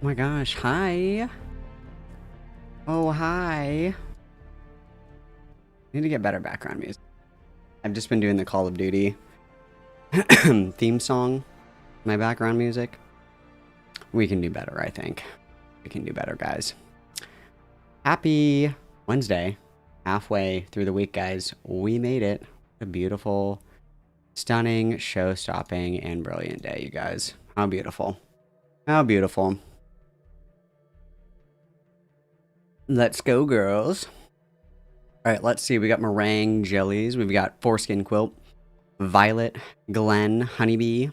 Oh my gosh, hi. Oh, hi. Need to get better background music. I've just been doing the Call of Duty theme song, my background music. We can do better, I think. We can do better, guys. Happy Wednesday. Halfway through the week, guys. We made it. A beautiful, stunning, show-stopping, and brilliant day, you guys. How beautiful. How beautiful. Let's go, girls. All right, let's see. We got meringue jellies. We've got foreskin quilt, Violet, Glen, Honeybee,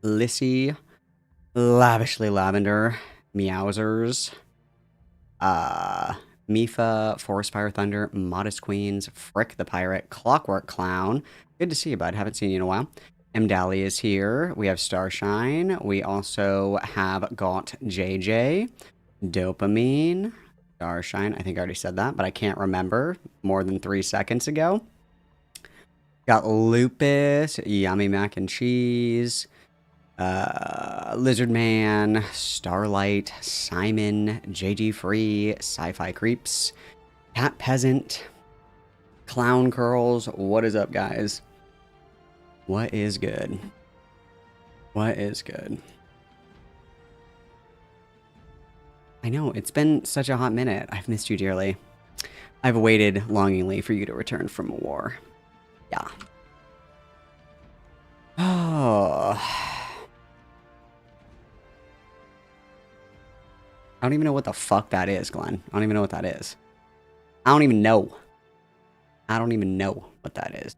Lissy, Lavishly Lavender, Meowsers, Mifa, Forest Fire Thunder, Modest Queens, Frick the Pirate, Clockwork Clown. Good to see you, bud. Haven't seen you in a while. M. Dally is here. We have Starshine. We also have got JJ, Dopamine, Starshine. I think I already said that, but I can't remember more than 3 seconds ago. Got Lupus, Yummy Mac and Cheese, Lizard Man, Starlight, Simon, JG Free, Sci-Fi Creeps, Cat Peasant, Clown Curls. What is up, guys? What is good? What is good? I know, it's been such a hot minute. I've missed you dearly. I've waited longingly for you to return from a war. Yeah. Oh. I don't even know what the fuck that is, Glenn. I don't even know what that is. I don't even know. I don't even know what that is.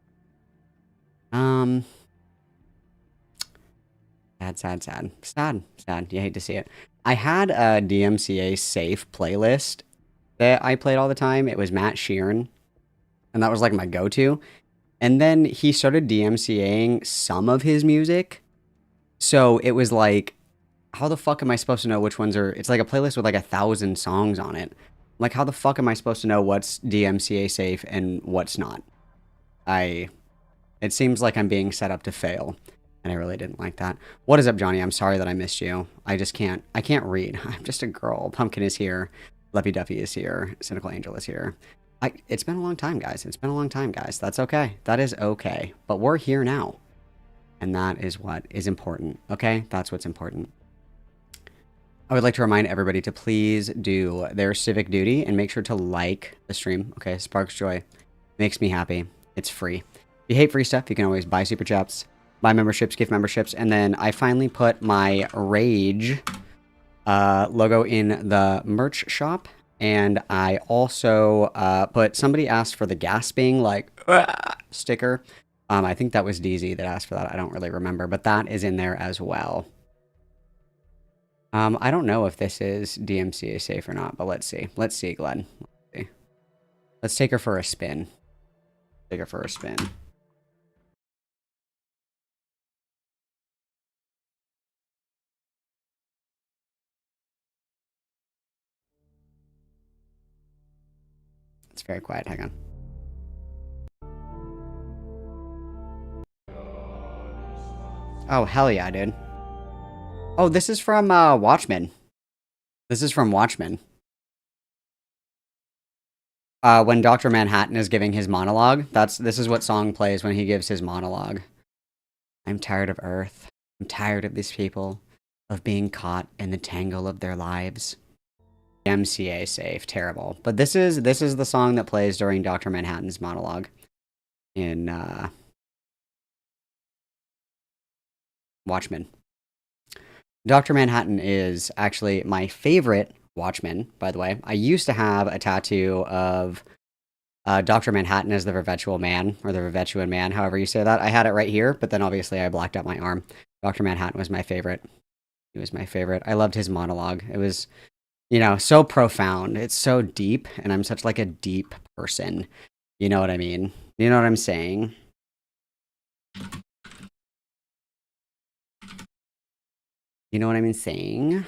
Sad. You hate to see it. I had a DMCA safe playlist that I played all the time. It was Matt Sheeran, and that was like my go-to. And then he started DMCAing some of his music. So it was like, how the fuck am I supposed to know which ones are... It's like a playlist with like 1,000 songs on it. Like, how the fuck am I supposed to know what's DMCA safe and what's not? It seems like I'm being set up to fail. And I really didn't like that. What is up, Johnny? I'm sorry that I missed you. I can't read. I'm just a girl. Pumpkin is here. Lovey Duffy is here. Cynical Angel is here. It's been a long time, guys. It's been a long time, guys. That's okay. That is okay. But we're here now. And that is what is important. Okay? That's what's important. I would like to remind everybody to please do their civic duty and make sure to like the stream. Okay? Sparks joy. Makes me happy. It's free. If you hate free stuff, you can always buy super chats, buy memberships, gift memberships, and then I finally put my Rage logo in the merch shop. And I also put, somebody asked for the gasping, like, sticker. I think that was DZ that asked for that. I don't really remember, but that is in there as well. I don't know if this is DMCA safe or not, but let's see. Let's see, Glenn. Let's see. Let's take her for a spin. Take her for a spin. It's very quiet. Hang on. Oh, hell yeah, dude. Oh, this is from Watchmen. This is from Watchmen. When Dr. Manhattan is giving his monologue, this is what song plays when he gives his monologue. I'm tired of Earth. I'm tired of these people, of being caught in the tangle of their lives. MCA safe, terrible. But this is the song that plays during Dr. Manhattan's monologue in Watchmen. Dr. Manhattan is actually my favorite Watchmen, by the way. I used to have a tattoo of Dr. Manhattan as the Vervetual Man, or the Vervetuan Man, however you say that. I had it right here, but then obviously I blacked out my arm. Dr. Manhattan was my favorite. He was my favorite. I loved his monologue. It was, you know, so profound. It's so deep, and I'm such like a deep person. You know what I mean? You know what I'm saying? You know what I'm saying?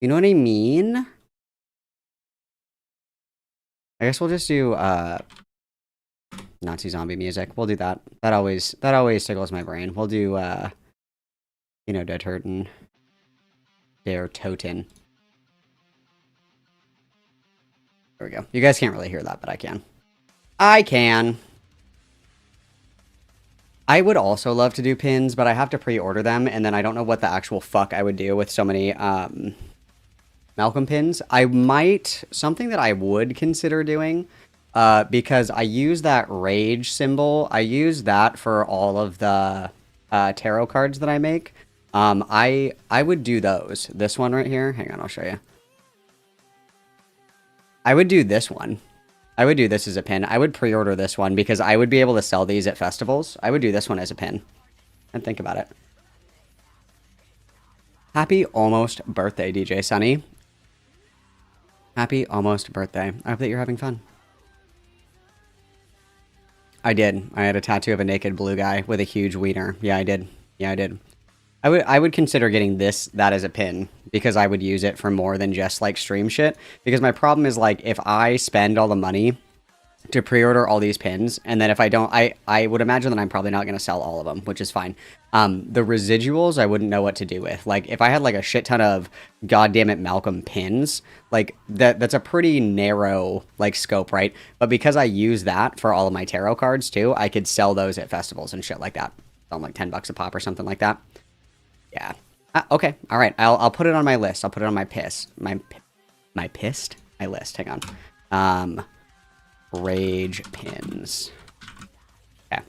You know what I mean? I guess we'll just do Nazi zombie music. We'll do that. That always tickles my brain. We'll do you know, Der Toten. Der Toten. There we go. You guys can't really hear that, but I can. I can. I would also love to do pins, but I have to pre-order them, and then I don't know what the actual fuck I would do with so many Malcolm pins. I might, something that I would consider doing, because I use that rage symbol. I use that for all of the tarot cards that I make. I would do those. This one right here. Hang on, I'll show you. I would do this one. I would do this as a pin. I would pre-order this one because I would be able to sell these at festivals. I would do this one as a pin. And think about it. Happy almost birthday, DJ Sunny. Happy almost birthday. I hope that you're having fun. I did. I had a tattoo of a naked blue guy with a huge wiener. Yeah, I did. Yeah, I did. I would consider getting that as a pin because I would use it for more than just like stream shit. Because my problem is like if I spend all the money to pre-order all these pins and then if I don't, I would imagine that I'm probably not going to sell all of them, which is fine. The residuals I wouldn't know what to do with. Like if I had like a shit ton of goddammit Malcolm pins, like that's a pretty narrow like scope, right? But because I use that for all of my tarot cards too, I could sell those at festivals and shit like that. Sell them like $10 a pop or something like that. Yeah. Okay. All right. I'll put it on my list. I'll put it on my list. Hang on. Rage pins. Okay.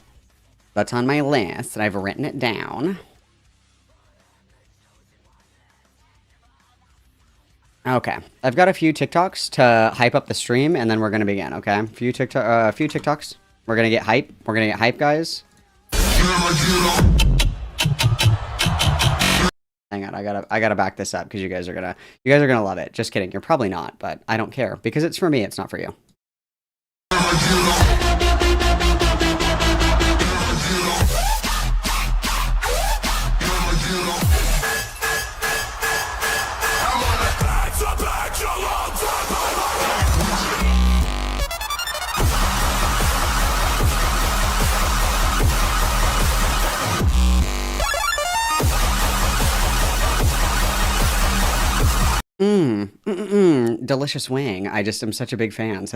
That's on my list, and I've written it down. Okay. I've got a few TikToks to hype up the stream, and then we're gonna begin. Okay. A few TikToks. We're gonna get hype. We're gonna get hype, guys. Hang on, I gotta back this up because you guys are gonna love it. Just kidding, you're probably not, but I don't care because it's for me. It's not for you. Delicious wing. I just am such a big fan. And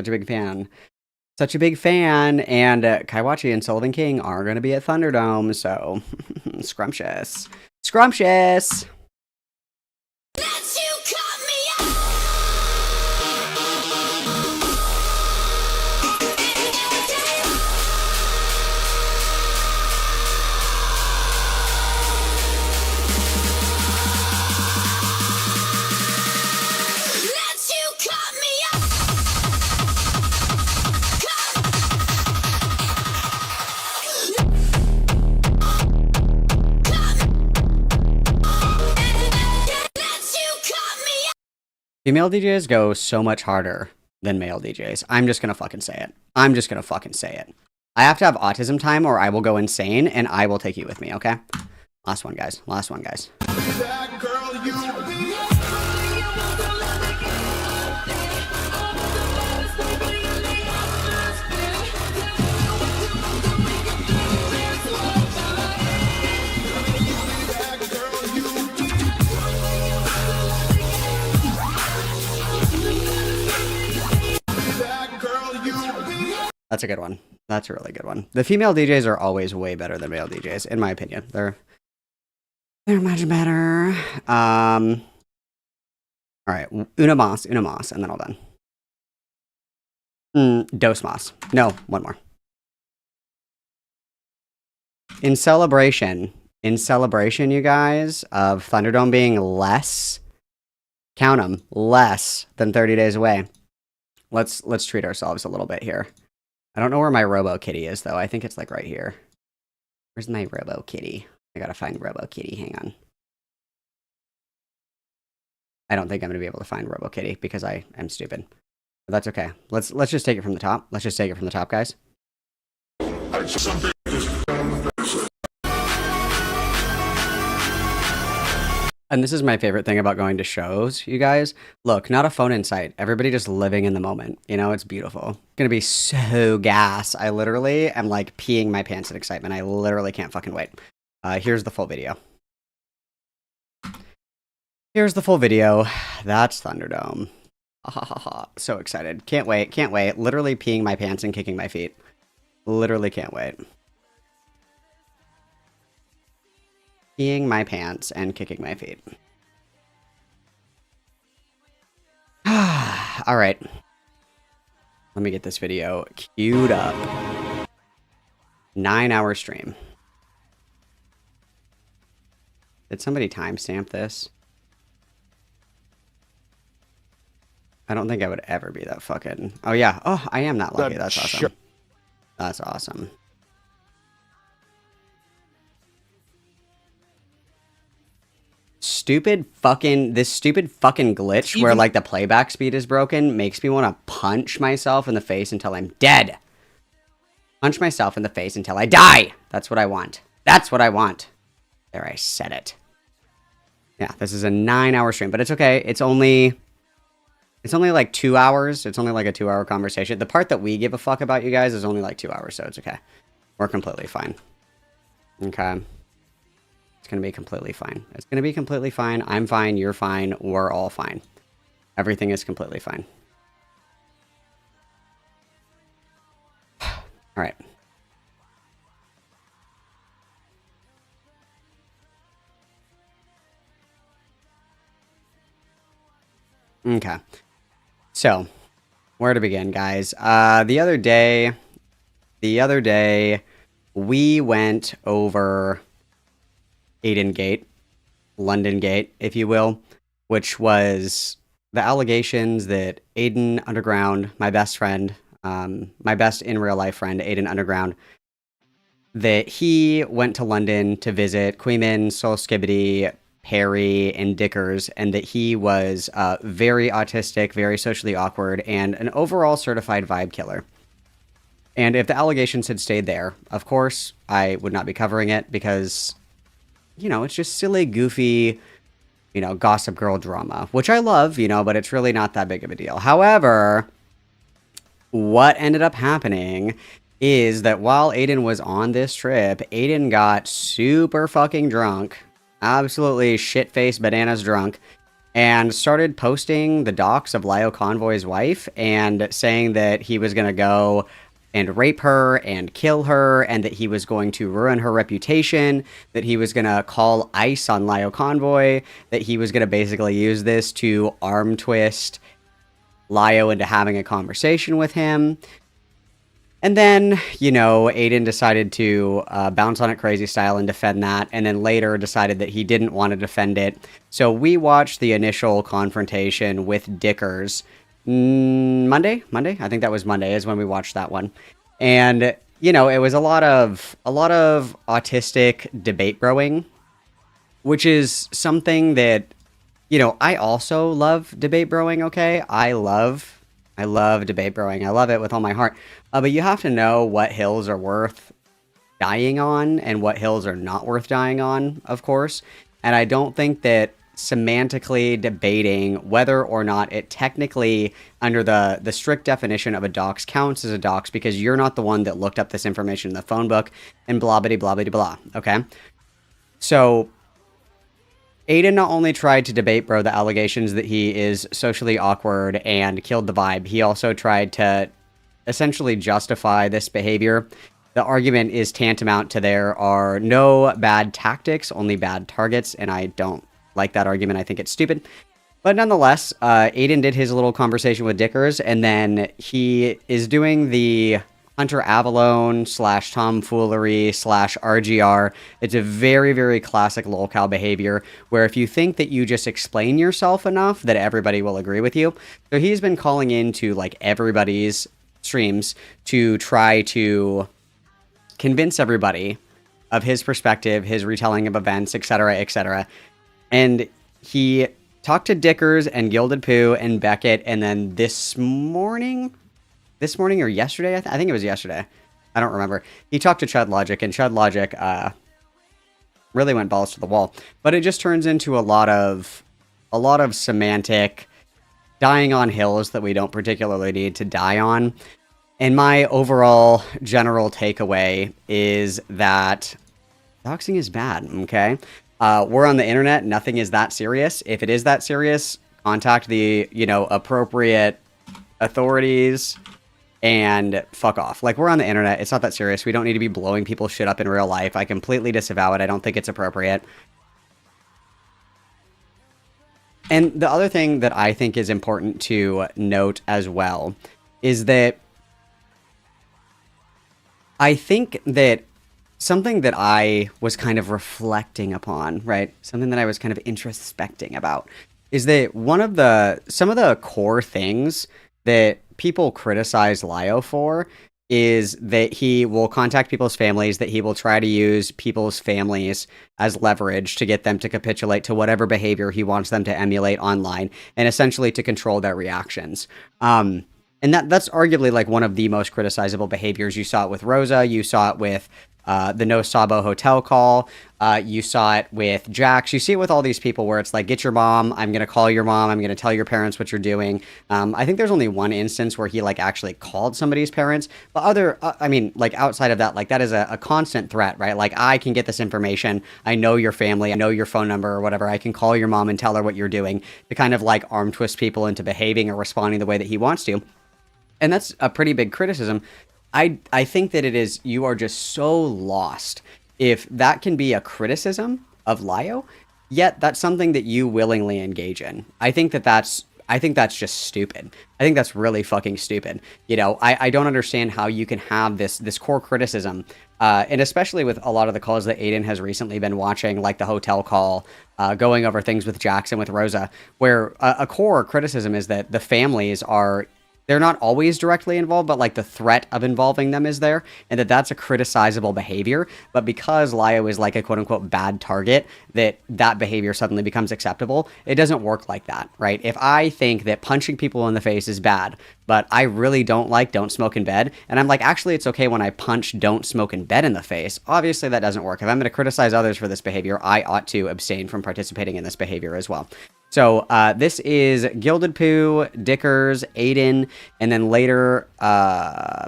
Kaiwachi and Sullivan King are going to be at Thunderdome, so scrumptious. Scrumptious! Female DJs go so much harder than male DJs. I'm just gonna fucking say it. I have to have autism time or I will go insane and I will take you with me, okay? Last one, guys. That's a good one. That's a really good one. The female DJs are always way better than male DJs, in my opinion. They're much better. All right, una mas, and then all done. Dos mas. No, one more. In celebration, you guys, of Thunderdome being less than 30 days away. Let's treat ourselves a little bit here. I don't know where my Robo Kitty is, though. I think it's, like, right here. Where's my Robo Kitty? I gotta find Robo Kitty. Hang on. I don't think I'm gonna be able to find Robo Kitty because I am stupid. But that's okay. Let's just take it from the top. Let's just take it from the top, guys. And this is my favorite thing about going to shows, you guys. Look, not a phone in sight. Everybody just living in the moment. You know, it's beautiful. It's gonna be so gas. I literally am like peeing my pants in excitement. I literally can't fucking wait. Here's the full video. That's Thunderdome. So excited. Can't wait. Can't wait. Literally peeing my pants and kicking my feet. Literally can't wait. Peeing my pants and kicking my feet. All right. Let me get this video queued up. 9-hour stream. Did somebody timestamp this? I don't think I would ever be that fucking... Oh, yeah. Oh, I am that lucky. That's awesome. That's awesome. This stupid fucking glitch where, like, the playback speed is broken makes me want to punch myself in the face until I'm dead. Punch myself in the face until I die. That's what I want. That's what I want. There, I said it. Yeah, this is a 9-hour stream, but it's okay. It's only like 2 hours. It's only like a 2-hour conversation. The part that we give a fuck about you guys is only like 2 hours, so it's okay. We're completely fine. Okay. It's going to be completely fine. It's going to be completely fine. I'm fine. You're fine. We're all fine. Everything is completely fine. All right. Okay. So, where to begin, guys? The other day, we went over Aiden Gate, London Gate, if you will, which was the allegations that Aiden Underground, my best friend, my best in real life friend, Aiden Underground, that he went to London to visit Queeman, Soul Skibbity, Perry, and Dickers, and that he was very autistic, very socially awkward, and an overall certified vibe killer. And if the allegations had stayed there, of course, I would not be covering it because, you know, it's just silly, goofy, you know, Gossip Girl drama, which I love, you know, but it's really not that big of a deal. However, what ended up happening is that while Aiden was on this trip, Aiden got super fucking drunk, absolutely shit-faced bananas drunk, and started posting the docs of Lio Convoy's wife and saying that he was going to go and rape her and kill her, and that he was going to ruin her reputation, that he was going to call ICE on Lio Convoy, that he was going to basically use this to arm twist Lio into having a conversation with him. And then, you know, Aiden decided to bounce on it crazy style and defend that, and then later decided that he didn't want to defend it. So we watched the initial confrontation with Dickers Monday? I think that was Monday is when we watched that one. And, you know, it was a lot of autistic debate broing, which is something that, you know, I also love debate broing, okay? I love debate broing. I love it with all my heart. But you have to know what hills are worth dying on and what hills are not worth dying on, of course. And I don't think that semantically debating whether or not it technically, under the strict definition of a dox, counts as a dox because you're not the one that looked up this information in the phone book and blah, blah, blah, blah, blah, okay? So Aiden not only tried to debate bro the allegations that he is socially awkward and killed the vibe, he also tried to essentially justify this behavior. The argument is tantamount to there are no bad tactics, only bad targets, and I don't like that argument. I think it's stupid. But nonetheless, Aiden did his little conversation with Dickers, and then he is doing the Hunter Avalone / tomfoolery / RGR. It's a very, very classic lolcow behavior where if you think that you just explain yourself enough that everybody will agree with you. So he's been calling into like everybody's streams to try to convince everybody of his perspective, his retelling of events, etc., etc. And he talked to Dickers and Gilded Poo and Beckett, and then this morning or yesterday, I think it was yesterday, I don't remember, he talked to Chud Logic, and Chud Logic really went balls to the wall. But it just turns into a lot of semantic dying on hills that we don't particularly need to die on. And my overall general takeaway is that doxing is bad, okay? We're on the internet. Nothing is that serious. If it is that serious, contact the, appropriate authorities and fuck off. Like, we're on the internet. It's not that serious. We don't need to be blowing people's shit up in real life. I completely disavow it. I don't think it's appropriate. And the other thing that I think is important to note as well is that I think that something that I was kind of reflecting upon, right? Something that I was kind of introspecting about is that some of the core things that people criticize Lio for is that he will contact people's families, that he will try to use people's families as leverage to get them to capitulate to whatever behavior he wants them to emulate online, and essentially to control their reactions. And that's arguably like one of the most criticizable behaviors. You saw it with Rosa, you saw it with the No Sabo hotel call. You saw it with Jax. You see it with all these people where it's like, get your mom. I'm going to call your mom. I'm going to tell your parents what you're doing. I think there's only one instance where he like actually called somebody's parents. But like outside of that, like that is a constant threat, right? Like, I can get this information. I know your family. I know your phone number or whatever. I can call your mom and tell her what you're doing, to kind of like arm twist people into behaving or responding the way that he wants to. And that's a pretty big criticism. I think that you are just so lost if that can be a criticism of Lio, yet that's something that you willingly engage in. I think that's just stupid. I think that's really fucking stupid. I don't understand how you can have this core criticism, and especially with a lot of the calls that Aiden has recently been watching, like the hotel call, going over things with Jackson, with Rosa, where a core criticism is that the families they're not always directly involved, but like the threat of involving them is there, and that's a criticizable behavior. But because Lio is like a quote unquote bad target, that behavior suddenly becomes acceptable. It doesn't work like that, right? If I think that punching people in the face is bad, but I really don't smoke in bed, and I'm like, actually, it's okay when I punch don't smoke in bed in the face, obviously that doesn't work. If I'm going to criticize others for this behavior, I ought to abstain from participating in this behavior as well. So this is Gilded Poo, Dickers, Aiden, and then later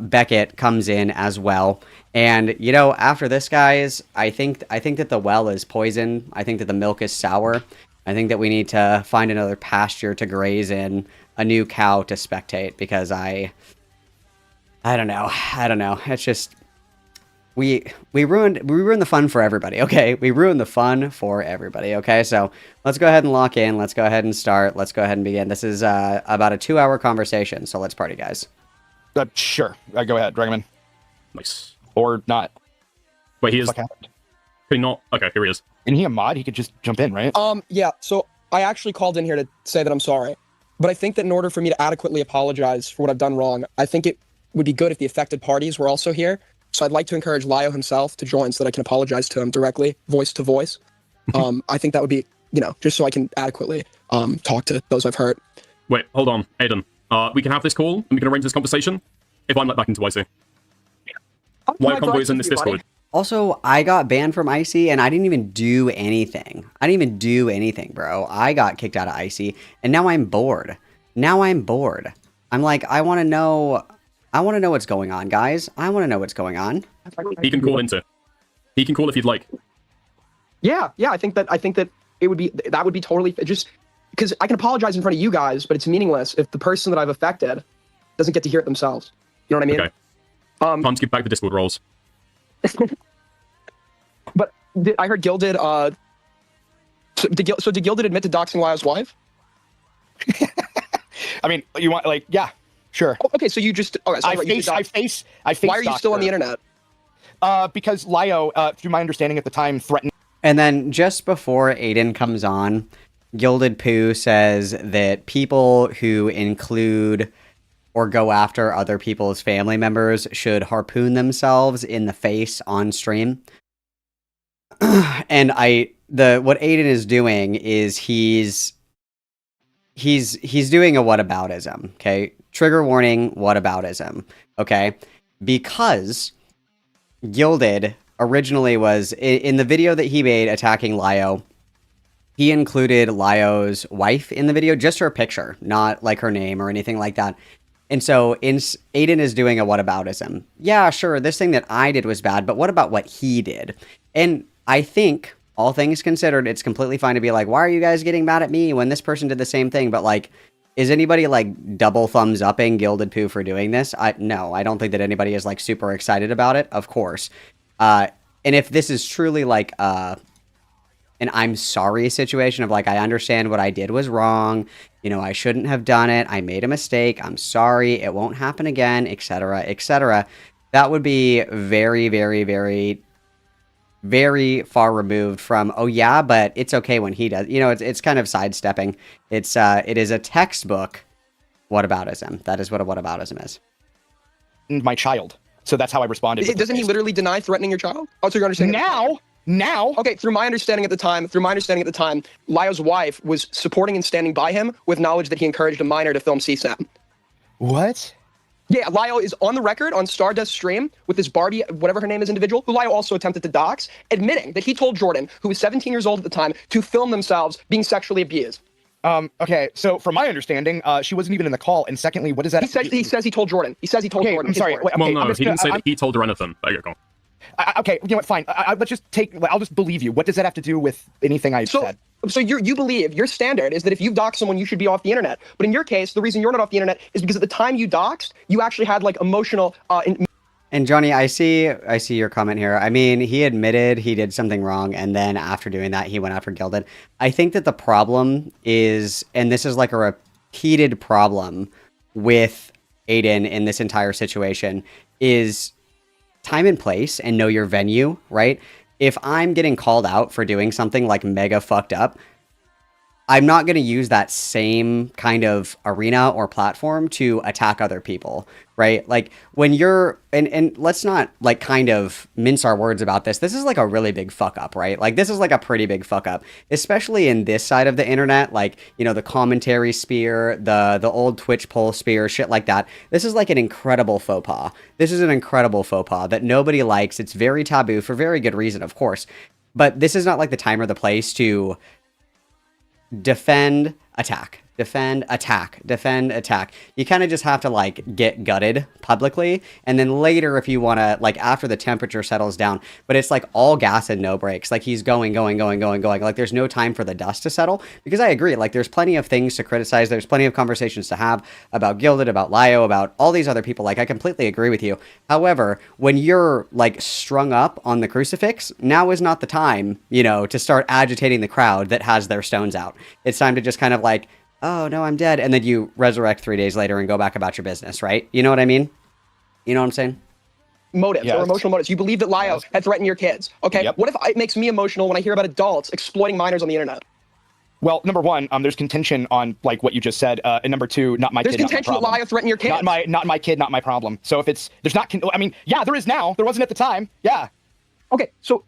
Beckett comes in as well. And after this, guys, I think that the well is poisoned. I think that the milk is sour. I think that we need to find another pasture to graze in, a new cow to spectate, because I don't know. It's just we ruined the fun for everybody. Okay, we ruined the fun for everybody. Okay, so let's go ahead and lock in. Let's go ahead and start. Let's go ahead and begin. This is about a 2-hour conversation, so let's party, guys. Sure. Go ahead, drag him in. Nice. Or not. Wait, he is. Could he not? Okay, here he is. Isn't he a mod? He could just jump in, right? Yeah. So I actually called in here to say that I'm sorry, but I think that in order for me to adequately apologize for what I've done wrong, I think it would be good if the affected parties were also here. So I'd like to encourage Lio himself to join so that I can apologize to him directly, voice to voice. I think that would be, just so I can adequately talk to those I've hurt. Wait, hold on, Aiden. We can have this call and we can arrange this conversation if I'm let back into IC. Why Convoy is in this Discord? Also, I got banned from IC and I didn't even do anything. Bro. I got kicked out of IC and now I'm bored. I'm like, I want to know what's going on, guys. I want to know what's going on. He can call into. He can call if you'd like. Yeah. I think that that would be totally just because I can apologize in front of you guys, but it's meaningless if the person that I've affected doesn't get to hear it themselves. You know what I mean? Okay. Time to give back the Discord roles. But I heard Gilded. So did Gilded admit to doxing Lio's wife? I mean, you want yeah. Sure. Oh, okay, so you just... Okay, so I face. Why are you still on the internet? Because Lio, through my understanding at the time, threatened... And then just before Aiden comes on, Gilded Poo says that people who include or go after other people's family members should harpoon themselves in the face on stream. And what Aiden is doing is he's doing a whataboutism, okay? Trigger warning, whataboutism, okay? Because Gilded originally was, in the video that he made attacking Lio, he included Lio's wife in the video, just her picture, not like her name or anything like that. And so Aiden is doing a whataboutism. Yeah, sure, this thing that I did was bad, but what about what he did? And I think all things considered, it's completely fine to be like, why are you guys getting mad at me when this person did the same thing? But like, is anybody like double thumbs upping Gilded Poo for doing this? No, I don't think that anybody is like super excited about it, of course. And if this is truly like an I'm sorry situation of like, I understand what I did was wrong, you know, I shouldn't have done it, I made a mistake, I'm sorry, it won't happen again, etc., etc., that would be very, very, very, very far removed from, oh yeah, but it's okay when he does. You know, it's kind of sidestepping. It is a textbook whataboutism. That is what a whataboutism is. My child. So that's how I responded. Doesn't he literally deny threatening your child? Oh, so you're understanding now. Okay, through my understanding at the time, Lyo's wife was supporting and standing by him with knowledge that he encouraged a minor to film CSAP. What? Yeah, Lyo is on the record on Stardust stream with this Barbie, whatever her name is, individual, who Lyo also attempted to dox, admitting that he told Jordan, who was 17 years old at the time, to film themselves being sexually abused. Okay, so from my understanding, she wasn't even in the call. And secondly, what is that? He says he told Jordan. He says he told Jordan. I'm sorry. Well, no, he didn't say that he told her anything. There you go. Okay, you know what? Fine. Let's just I'll just believe you. What does that have to do with anything I said? So you believe your standard is that if you dox someone, you should be off the internet. But in your case, the reason you're not off the internet is because at the time you doxed, you actually had like emotional. And Johnny, I see your comment here. I mean, he admitted he did something wrong, and then after doing that, he went after Gilded. I think that the problem is, and this is like a repeated problem with Aiden in this entire situation, is time and place and know your venue, right? If I'm getting called out for doing something like mega fucked up, I'm not going to use that same kind of arena or platform to attack other people, right? Like when you're, and let's not like kind of mince our words about this. This is like a really big fuck up, right? Like this is like a pretty big fuck up, especially in this side of the internet, like, you know, the commentary sphere, the old Twitch poll sphere, shit like that. This is like an incredible faux pas. This is an incredible faux pas that nobody likes. It's very taboo for very good reason, of course. But this is not like the time or the place to defend, attack. Defend, attack. Defend, attack. You kind of just have to, like, get gutted publicly, and then later, if you want to, like, after the temperature settles down, but it's, like, all gas and no brakes. Like, he's going. Like, there's no time for the dust to settle, because I agree, like, there's plenty of things to criticize. There's plenty of conversations to have about Gilded, about Lyo, about all these other people. Like, I completely agree with you. However, when you're, like, strung up on the crucifix, now is not the time, you know, to start agitating the crowd that has their stones out. It's time to just kind of, like, oh, no, I'm dead. And then you resurrect 3 days later and go back about your business, right? You know what I mean? You know what I'm saying? Motives or emotional motives. You believe that Lyo had threatened your kids. Okay, what if it makes me emotional when I hear about adults exploiting minors on the internet? Well, number one, there's contention on like what you just said, and number two, not my kid. There's contention that Lyo threatened your kids. Not my kid, not my problem. So if there's not, I mean, yeah, there is now. There wasn't at the time. Yeah. Okay, so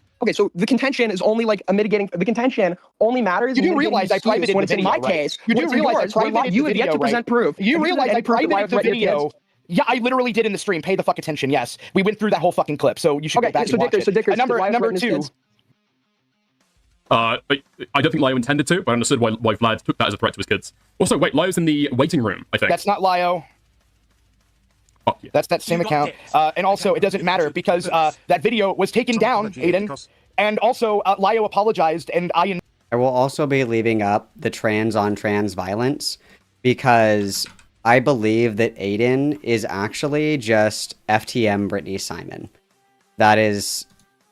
the contention is only like a mitigating. The contention only matters. You do realize I privated when the it's video, in my case. You do realize I privated you the have yet video, to present proof. You realize I privated the video. Yeah, I literally did in the stream. Pay the fuck attention. Yes, we went through that whole fucking clip. So you should go back and watch it. So Dickers, number two. I don't think Lyo intended to, but I understood why Vlad took that as a threat to his kids. Also, wait, Lyo's in the waiting room, I think. That's not Lyo. Fuck yeah. That's that same account. And also, it doesn't matter because that video was taken down, Aiden. And also, Lyo apologized, and I will also be leaving up the trans-on-trans violence because I believe that Aiden is actually just FTM Brittany Simon. That is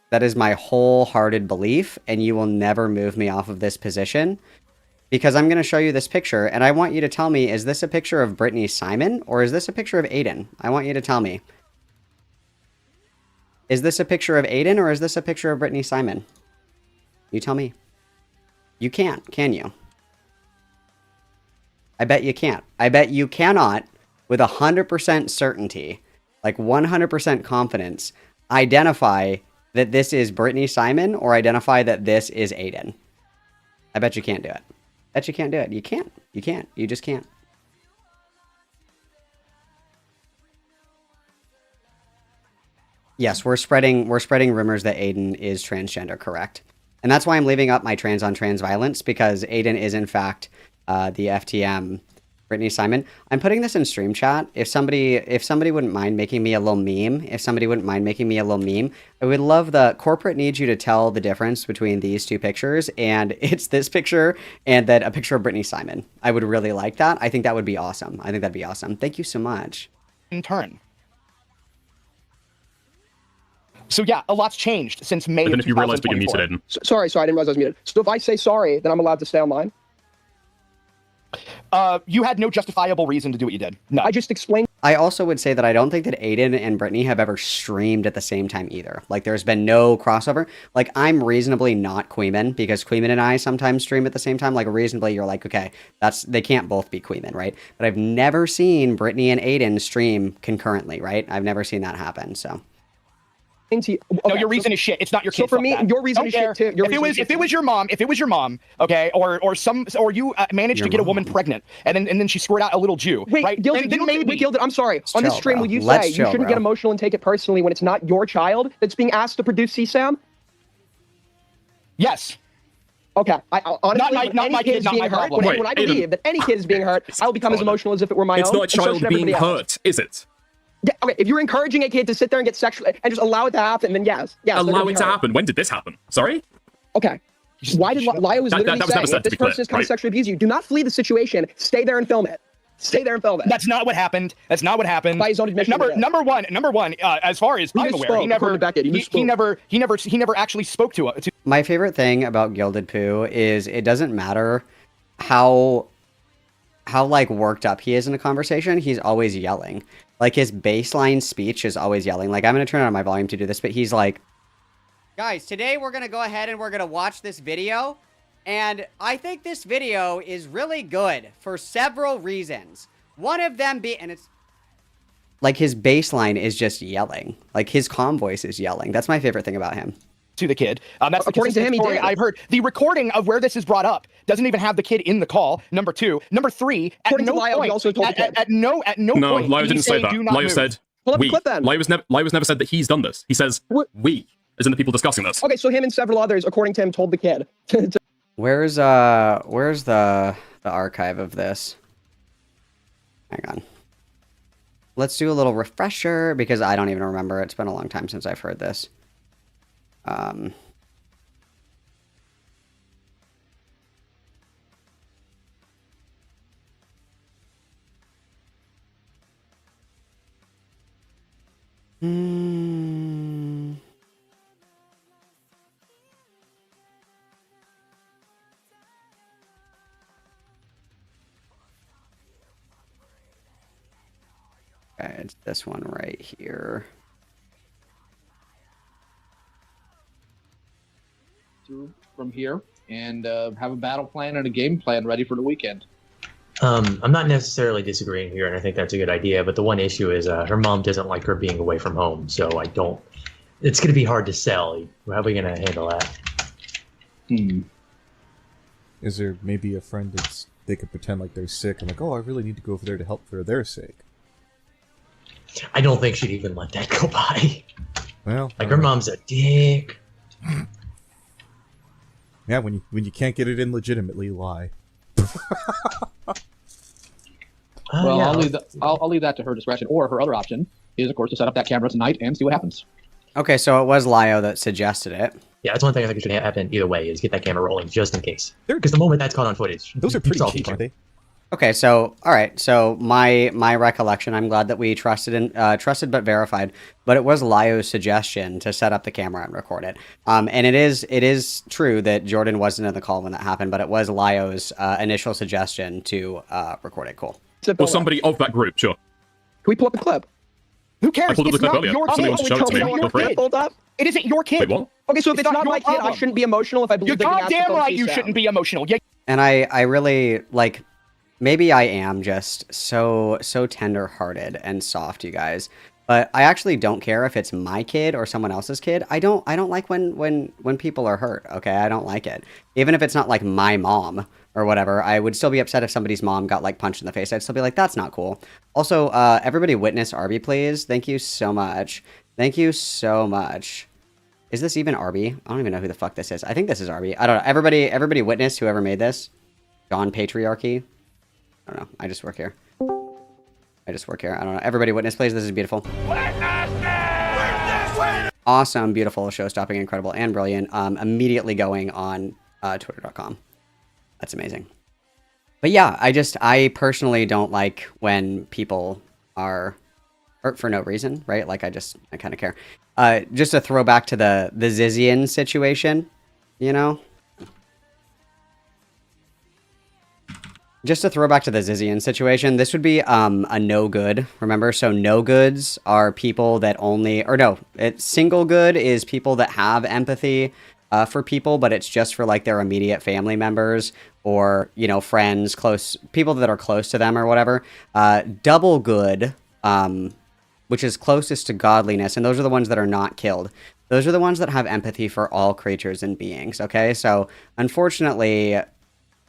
my wholehearted belief, and you will never move me off of this position because I'm going to show you this picture, and I want you to tell me, is this a picture of Brittany Simon, or is this a picture of Aiden? I want you to tell me. Is this a picture of Aiden, or is this a picture of Brittany Simon? You tell me. You can't, can you? I bet you can't. I bet you cannot, with 100% certainty, like 100% confidence, identify that this is Brittany Simon or identify that this is Aiden. I bet you can't do it. I bet you can't do it. You can't. You can't. You just can't. Yes, we're spreading rumors that Aiden is transgender, correct? And that's why I'm leaving up my trans-on-trans violence, because Aiden is, in fact, the FTM Brittany Simon. I'm putting this in stream chat. If somebody wouldn't mind making me a little meme, I would love the corporate needs you to tell the difference between these two pictures, and it's this picture and then a picture of Brittany Simon. I would really like that. I think that would be awesome. Thank you so much. In turn. So yeah, a lot's changed since May. But then of if you realize that you're 2024. muted, Aiden. Sorry, I didn't realize I was muted. So if I say sorry, then I'm allowed to stay online? You had no justifiable reason to do what you did. No. I just explained. I also would say that I don't think that Aiden and Brittany have ever streamed at the same time either. Like, there's been no crossover. Like, I'm reasonably not Queeman, because Queeman and I sometimes stream at the same time. Like, reasonably, you're like, okay, they can't both be Queeman, right? But I've never seen Brittany and Aiden stream concurrently, right? I've never seen that happen, so. Okay, no, your reason is shit. It's not your kid. So for me, your reason is shit too. If it was your mom, okay, or you managed to get a woman pregnant, and then she squirted out a little Jew, wait, right? Gilded, Gilded, I'm sorry. On this stream, bro. will you Let's say you chill, shouldn't bro. get emotional and take it personally when it's not your child that's being asked to produce CSAM? Yes. Okay. Honestly, not my kid, not my problem. When I believe that any kid is being hurt, I will become as emotional as if it were my own. It's not a and so child should being everybody else. hurt, is it? Yeah, okay, if you're encouraging a kid to sit there and get sexual and just allow it to happen, then yes. Allow it to happen. When did this happen? Sorry? Okay. Why did Lio was literally that was never saying, said, if to this be clear, person is coming right? to sexually abuse you, do not flee the situation. Stay there and film it. That's not what happened. By his own admission. Number one. As far as I'm aware, he never actually spoke to it. My favorite thing about Gilded Poo is it doesn't matter how like worked up he is in a conversation, he's always yelling. Like, his baseline speech is always yelling. Like, I'm going to turn on my volume to do this, but he's like, guys, today we're going to go ahead and we're going to watch this video. And I think this video is really good for several reasons. One of them and it's like his baseline is just yelling. Like, his calm voice is yelling. That's my favorite thing about him. To the kid. That's according to him, he story did. I've heard. The recording of where this is brought up doesn't even have the kid in the call. Number two. Number three. According to Lio, he also told the kid. At no point. No, Lio didn't say that. Lio said Pull up the we. clip then. Lio's never said that he's done this. He says we, as in the people discussing this. Okay, so him and several others, according to him, told the kid. Where's the archive of this? Hang on. Let's do a little refresher, because I don't even remember. It's been a long time since I've heard this. Okay, it's this one right here. From here and have a battle plan and a game plan ready for the weekend. I'm not necessarily disagreeing here, and I think that's a good idea, but the one issue is her mom doesn't like her being away from home, so it's going to be hard to sell. How are we going to handle that? Is there maybe a friend they could pretend like they're sick and like, oh, I really need to go over there to help for their sake? I don't think she'd even let that go by. Well, like, her mom's a dick. Yeah, when you can't get it in legitimately, lie. Well, yeah. I'll leave that to her discretion. Or her other option is, of course, to set up that camera tonight and see what happens. Okay, so it was Lio that suggested it. Yeah, that's one thing I think should happen either way, is get that camera rolling just in case. Because the moment that's caught on footage, Those are pretty it's all cheap, aren't they? Okay, so all right, so my recollection, I'm glad that we trusted but verified, but it was Lio's suggestion to set up the camera and record it. And it is true that Jordan wasn't in the call when that happened, but it was Lio's initial suggestion to record it. Cool. Or somebody of that group, sure. Can we pull up the clip? Who cares? I pulled up the clip earlier. Your Somebody kid. wants to show it to me. It's not Feel free. your kid. Pulled up? It isn't your kid. Wait, what? Okay, so if it's not not your my kid, I problem. shouldn't be emotional if I You're believe they're being asked to goddamn film right. You CSAM. shouldn't be emotional. Yeah. And I really like, maybe I am just so tender-hearted and soft, you guys. But I actually don't care if it's my kid or someone else's kid. I don't like when people are hurt. Okay, I don't like it. Even if it's not like my mom or whatever, I would still be upset if somebody's mom got like punched in the face. I'd still be like, that's not cool. Also, everybody witness Arby, please. Thank you so much. Thank you so much. Is this even Arby? I don't even know who the fuck this is. I think this is Arby. I don't know. Everybody witness whoever made this. Gone Patriarchy. don't know. I just work here. I don't know. Everybody witness, please. This is beautiful. Awesome, beautiful, show-stopping, incredible, and brilliant. Immediately going on twitter.com. That's amazing. But yeah, I personally don't like when people are hurt for no reason, right? Like, I kind of care. Just to throw back to the Zizian situation, you know? Just to throw back to the Zizian situation, this would be a no good, remember? So no goods are people that only, or no, single good is people that have empathy for people, but it's just for like their immediate family members or, you know, friends, close, people that are close to them or whatever. Double good, which is closest to godliness, and those are the ones that are not killed. Those are the ones that have empathy for all creatures and beings, okay? So, unfortunately,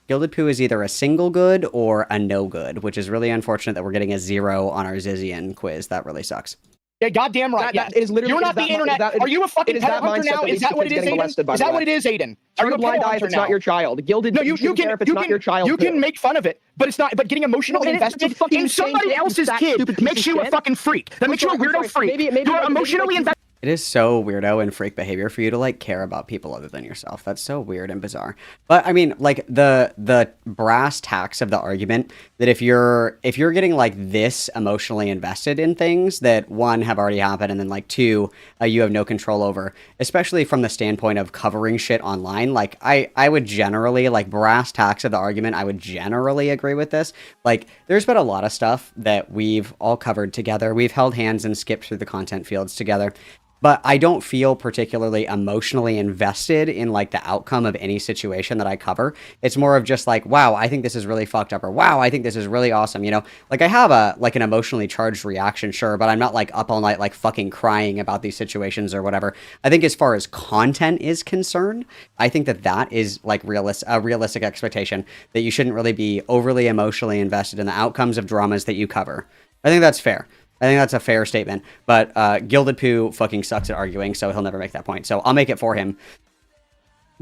Gilded Poo is either a single good or a no good, which is really unfortunate that we're getting a 0 on our Zizian quiz. That really sucks. Yeah, goddamn right. That is literally. You're not the internet. Are you a fucking pet hunter now? Is that what it is, Aiden? Is that what it is, Aiden? Are you a blind eye if it's not your child? Gilded. No, you can make fun of it, but it's not. But getting emotionally invested in somebody else's kid makes you a fucking freak. That makes you a weirdo freak. You're emotionally invested. It is so weirdo and freak behavior for you to like care about people other than yourself. That's so weird and bizarre. But I mean, like the brass tacks of the argument that if you're getting like this emotionally invested in things that one have already happened and then like two you have no control over, especially from the standpoint of covering shit online, like I would generally like brass tacks of the argument. I would generally agree with this. Like there's been a lot of stuff that we've all covered together. We've held hands and skipped through the content fields together. But I don't feel particularly emotionally invested in like the outcome of any situation that I cover. It's more of just like, wow, I think this is really fucked up, or wow, I think this is really awesome. You know, like I have an emotionally charged reaction, sure, but I'm not like up all night like fucking crying about these situations or whatever. I think as far as content is concerned, I think that is like a realistic expectation that you shouldn't really be overly emotionally invested in the outcomes of dramas that you cover. I think that's fair. I think that's a fair statement, but Gilded Poo fucking sucks at arguing, so he'll never make that point. So I'll make it for him.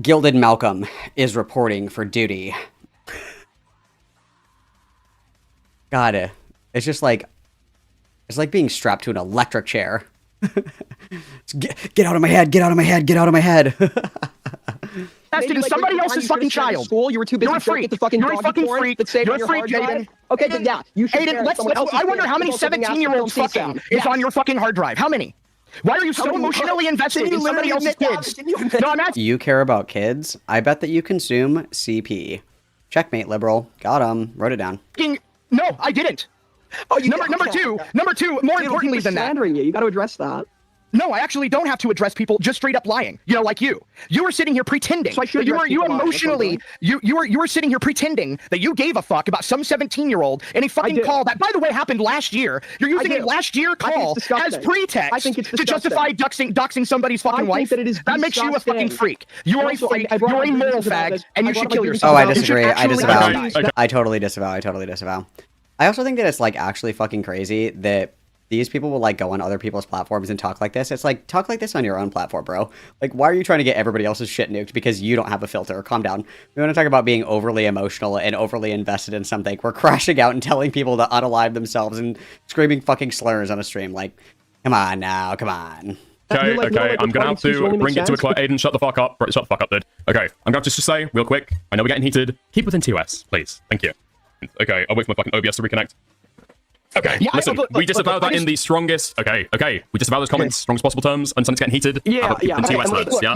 Gilded Malcolm is reporting for duty. God, it's just like, it's like being strapped to an electric chair. Get out of my head, get out of my head, get out of my head. In somebody else's fucking child. School, you were too busy looking at the fucking You're a fucking freak. You're a freak, Aiden. Okay, but yeah, you should. Aiden, I wonder how many 17-year-olds fucking is on your fucking hard drive. How many? Why are you so emotionally invested in somebody else's kids? No, I'm asking. You care about kids? I bet that you consume CP. Checkmate, liberal. Got him. Wrote it down. No, I didn't. Oh, number two. More importantly than that, you got to address that. No, I actually don't have to address people just straight up lying. You know, like you. You were sitting here pretending. So you were sitting here pretending that you gave a fuck about some 17-year-old in a fucking call that, by the way, happened last year. You're using a last year call as pretext to justify doxing somebody's fucking wife. That makes you a fucking freak. You're a freak. You're a moral fag, and you should kill yourself. Oh, I disagree. I disavow. I totally disavow. I also think that it's like actually fucking crazy that these people will like go on other people's platforms and talk like this. It's like, talk like this on your own platform, bro. Like, why are you trying to get everybody else's shit nuked because you don't have a filter? Calm down. We want to talk about being overly emotional and overly invested in something. We're crashing out and telling people to unalive themselves and screaming fucking slurs on a stream. Like, come on now, come on. Okay, I'm gonna have to bring it to a close. Aiden, shut the fuck up. Shut the fuck up, dude. Okay, I'm gonna have to just say, real quick, I know we're getting heated. Keep within TOS, please. Thank you. Okay, I'll wait for my fucking OBS to reconnect. Okay, yeah, listen, we disavow that in the strongest... Okay, we disavow those comments, strongest possible terms, and something's getting heated. Yeah. You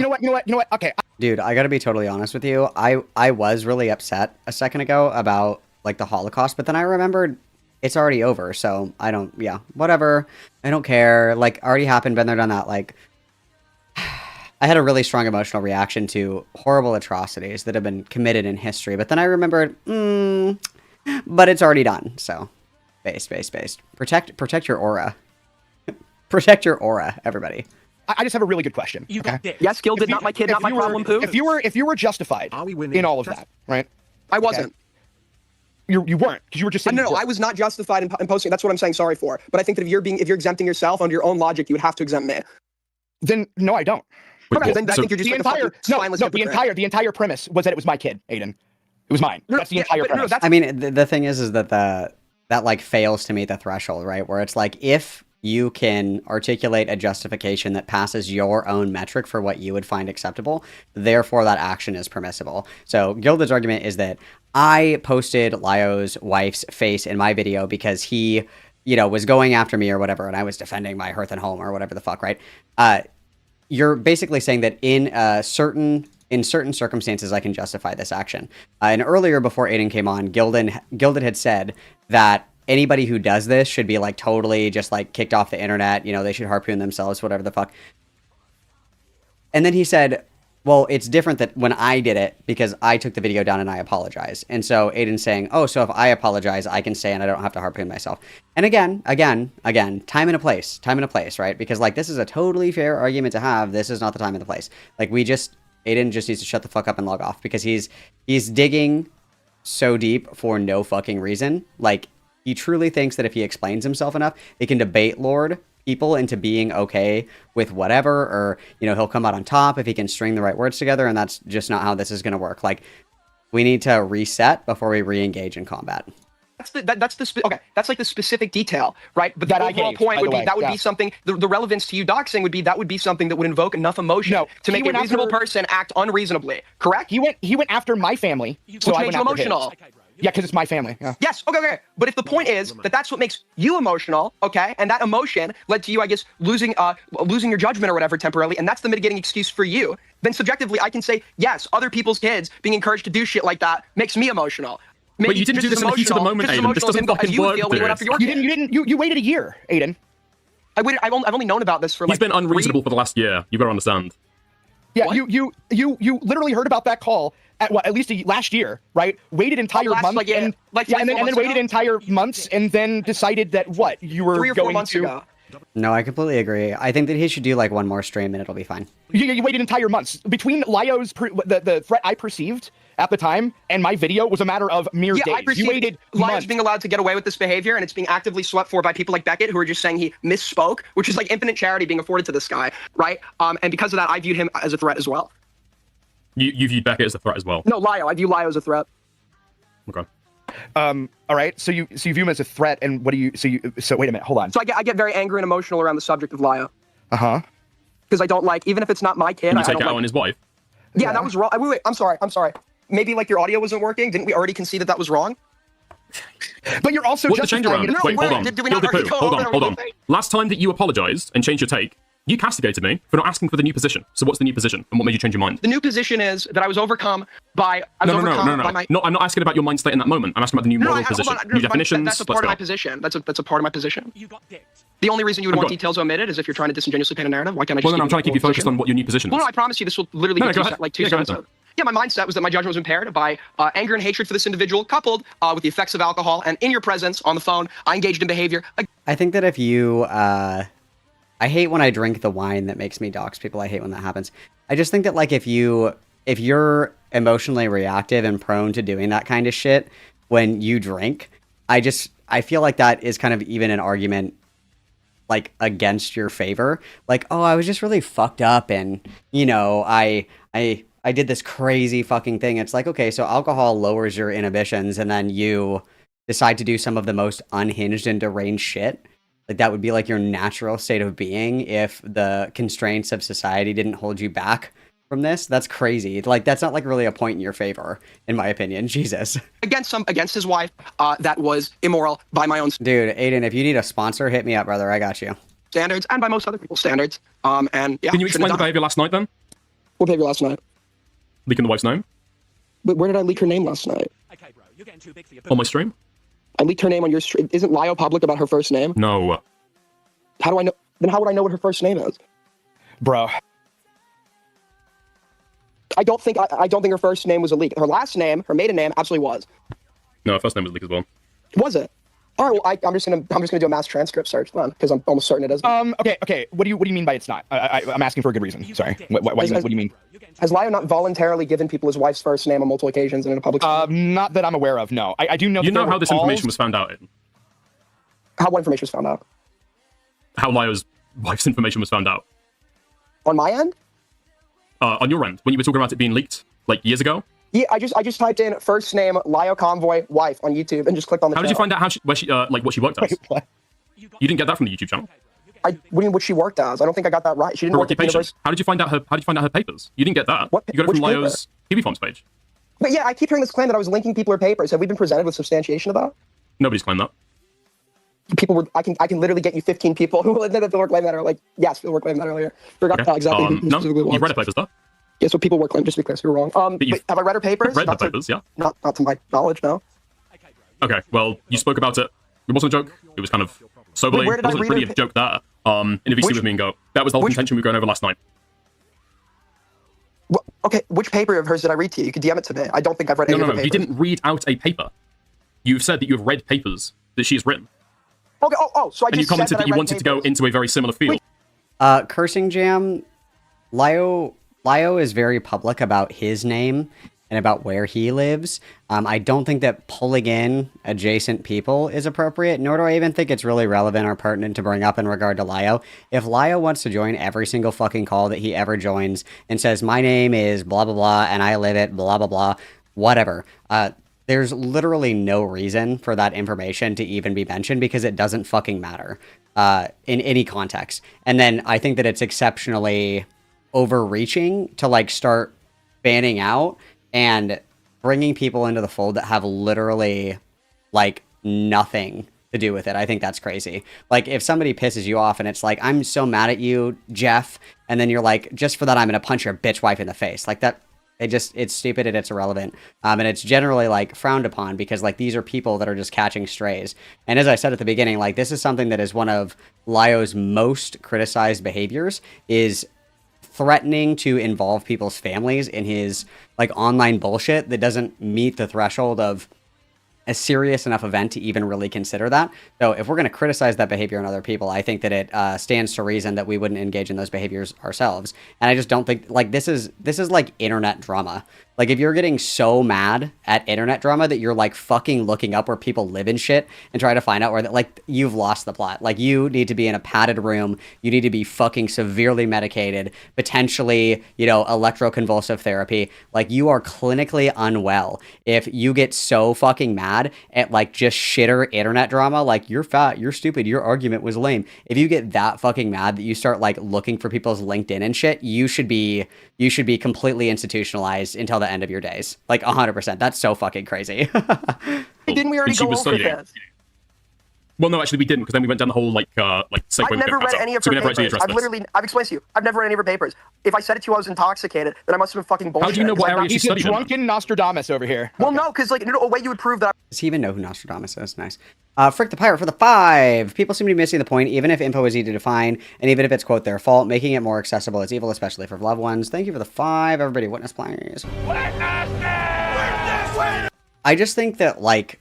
know what? Okay. Dude, I gotta be totally honest with you. I was really upset a second ago about, like, the Holocaust, but then I remembered it's already over, so I don't... Yeah, whatever. I don't care. Like, already happened, been there, done that. Like, I had a really strong emotional reaction to horrible atrocities that have been committed in history, but then I remembered, but it's already done, so... Based. Protect your aura. Protect your aura, everybody. I just have a really good question. Okay? Yes, Gilded, not my kid, not my problem, Poo. If you were justified in all of that, right? I wasn't. Okay. You weren't, because you were just saying. No, I was not justified in posting. That's what I'm saying sorry for. But I think that if you're exempting yourself under your own logic, you would have to exempt me. Then no, I don't. Wait, I think you're just the entire premise was that it was my kid, Aiden. It was mine. That's the entire premise. I mean, the thing is that that like fails to meet the threshold, right? Where it's like, if you can articulate a justification that passes your own metric for what you would find acceptable, therefore that action is permissible. So Gilded's argument is that I posted Lyo's wife's face in my video because he, you know, was going after me or whatever, and I was defending my hearth and home or whatever the fuck, right? You're basically saying that in certain circumstances, I can justify this action. And earlier, before Aiden came on, Gilded had said that anybody who does this should be like totally just like kicked off the internet. You know, they should harpoon themselves, whatever the fuck. And then he said, well, it's different that when I did it because I took the video down and I apologize. And so Aiden's saying, oh, so if I apologize, I can say and I don't have to harpoon myself. And again, time and a place, right? Because like, this is a totally fair argument to have. This is not the time and the place. Like Aiden just needs to shut the fuck up and log off because he's digging so deep for no fucking reason. Like, he truly thinks that if he explains himself enough, it can debate lord people into being okay with whatever, or, you know, he'll come out on top if he can string the right words together, and that's just not how this is going to work. Like, we need to reset before we re-engage in combat. That's like the specific detail, right? But the overall point would be that would be something. The relevance to you doxing would be that would be something that would invoke enough emotion to make a reasonable person act unreasonably. Correct? He went after my family, so I went after emotional. his. Yeah, because it's my family. Yeah. Yes. Okay. But if the point is that that's what makes you emotional, okay, and that emotion led to you, I guess, losing your judgment or whatever temporarily, and that's the mitigating excuse for you, then subjectively, I can say, yes, other people's kids being encouraged to do shit like that makes me emotional. Maybe but you didn't do this in the heat of the moment, Aiden. This doesn't fucking work, dude. You waited a year, Aiden. I've only known about this for like. He's been unreasonable for the last year. You gotta understand. Yeah, you literally heard about that call at least last year, right? Waited entire months, and then waited entire months, and then decided that you were 3 or 4 going months to. Ago. No, I completely agree. I think that he should do like one more stream and it'll be fine. You waited entire months between Lyo's the threat I perceived at the time and my video was a matter of mere days. You waited Lyo's being allowed to get away with this behavior, and it's being actively swept for by people like Beckett, who are just saying he misspoke, which is like infinite charity being afforded to this guy, right? And because of that, I viewed him as a threat as well. You viewed Beckett as a threat as well? No, Lyo. I view Lyo as a threat. Okay. All right. So you view him as a threat, and what do you? So wait a minute. Hold on. So I get very angry and emotional around the subject of Lyo. Because I don't like, even if it's not my kid. Can you take it out on his wife? Yeah, that was wrong. Wait. I'm sorry. Maybe like your audio wasn't working. Didn't we already concede that was wrong? But you're also just change around. No, wait, hold on. Hold on. Last time that you apologized and changed your take, you castigated me for not asking for the new position. So what's the new position, and what made you change your mind? The new position is that I was overcome by. No. I'm not asking about your mind state in that moment. I'm asking about the new moral position, new definitions. That's a part of my position. That's a part of my position. You got dicked. The only reason you would want details omitted is if you're trying to disingenuously paint a narrative. Why can't I just? Well, I'm trying to keep you focused on what your new position is. Well, no, I promise you, this will literally be two sentences. Yeah, my mindset was that my judgment was impaired by anger and hatred for this individual, coupled with the effects of alcohol. And in your presence on the phone, I engaged in behavior. I think that if you, I hate when I drink the wine that makes me dox people. I hate when that happens. I just think that like if you're emotionally reactive and prone to doing that kind of shit when you drink, I feel like that is kind of even an argument like against your favor. Like, oh, I was just really fucked up, and you know, I did this crazy fucking thing. It's like, okay, so alcohol lowers your inhibitions, and then you decide to do some of the most unhinged and deranged shit. Like, that would be like your natural state of being if the constraints of society didn't hold you back from this. That's crazy. Like, that's not like really a point in your favor, in my opinion. Jesus. Against his wife, that was immoral by my own dude. Aiden, if you need a sponsor, hit me up, brother. I got you. Standards, and by most other people's standards. And yeah. Can you explain the behavior last night then? What behavior last night? Leaking the wife's name? But where did I leak her name last night? Okay, bro, you're getting too big for your on my stream? I leaked her name on your stream. Isn't Lyo public about her first name? No. How do I know? Then how would I know what her first name is? Bro. I don't think her first name was a leak. Her last name, her maiden name, absolutely was. No, her first name was a leak as well. Was it? All right, well, I'm just gonna do a mass transcript search then, because I'm almost certain it isn't. Okay. What do you mean by it's not? I'm asking for a good reason. Sorry. What do you mean? Has Lyo not voluntarily given people his wife's first name on multiple occasions and in a public? Not that I'm aware of. No, I do know. You know how this information was found out? How what information was found out? How Lyo's wife's information was found out. On my end? On your end, when you were talking about it being leaked like years ago. Yeah, I just typed in first name Lio Convoy wife on YouTube and just clicked on the How did you channel. find out what she worked as? Wait, what? You didn't get that from the YouTube channel. What do you mean what she worked as? I don't think I got that right. She didn't Her work at the occupation. university. How did you find out her papers? You didn't get that. What- You got it which from paper? Lio's TV Farms page. But yeah, I keep hearing this claim that I was linking people or papers. Have we been presented with substantiation of that? Nobody's claimed that. People were. I can literally get you 15 people who will admit that Phil claimed that, or like, yes, Phil claimed that earlier. Forgot Okay. exactly who No, specifically it was. you read her papers though. Yeah, so people were claiming. Just to be clear, so we were wrong. But you've Have I read her papers? Read her Not to- papers, yeah. Not to my knowledge, no. Okay, well, you spoke about it. It wasn't a joke. It was kind of soberly. Wait, where It did I wasn't read really her a joke there. Interview Which- with me and go. That was the whole which- contention we were going over last night. Okay, which paper of hers did I read to you? You could DM it to me. I don't think I've read any No, of her you papers. didn't read out a paper. You've said that you have read papers that she has written. Okay, so I And you just said commented that I you read wanted to go papers. into a very similar field. Cursing Jam, Lio is very public about his name and about where he lives. I don't think that pulling in adjacent people is appropriate, nor do I even think it's really relevant or pertinent to bring up in regard to Lio. If Lio wants to join every single fucking call that he ever joins and says, my name is blah, blah, blah, and I live at blah, blah, blah, whatever, there's literally no reason for that information to even be mentioned because it doesn't fucking matter in any context. And then I think that it's exceptionally overreaching to like start banning out and bringing people into the fold that have literally like nothing to do with it. I think that's crazy. Like if somebody pisses you off and it's like, I'm so mad at you, Jeff, and then you're like, just for that, I'm gonna punch your bitch wife in the face. Like that, it's stupid and it's irrelevant. And it's generally like frowned upon because like these are people that are just catching strays. And as I said at the beginning, like this is something that is one of Lio's most criticized behaviors is threatening to involve people's families in his like online bullshit that doesn't meet the threshold of a serious enough event to even really consider that. So if we're going to criticize that behavior in other people, I think that it stands to reason that we wouldn't engage in those behaviors ourselves. And I just don't think like this is like internet drama. Like if you're getting so mad at internet drama that you're like fucking looking up where people live and shit and try to find out where that, like you've lost the plot. Like you need to be in a padded room. You need to be fucking severely medicated, potentially, electroconvulsive therapy. Like you are clinically unwell. If you get so fucking mad at like just shitter internet drama, like you're fat, you're stupid, your argument was lame. If you get that fucking mad that you start like looking for people's LinkedIn and shit, you should be completely institutionalized until the end of your days. Like 100%. That's so fucking crazy. Didn't we already And she go was over studying. this? Well, no, actually, we didn't because then we went down the whole segue. I've never read any of her papers. I've explained to you. I've never read any of her papers. If I said it to you I was intoxicated, then I must have been fucking bullshit. How do you know what area she He's a studied in? drunken Nostradamus over here. Well, no, because like a way you would prove that. Does he even know who Nostradamus is? Nice. Frick the Pirate for the 5. People seem to be missing the point, even if info is easy to find, and even if it's, quote, their fault, making it more accessible is evil, especially for loved ones. Thank you for the 5. Everybody, witness, please. I just think that, like,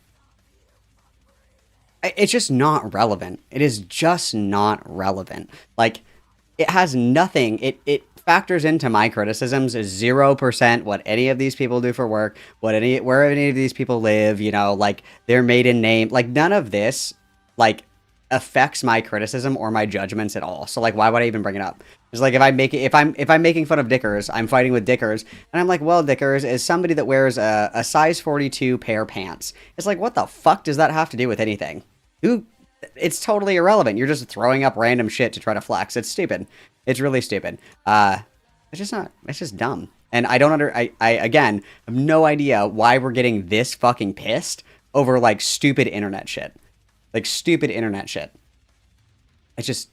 it's just not relevant. It is just not relevant. Like, it has nothing. It factors into my criticisms is 0% what any of these people do for work, where any of these people live, like their maiden name. Like, none of this, like, affects my criticism or my judgments at all. So, like, why would I even bring it up? It's like if I'm making fun of Dickers, I'm fighting with Dickers, and I'm like, well, Dickers is somebody that wears a size 42 pair pants. It's like, what the fuck does that have to do with anything? It's totally irrelevant. You're just throwing up random shit to try to flex. It's stupid. It's really stupid. It's just dumb. And I again have no idea why we're getting this fucking pissed over like stupid internet shit. Like stupid internet shit. It's just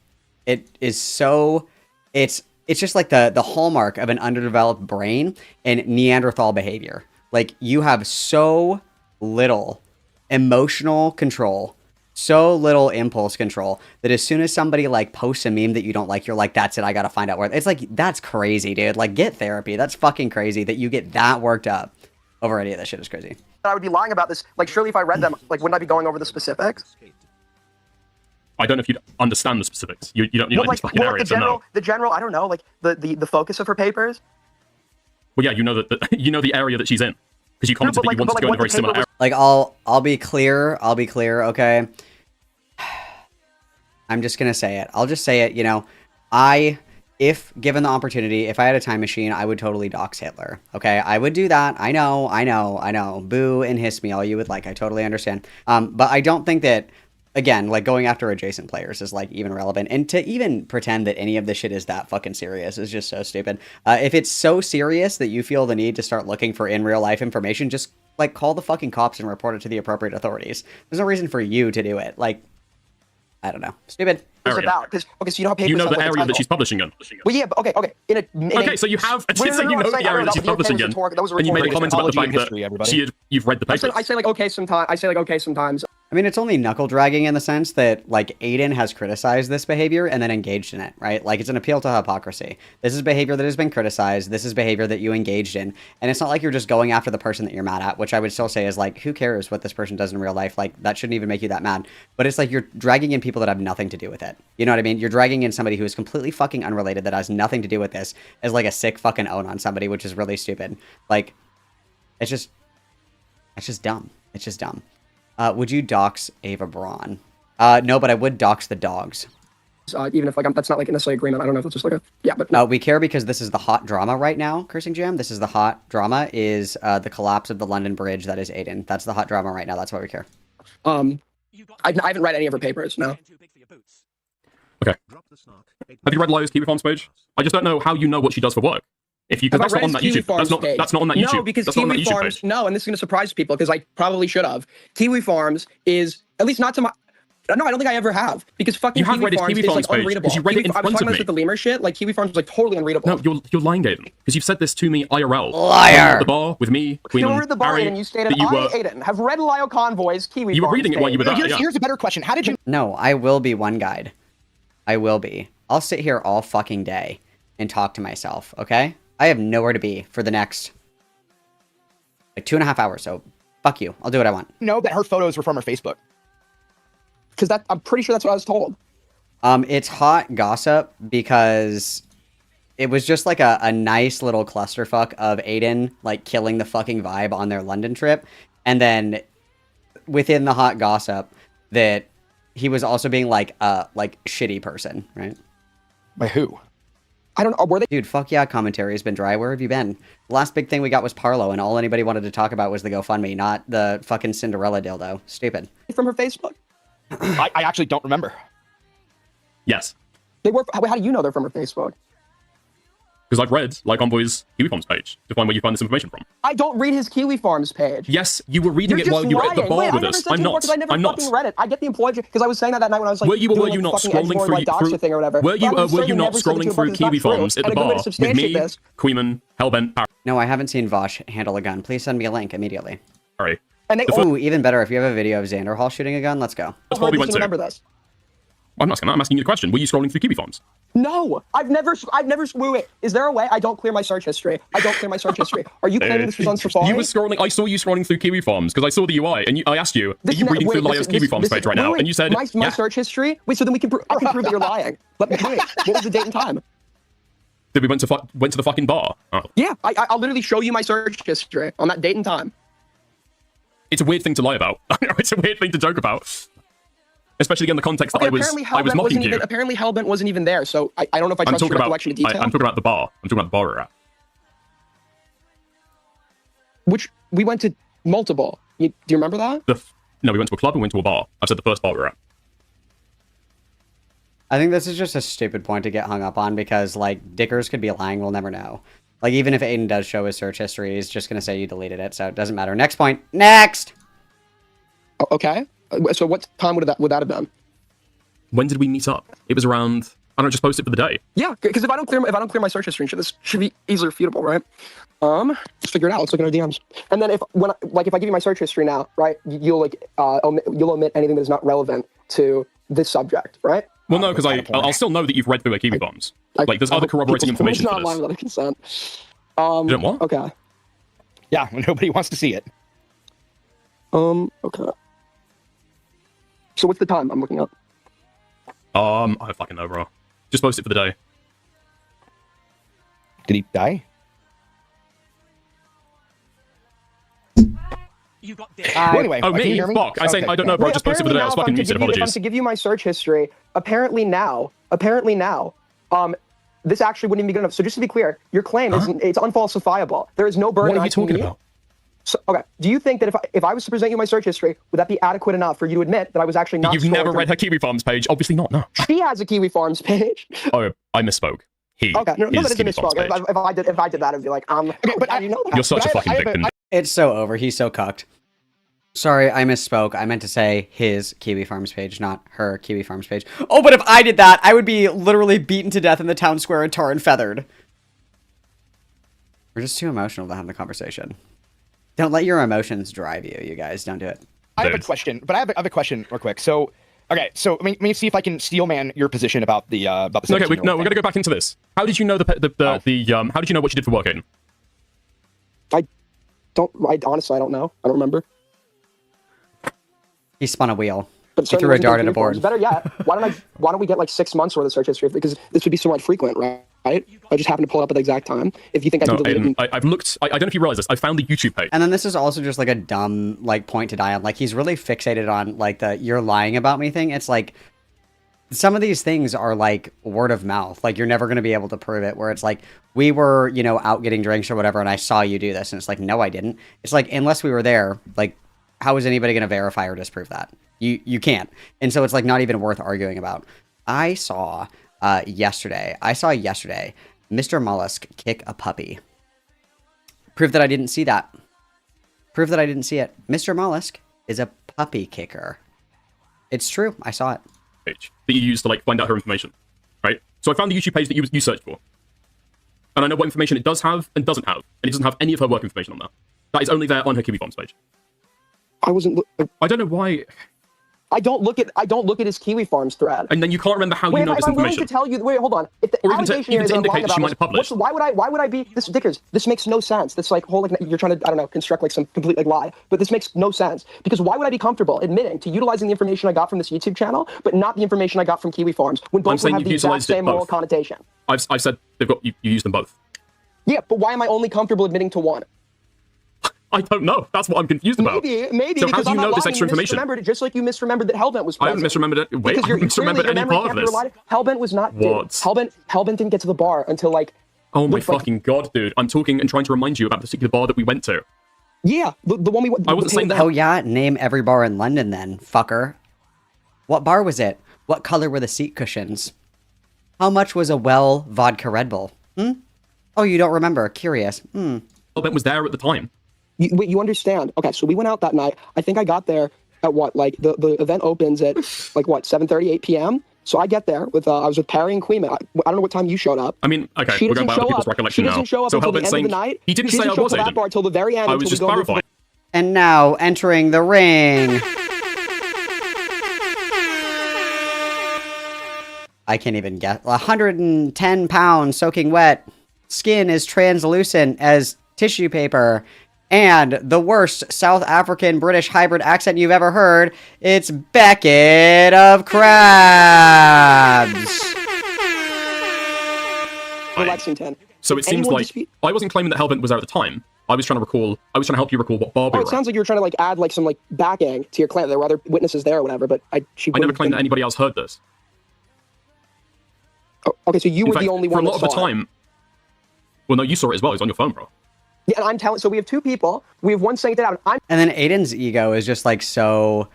like the hallmark of an underdeveloped brain and Neanderthal behavior. Like you have so little emotional control, so little impulse control that as soon as somebody like posts a meme that you don't like, you're like, that's it, I gotta find out where. It's like, that's crazy, dude. Like, get therapy. That's fucking crazy that you get that worked up over any of that shit is crazy. I would be lying about this. Like, surely if I read them, like, wouldn't I be going over the specifics? I don't know if you'd understand the specifics. You don't know these fucking areas. The general, I don't know, like the focus of her papers. Well, yeah, you know the area that she's in because you commented that you wanted to go in a very similar area. Like, I'll be clear, okay? I'm just gonna say it. I'll just say it, if given the opportunity, if I had a time machine, I would totally dox Hitler. Okay, I would do that. I know. Boo and hiss me all you would like. I totally understand. But I don't think that, again, like going after adjacent players is like even relevant. And to even pretend that any of this shit is that fucking serious is just so stupid. If it's so serious that you feel the need to start looking for in real life information, just like call the fucking cops and report it to the appropriate authorities. There's no reason for you to do it. Like, I don't know. Stupid. It's about because okay, so you know how papers You know have, the like, a area that title. she's publishing in. Well, yeah, but okay. Okay, so you have. I did say you know the area that she's publishing in, and you made a comment about the fact that you've read the papers. I say like okay sometimes. I mean, it's only knuckle dragging in the sense that, like, Aiden has criticized this behavior and then engaged in it, right? Like, it's an appeal to hypocrisy. This is behavior that has been criticized. This is behavior that you engaged in. And it's not like you're just going after the person that you're mad at, which I would still say is, like, who cares what this person does in real life? Like, that shouldn't even make you that mad. But it's like you're dragging in people that have nothing to do with it. You know what I mean? You're dragging in somebody who is completely fucking unrelated that has nothing to do with this as, like, a sick fucking own on somebody, which is really stupid. Like, it's just dumb. It's just dumb. Would you dox Ava Braun? No, but I would dox the dogs. Even if like that's not like necessarily agreement. I don't know if it's just like a yeah, but no. We care because this is the hot drama right now. Cursing Jam. This is the hot drama. Is the collapse of the London Bridge? That is Aiden. That's the hot drama right now. That's why we care. I haven't read any of her papers. No. Okay. Have you read Lyle's Kiwi Farms page? I just don't know how you know what she does for work. If you, because that's not on that YouTube. That's not on that YouTube. No, because that's Kiwi Farms. No, and this is going to surprise people because I probably should have. Kiwi Farms is at least not to my. No, I don't think I ever have because fucking Kiwi Farms is like unreadable. You read it in front of me. I was talking about with the lemur shit. Like Kiwi Farms is like totally unreadable. No, you're lying, Aiden, because you've said this to me IRL. Liar. At the bar with me, Queen. You were at the bar and you stated, Aiden, have read Lyle Convoy's Kiwi Farms. You were reading it while you were there. Here's a better question. How did you? No, I will be one guide. I will be. I'll sit here all fucking day and talk to myself. Okay. I have nowhere to be for the next like 2.5 hours, so fuck you. I'll do what I want. Know that her photos were from her Facebook. Because I'm pretty sure that's what I was told. It's hot gossip because it was just like a nice little clusterfuck of Aiden like killing the fucking vibe on their London trip, and then within the hot gossip that he was also being like a shitty person, right? By who? I don't know. Were they? Dude, fuck yeah, commentary has been dry. Where have you been? The last big thing we got was Parlo, and all anybody wanted to talk about was the GoFundMe, not the fucking Cinderella dildo. Stupid. From her Facebook? I actually don't remember. Yes. They were. How do you know they're from her Facebook? Because I've read like Envoy's Kiwi Farms page to find where you find this information from. I don't read his Kiwi Farms page. Yes, you were reading it while you were at the bar with us. I'm not. I never fucking read it. I get the employee because I was saying that night when I was like. Were you not scrolling through thing or whatever? Were you not scrolling through Kiwi Farms at the bar with me, Queeman, Hellbent, Parry? No, I haven't seen Vosh handle a gun. Please send me a link immediately. Sorry. Ooh, even better, if you have a video of Xander Hall shooting a gun, let's go. That's what we went to. Remember this. I'm not asking that. I'm asking you the question. Were you scrolling through Kiwi Farms? No, I've never. Wait. Is there a way I don't clear my search history? Are you claiming this was on Safari? You were scrolling. I saw you scrolling through Kiwi Farms because I saw the UI, and I asked you, are you reading through Layo's Kiwi Farms page right now? And you said, my search history. Wait, so then I can prove that you're lying. But wait, what was the date and time? Did we went to the fucking bar? Oh. Yeah, I'll literally show you my search history on that date and time. It's a weird thing to lie about. It's a weird thing to joke about. Especially in the context that I was mocking you. Apparently Hellbent wasn't even there, so I don't know if I trust your recollection of detail. I'm talking about the bar. I'm talking about the bar we're at. Which, we went to multiple. Do you remember that? No, we went to a club and went to a bar. I said the first bar we were at. I think this is just a stupid point to get hung up on because, like, Dickers could be lying, we'll never know. Like, even if Aiden does show his search history, he's just going to say you deleted it, so it doesn't matter. Next point. Next! Okay. So what time would that have been? When did we meet up? It was around. I don't just post it for the day. Yeah, because if I don't clear my search history, this should be easily refutable, right? Let's figure it out. Let's look at our DMs. And then if I give you my search history now, right? You'll omit anything that is not relevant to this subject, right? Well, no, because I'll still know that you've read through Kiwi Bombs. Like, there's other corroborating information for this. Not without consent. You don't what? Okay. Yeah, nobody wants to see it. Okay. So what's the time I'm looking up? I don't fucking know, bro. Just post it for the day. Did he die? You got anyway, oh, me? Fuck. I say I don't know, bro. Just post it for the day. I was fucking muted. Apologies. To give you my search history, apparently now, this actually wouldn't even be good enough. So just to be clear, your claim is it's unfalsifiable. There is no burden. What are you talking about? So, okay. Do you think that if I was to present you my search history, would that be adequate enough for you to admit that I was actually not? You've never read her Kiwi Farms page? Obviously not. No. She has a Kiwi Farms page. Oh, I misspoke. Okay, no, that is a misspoke. If I did that, I'd be like, okay, but how do you know that? You're such a fucking victim. It's so over. He's so cucked. Sorry, I misspoke. I meant to say his Kiwi Farms page, not her Kiwi Farms page. Oh, but if I did that, I would be literally beaten to death in the town square and tar and feathered. We're just too emotional to have the conversation. Don't let your emotions drive you, you guys. Don't do it. I have a question, but I have a question real quick. So, okay, so let me see if I can steelman your position about the Okay, we're gonna go back into this. How did you know how did you know what she did for work, Aiden? Honestly, I don't know. I don't remember. He spun a wheel. But he threw a dart at a board. Better yet, why don't we get like 6 months worth of search history? Because this would be somewhat frequent, right? I just happened to pull it up at the exact time. If you think I can delete it. I've looked. I don't know if you realize this. I found the YouTube page. And then this is also just like a dumb like point to die on. Like he's really fixated on like the "you're lying about me" thing. It's like some of these things are like word of mouth. Like you're never going to be able to prove it. Where it's like we were, you know, out getting drinks or whatever, and I saw you do this, and it's like no, I didn't. It's like unless we were there, like how is anybody going to verify or disprove that? You can't. And so it's like not even worth arguing about. I saw yesterday, Mr. Mollusk kick a puppy. Proof that I didn't see that. Proof that I didn't see it. Mr. Mollusk is a puppy kicker. It's true. I saw it. Page that you used to like find out her information, right? So I found the YouTube page that you searched for. And I know what information it does have and doesn't have. And it doesn't have any of her work information on there. That is only there on her Kiwi Farms page. I don't know why. I don't look at his Kiwi Farms thread. And then you can't remember how you know this information. I'm willing to tell you. Wait, hold on. If the allegation here is I'm lying about this, why would I be this Dickers? This makes no sense. This like whole like you're trying to, I don't know, construct like some complete like lie. But this makes no sense because why would I be comfortable admitting to utilizing the information I got from this YouTube channel, but not the information I got from Kiwi Farms when both would have the exact same moral connotation? I've said you use them both. Yeah, but why am I only comfortable admitting to one? I don't know. That's what I'm confused about. Maybe. So how do you know this extra information? It, just like you misremembered that Hellbent was present. I haven't misremembered it. Wait, I haven't misremembered any part of this. Hellbent was not. What? Hellbent didn't get to the bar until like. Oh my fucking god, dude! I'm talking and trying to remind you about the particular bar that we went to. Yeah, the one we went. I wasn't saying that. Oh yeah, name every bar in London then, fucker. What bar was it? What color were the seat cushions? How much was a well vodka Red Bull? Oh, you don't remember? Curious. Hellbent was there at the time. You understand? Okay, so we went out that night. I think I got there at what? Like the event opens at like what 7:30, 8 p.m. So I get there with I was with Parry and Queen. I don't know what time you showed up. I mean, okay, we're going by other people's recollection now. She doesn't show up until the end of the night. He didn't say I was Aiden. Until the very end. I was just clarifying. And now entering the ring. I can't even guess. 110 pounds soaking wet. Skin is translucent as tissue paper, and the worst South African British hybrid accent you've ever heard. It's Beckett of Crabs. Lexington. So it seems like I wasn't claiming that Hellbent was there at the time. I was trying to help you recall what bar we were at. It sounds like you were trying to like add like some like backing to your claim. There were other witnesses there or whatever, but I never claimed that anybody else heard this. Oh, okay, so you were the only one that saw it. For a lot of the time. Well, no, you saw it as well. It was on your phone, bro. Yeah, and I'm telling. So we have two people. We have one saying it out. And then Aiden's ego is just like so.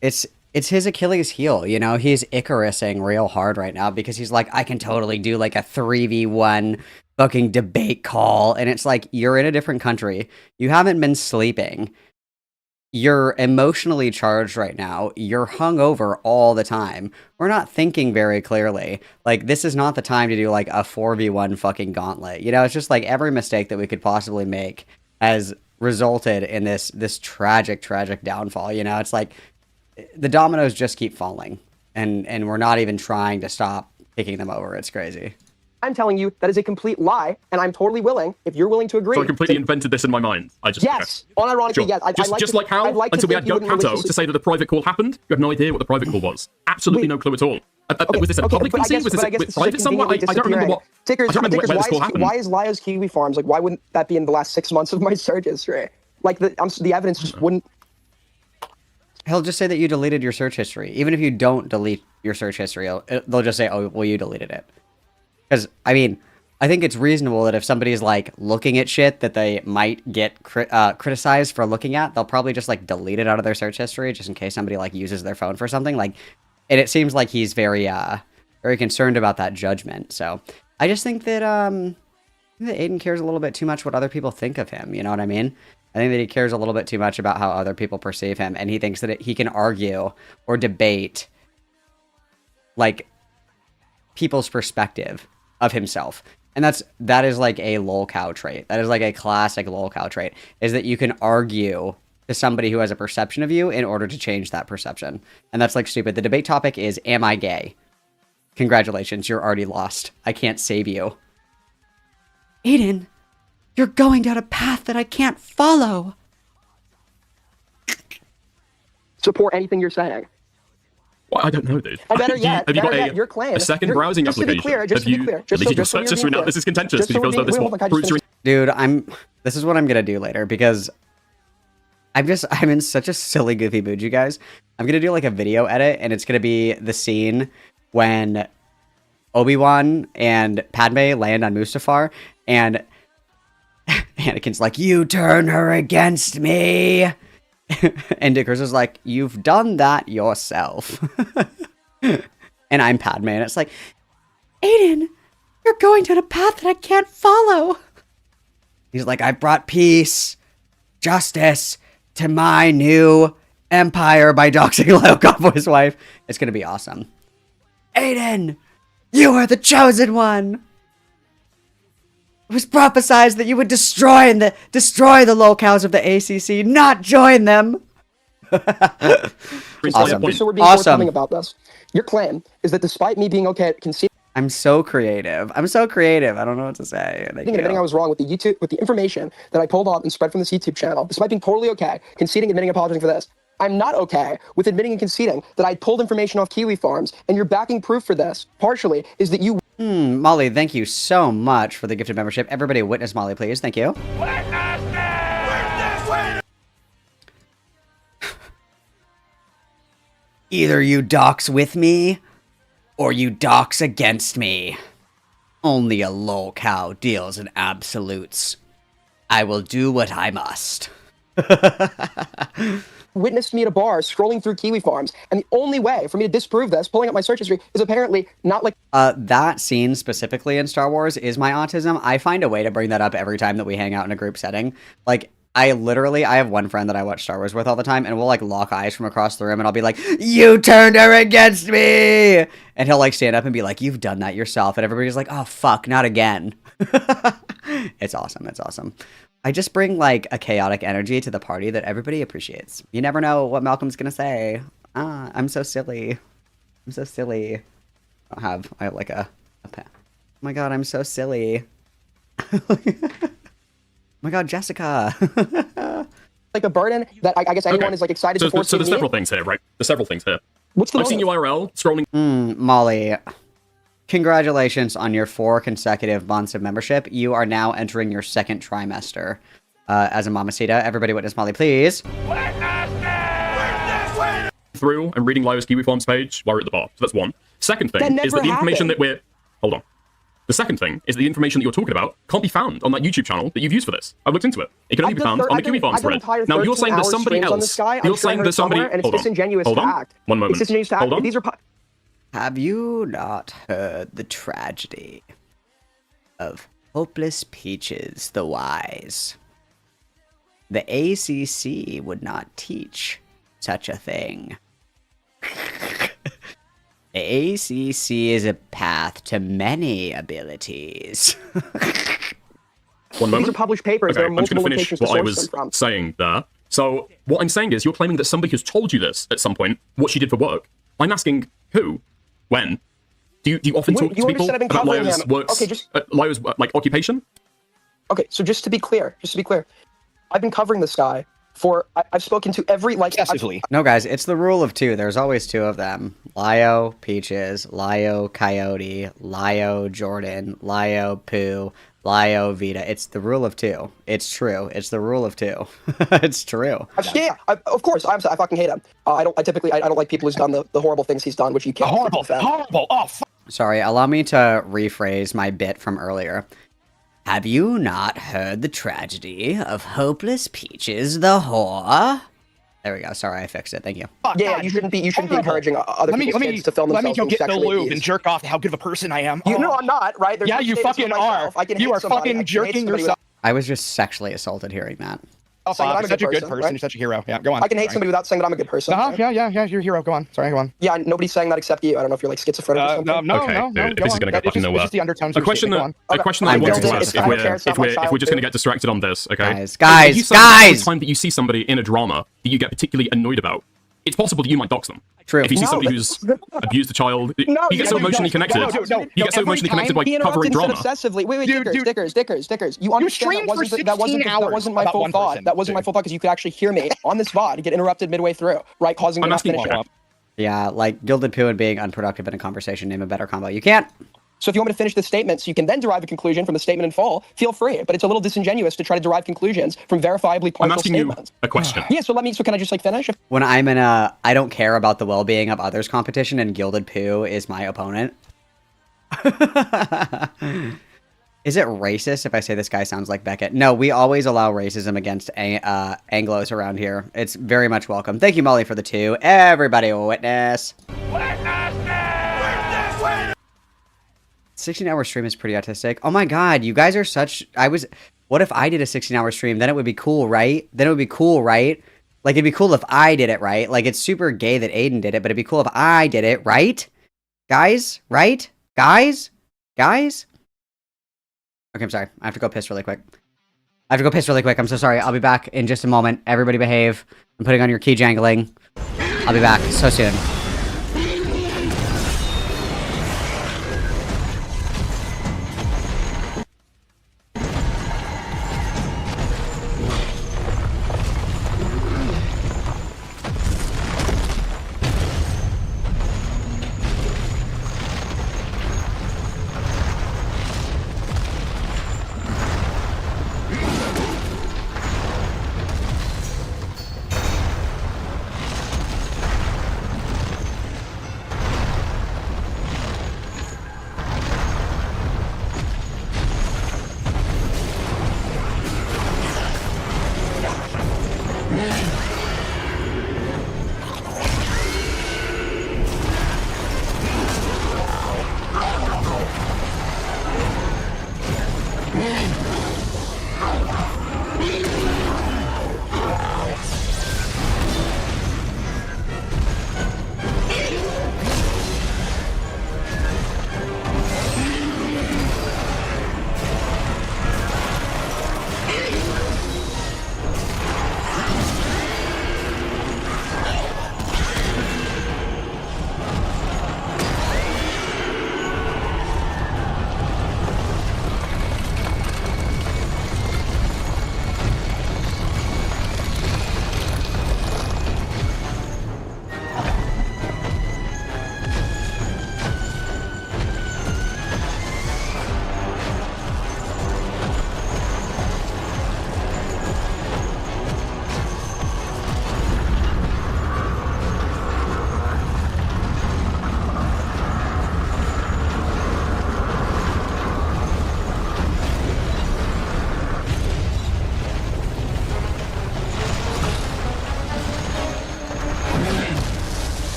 It's his Achilles heel. You know, he's Icarusing real hard right now because he's like, I can totally do like a 3v1 fucking debate call, and it's like you're in a different country. You haven't been sleeping. You're emotionally charged right now. You're hungover all the time. We're not thinking very clearly. Like, this is not the time to do, like, a 4v1 fucking gauntlet. You know, it's just, like, every mistake that we could possibly make has resulted in this tragic, tragic downfall. You know, it's like the dominoes just keep falling. And we're not even trying to stop kicking them over. It's crazy. I'm telling you that is a complete lie, and I'm totally willing, if you're willing to agree. So I completely invented this in my mind. Yes, unironically, sure. yes. Just like how, until we had Goat Kato to say that the private call happened, you have no idea what the private call was. Absolutely no clue at all. Was this a public PC? Was this private somewhere? I don't remember what. I don't remember where this call happened. Why is Lio's Kiwi Farms, like, why wouldn't that be in the last 6 months of my search history? Like, the evidence just wouldn't. He'll just say that you deleted your search history. Even if you don't delete your search history, they'll just say, oh, well, you deleted it. Because, I mean, I think it's reasonable that if somebody's, like, looking at shit that they might get criticized for looking at, they'll probably just, like, delete it out of their search history just in case somebody, like, uses their phone for something. Like, and it seems like he's very, very concerned about that judgment. So, I just think that, that Aiden cares a little bit too much what other people think of him. You know what I mean? I think that he cares a little bit too much about how other people perceive him. And he thinks that he can argue or debate, like, people's perspective of himself. And that is like a lolcow trait. That is like a classic lolcow trait, is that you can argue to somebody who has a perception of you in order to change that perception. And that's like stupid. The debate topic is, am I gay? Congratulations, you're already lost. I can't save you. Aiden, you're going down a path that I can't follow. Support anything you're saying. Well, I don't know, dude. Or better yet, have you got your claim. a second browsing just application? Just to be clear, just so you know, this is contentious because though this proves your... Dude, this is what I'm gonna do later because I'm in such a silly, goofy mood, you guys. I'm gonna do like a video edit, and it's gonna be the scene when Obi-Wan and Padme land on Mustafar, and Anakin's like, "You turn her against me." And Dickers is like, "You've done that yourself." And I'm Padme, and it's like, "Aiden, you're going down a path that I can't follow." He's like, "I brought peace, justice to my new empire by doxing Leo Convoy's wife." It's gonna be awesome. Aiden, you are the chosen one. It was prophesied that you would destroy the lolcows of the ACC, not join them. Awesome. Just so we're being forthcoming about this. Your claim is that despite me being okay at conceding, I'm so creative. I don't know what to say. admitting I was wrong with the information that I pulled off and spread from this YouTube channel, despite being totally okay, conceding, admitting, apologizing for this. I'm not okay with admitting and conceding that I pulled information off Kiwi Farms, and your backing proof for this, partially, is that you... Molly, thank you so much for the gifted membership. Everybody witness Molly, please. Thank you. Either you dox with me, or you dox against me. Only a lolcow deals in absolutes. I will do what I must. Witnessed me at a bar scrolling through Kiwi Farms, and the only way for me to disprove this, pulling up my search history, is apparently not like... That scene specifically in Star Wars is my autism. I find a way to bring that up every time that we hang out in a group setting. Like, I have one friend that I watch Star Wars with all the time, and we'll, like, lock eyes from across the room, and I'll be like, "You turned her against me!" And he'll, like, stand up and be like, "You've done that yourself." And everybody's like, "Oh, fuck, not again." It's awesome. It's awesome. I just bring, like, a chaotic energy to the party that everybody appreciates. You never know what Malcolm's gonna say. I'm so silly. I'm so silly. I have like a pen. Oh my god, I'm so silly. Oh my god, Jessica. like a burden that I guess anyone is like excited to force. So there's several things here, right? There's several things here. What's the I've seen you IRL scrolling. Molly, congratulations on your 4 consecutive months of membership. You are now entering your 2nd trimester as a mamacita. Everybody witness Molly, please. Through and reading Lio's Kiwi Farms page while we're at the bar. So that's one. Second thing is that the information that we're... Hold on. The second thing is that the information that you're talking about can't be found on that YouTube channel that you've used for this. I've looked into it. It can only be found on the Kiwi Farms thread. Now, you're saying there's somebody else. You're saying there's somebody... Hold on. One moment. Hold on. Have you not heard the tragedy of Hopeless Peaches the Wise? The ACC would not teach such a thing. The ACC is a path to many abilities. One moment. These are published papers. Okay, there are I'm just going multiple to finish locations what I to source was them from. saying there. So, what I'm saying is, you're claiming that somebody has told you this at some point, what she did for work. I'm asking who, when. Do you often talk to people about Lio's works, Lio's like occupation? Okay, so just to be clear, I've been covering this guy for I've spoken to every excessively. No, guys, it's the rule of 2. There's always 2 of them. Lio Peaches, Lio Coyote, Lio Jordan, Lio Pooh, Lio Vita. It's the rule of 2. It's true. It's the rule of 2. It's true. Yeah, of course. I fucking hate him. I don't like people who's done the horrible things he's done, which you can't. Horrible. Oh, fuck. Sorry, allow me to rephrase my bit from earlier. Have you not heard the tragedy of hopeless Peaches the whore? There we go. Sorry, I fixed it. Thank you. Yeah, you shouldn't be encouraging other people's kids to film Let me themselves go being get the sexually lube abused. and jerk off to how good of a person I am. You know I'm not, right? There's yeah, no you statements fucking of are. myself. I can You hate are somebody. I fucking can hate jerking somebody yourself. I was just sexually assaulted hearing that. saying that I'm You're such a good person. right? You're such a hero. Yeah, go on. I can hate Sorry. somebody without saying that I'm a good person. right? Yeah, you're a hero. Go on. Sorry, go on. Yeah, nobody's saying that except you. I don't know if you're like schizophrenic or something. No, Okay, no, no. dude, this is gonna go fucking nowhere. It's just the undertones. A question that I I'm wanted very to ask, sorry. if we're just going to get distracted on this, okay? Guys, You said every time that you see somebody in a drama that you get particularly annoyed about, it's possible that you might dox them. True. If you see somebody who's abused a child, he gets so emotionally connected. He gets so emotionally connected by He covering interrupted drama. obsessively. Wait, Dickers. You understand streamed for 16 that wasn't my hours full about one thought. person, That wasn't my full thought because you could actually hear me on this VOD get interrupted midway through, right? Causing me I'm not to asking finish it. Yeah, like Gilded Poo and being unproductive in a conversation, name a better combo. You can't. So if you want me to finish this statement so you can then derive a conclusion from the statement in full, feel free. But it's a little disingenuous to try to derive conclusions from verifiably I'm partial asking statements. you a question. Yeah, so can I just like finish? When I'm in a I don't care about the well-being of others competition and Gilded Poo is my opponent. Is it racist if I say this guy sounds like Beckett? No, we always allow racism against Anglos around here. It's very much welcome. Thank you, Molly, for the 2. Everybody witness. 16-hour stream is pretty autistic. Oh my god, you guys are such... What if I did a 16-hour stream? Then it would be cool, right? Like, it'd be cool if I did it, right? Like, it's super gay that Aiden did it, but it'd be cool if I did it, right? Guys? Right? Guys? Okay, I'm sorry. I have to go piss really quick. I'm so sorry. I'll be back in just a moment. Everybody behave. I'm putting on your key jangling. I'll be back so soon.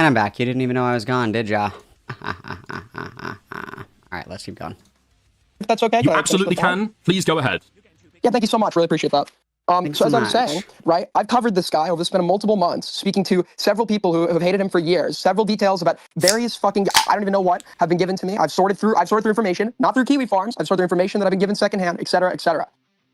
I'm back. You didn't even know I was gone, did ya? Alright, let's keep going. If that's okay. You absolutely can. Please go ahead. Yeah, thank you so much. Really appreciate that. Thanks so as so I was saying, right, I've covered this guy over the span of multiple months, speaking to several people who have hated him for years. Several details about various fucking, I don't even know what, have been given to me. I've sorted through information, not through Kiwi Farms. I've sorted through information that I've been given secondhand, et cetera, et cetera.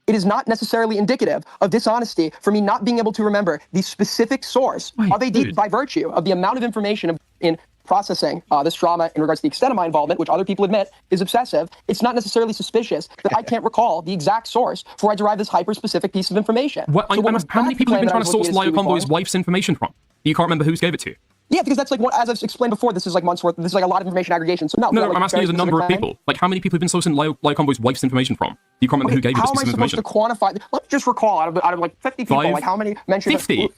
It is not necessarily indicative of dishonesty for me not being able to remember the specific source of a deed by virtue of the amount of information in processing this drama in regards to the extent of my involvement, which other people admit is obsessive. It's not necessarily suspicious that I can't recall the exact source for I derive this hyper-specific piece of information. What, how many people have you been trying to source Lio Convoy's wife's information from? You can't remember who's gave it to you? Yeah, because that's like what, as I've explained before, this is like months worth. This is like a lot of information aggregation. So no, I'm asking you as a number of people. Like, how many people have been sourcing Lio Convoy's wife's information from? You can't remember who gave you this piece of information? How am I supposed to quantify? Let's just recall out of like 50 people, like how many mentioned 50?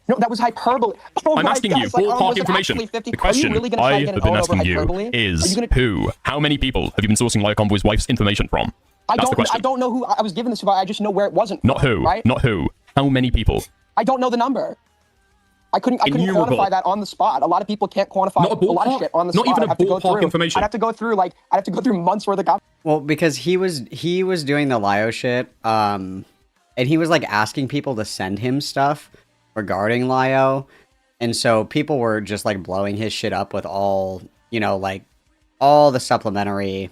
No, that was hyperbole. Oh I'm asking you, ballpark information. The question I have been asking you is who? How many people have you been sourcing Lio Convoy's wife's information from? I don't know who I was given this by. I just know where it wasn't. Not who. Right? Not who. How many people? I don't know the number. I couldn't quantify that on the spot. A lot of people can't quantify a lot of shit on the spot. Not even a ballpark information. I'd have to go through months worth of. Well, because he was doing the Lio shit, and he was like asking people to send him stuff regarding Lio, and so people were just like blowing his shit up with all, you know, like all the supplementary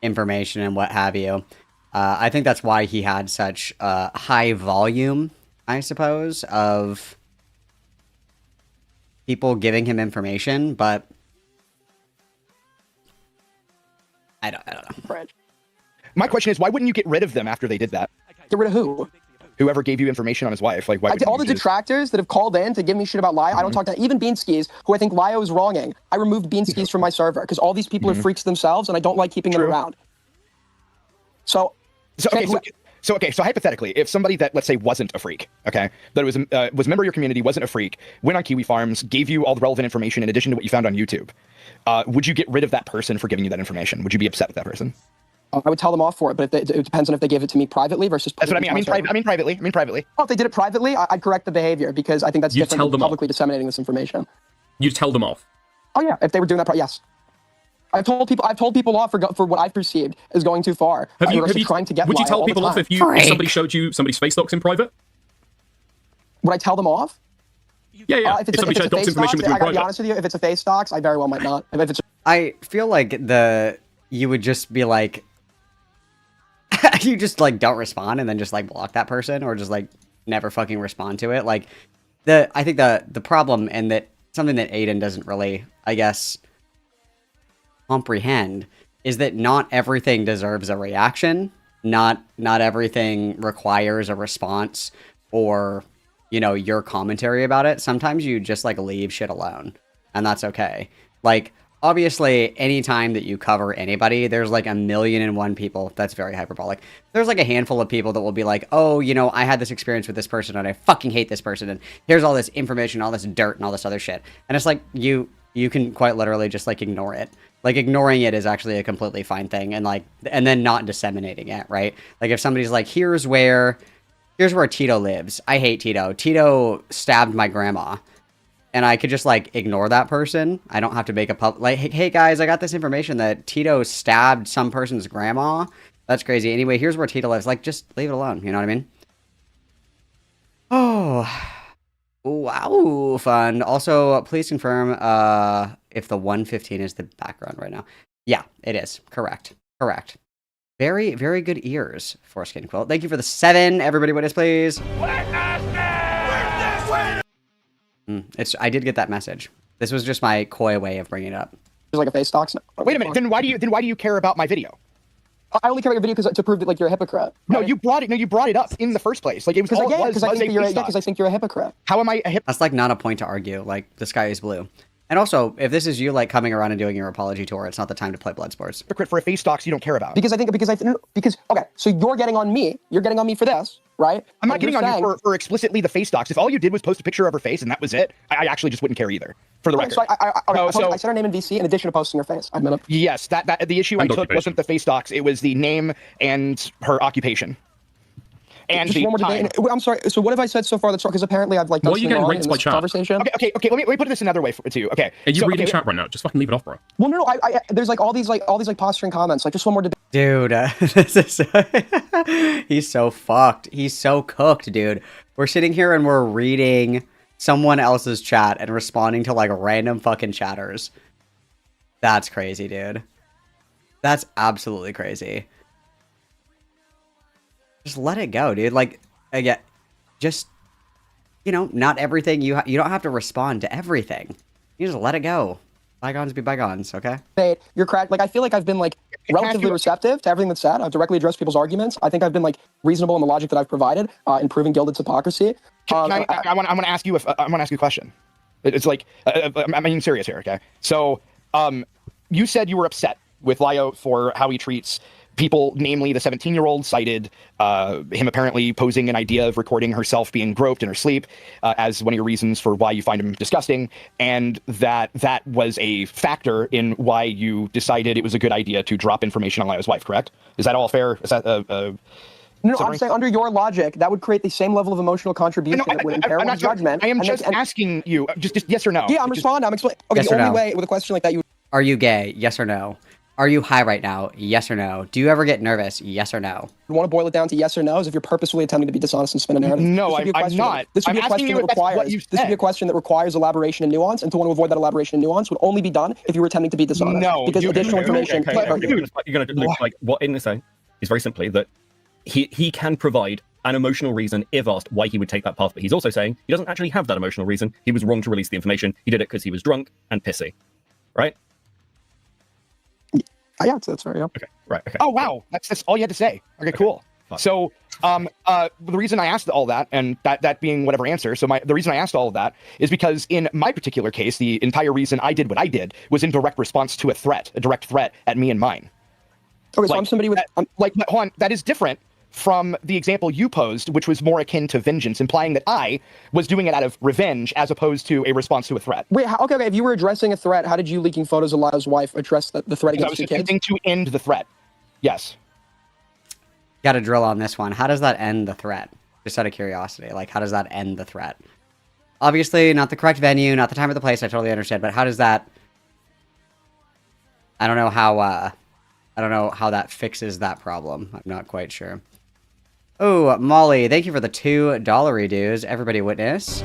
information and what have you. I think that's why he had such high volume, I suppose, of people giving him information, but I don't know. My question is, why wouldn't you get rid of them after they did that? Get rid of who? Whoever gave you information on his wife. Like, why? All the detractors that have called in to give me shit about Lio. I don't talk to even Beanskis, who I think Lio is wronging. I removed Beanskis from my server because all these people are freaks themselves, and I don't like keeping them around. So hypothetically, if somebody that, let's say, wasn't a freak, okay, that was a member of your community, wasn't a freak, went on Kiwi Farms, gave you all the relevant information in addition to what you found on YouTube, would you get rid of that person for giving you that information? Would you be upset with that person? I would tell them off for it, but it depends on if they gave it to me privately versus. That's what I mean. I mean privately. Oh, if they did it privately, I'd correct the behavior because I think that's different than publicly disseminating this information. You tell them off. Oh yeah, if they were doing that, yes. I've told people off for what I've perceived is going too far. Would you tell people off if somebody showed you somebody's face docs in private? Would I tell them off? Yeah. If somebody shared docs information with you in private. I gotta be honest with you, if it's a face docs, I very well might not. I feel like you would just be like, you just like don't respond and then just like block that person or just like never fucking respond to it. Like I think the problem, and that something that Aiden doesn't really, I guess, comprehend, is that not everything deserves a reaction. Not everything requires a response or, you know, your commentary about it. Sometimes you just like leave shit alone, and that's okay. Like, obviously, anytime that you cover anybody, there's like 1,000,001 people. That's very hyperbolic. There's like a handful of people that will be like, oh, you know, I had this experience with this person and I fucking hate this person, and here's all this information, all this dirt and all this other shit. And it's like, you can quite literally just like ignore it. Like, ignoring it is actually a completely fine thing, and like, and then not disseminating it, right? Like, if somebody's like, here's where Tito lives. I hate Tito. Tito stabbed my grandma. And I could just, like, ignore that person. I don't have to make a like, hey, guys, I got this information that Tito stabbed some person's grandma. That's crazy. Anyway, here's where Tito lives. Like, just leave it alone. You know what I mean? Oh. Wow. Fun. Also, please confirm if the 115 is the background right now. Yeah, it is. Correct. Very, very good ears, Foreskin Quilt. Thank you for the 7. Everybody witness, please. I did get that message. This was just my coy way of bringing it up. There's like a face docs. Wait a minute. Then why do you care about my video? I only care about your video to prove that like you're a hypocrite. No, right? You brought it up in the first place. Like, it was because I think you're a hypocrite. How am I a hypocrite? That's like not a point to argue. Like, the sky is blue. And also, if this is you like coming around and doing your apology tour, it's not the time to play Bloodsports. Hypocrite for a face docs you don't care about. Because okay, so you're getting on me. You're getting on me for this, right? I'm not getting on you for explicitly the face docs. If all you did was post a picture of her face and that was it, I actually just wouldn't care either. For the record. So I said her name in VC in addition to posting her face. I admit it. Yes, that the issue I took wasn't the face docs. It was the name and her occupation. And just one more debate. I'm sorry. So what have I said so far that's wrong? Because apparently I've like done something wrong in this conversation. Okay. Let me put this another way to you. Okay. Are you reading chat right now? Just fucking leave it off, bro. Well, no. There's like all these posturing comments. Like just one more debate. Dude, this is he's so fucked. He's so cooked, dude. We're sitting here and we're reading someone else's chat and responding to like random fucking chatters. That's crazy, dude. That's absolutely crazy. Just let it go, dude. Like, again, just, you know, not everything. You don't have to respond to everything. You just let it go. Bygones be bygones, okay? You're correct. Like, I feel like I've been like relatively receptive to everything that's said. I've directly addressed people's arguments. I think I've been like reasonable in the logic that I've provided in proving Gilded's hypocrisy. I want to ask you a question. It's like I'm being serious here, okay? So, you said you were upset with Lio for how he treats people, namely the 17-year-old cited him apparently posing an idea of recording herself being groped in her sleep as one of your reasons for why you find him disgusting, and that was a factor in why you decided it was a good idea to drop information on Lio's wife, correct? Is that all fair? Is that No, I'm saying under your logic, that would create the same level of emotional contribution that would impair one's judgment. I am just asking you, just yes or no. Yeah, I'm responding. I'm explaining. Okay, yes the only way with a question like that, Are you gay? Yes or no? Are you high right now? Yes or no? Do you ever get nervous? Yes or no? You want to boil it down to yes or no, as if you're purposefully attempting to be dishonest and spin a narrative. No, I'm not. This would be a question that requires. This would be a question that requires elaboration and nuance, and to want to avoid that elaboration and nuance would only be done if you were attempting to be dishonest. No, because additional information. You're going to look like what Aiden is saying is very simply that he can provide an emotional reason if asked why he would take that path, but he's also saying he doesn't actually have that emotional reason. He was wrong to release the information. He did it because he was drunk and pissy, right? Yeah, that's right. Yeah. Okay. Right. Okay. Oh wow, that's all you had to say. Okay, cool. Fine. So, the reason I asked all that, and that being whatever answer, so the reason I asked all of that is because in my particular case, the entire reason I did what I did was in direct response to a direct threat at me and mine. Okay, so I'm somebody with hold on, that is different from the example you posed, which was more akin to vengeance, implying that I was doing it out of revenge as opposed to a response to a threat. Wait, okay, if you were addressing a threat, how did you leaking photos of Lio's wife address the threat against your kids? I was attempting to end the threat. Yes. Got to drill on this one. How does that end the threat? Just out of curiosity, like, how does that end the threat? Obviously, not the correct venue, not the time or the place, I totally understand, but how does that... I don't know how that fixes that problem. I'm not quite sure. Oh, Molly, thank you for the $2 dues. Everybody witness.